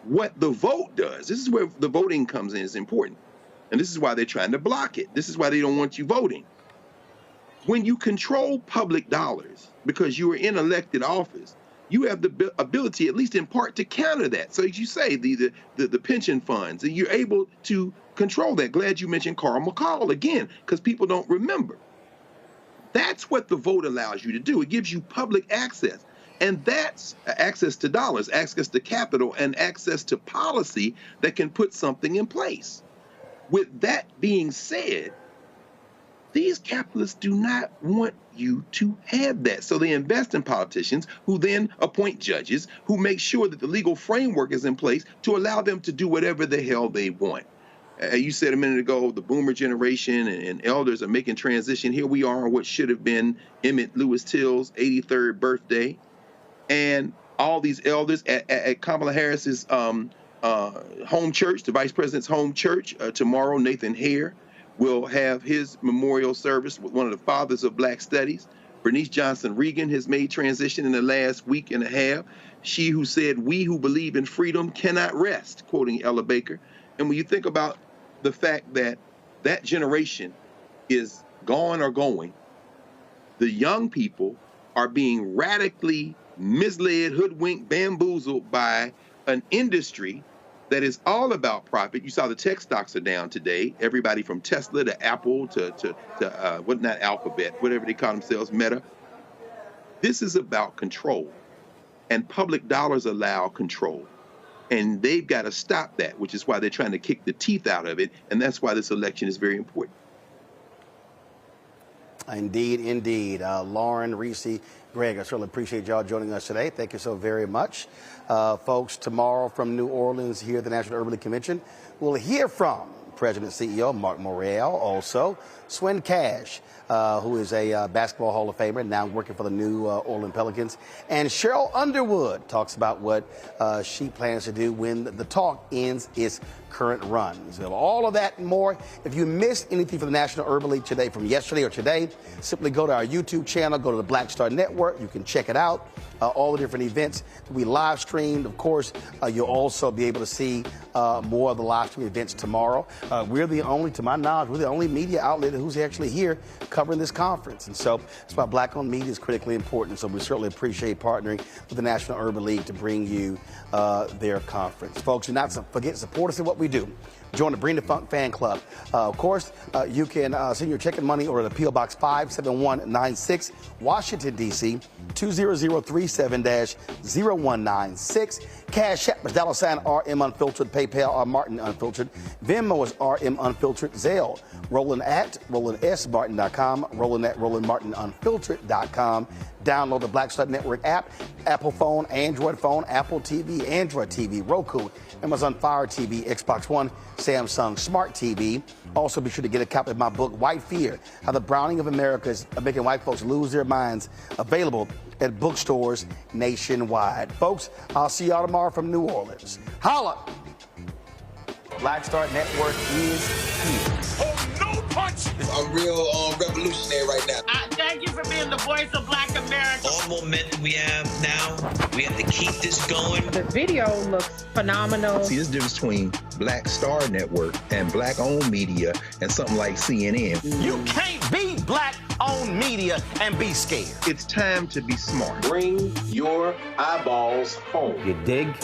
What the vote does, this is where the voting comes in, is important. And this is why they're trying to block it. This is why they don't want you voting. When you control public dollars, because you are in elected office, you have the ability, at least in part, to counter that. So as you say, the pension funds, and you're able to control that. Glad you mentioned Carl McCall again, because people don't remember. That's what the vote allows you to do. It gives you public access. And that's access to dollars, access to capital, and access to policy that can put something in place. With that being said, these capitalists do not want you to have that. So they invest in politicians who then appoint judges who make sure that the legal framework is in place to allow them to do whatever the hell they want. You said a minute ago, the boomer generation and elders are making transition. Here we are on what should have been Emmett Lewis Till's 83rd birthday. And all these elders at Kamala Harris's home church, the vice president's home church, tomorrow, Nathan Hare will have his memorial service with one of the fathers of Black studies. Bernice Johnson Reagan has made transition in the last week and a half. She who said, "We who believe in freedom cannot rest," quoting Ella Baker. And when you think about the fact that that generation is gone or going, the young people are being radically misled, hoodwinked, bamboozled by an industry that is all about profit. You saw the tech stocks are down today. Everybody from Tesla to Apple to not Alphabet, whatever they call themselves, Meta. This is about control, and public dollars allow control. And they've got to stop that, which is why they're trying to kick the teeth out of it. And that's why this election is very important. Indeed, indeed. Lauren, Reese, Greg, I certainly appreciate y'all joining us today. Thank you so very much. Folks, tomorrow from New Orleans here at the National Urban League Convention, we'll hear from President and CEO Mark Morrell, also Swin Cash, who is a basketball Hall of Famer, now working for the New Orleans Pelicans. And Cheryl Underwood talks about what she plans to do when the talk ends its current run. So all of that and more. If you missed anything from the National Urban League today, from yesterday or today, simply go to our YouTube channel, go to the Black Star Network. You can check it out. All the different events we live streamed. Of course, you'll also be able to see more of the live stream events tomorrow. We're the only, to my knowledge, we're the only media outlet who's actually here covering this conference. And so that's why Black-owned media is critically important. So we certainly appreciate partnering with the National Urban League to bring you their conference. Folks, do not forget to support us in what we do. Join the Bring the Funk fan club. Of course, you can send your check and money order to P.O. Box 57196, Washington, D.C., 20037-0196. Cash App is $RM Unfiltered. PayPal R Martin Unfiltered. Venmo is RM Unfiltered. Zelle, Roland at RolandSMartin.com. Roland at RolandMartinUnfiltered.com. Download the Black Star Network app, Apple phone, Android phone, Apple TV, Android TV, Roku, Amazon Fire TV, Xbox One, Samsung Smart TV. Also, be sure to get a copy of my book, White Fear, How the Browning of America is Making White Folks Lose Their Minds, available at bookstores nationwide. Folks, I'll see y'all tomorrow from New Orleans. Holla! Black Star Network is here. Oh, no punch! I'm real revolutionary right now. Thank you for being the voice of Black America. All momentum we have now, we have to keep this going. The video looks phenomenal. See, there's a difference between Black Star Network and Black-owned media and something like CNN. You can't be Black-owned media and be scared. It's time to be smart. Bring your eyeballs home. You dig?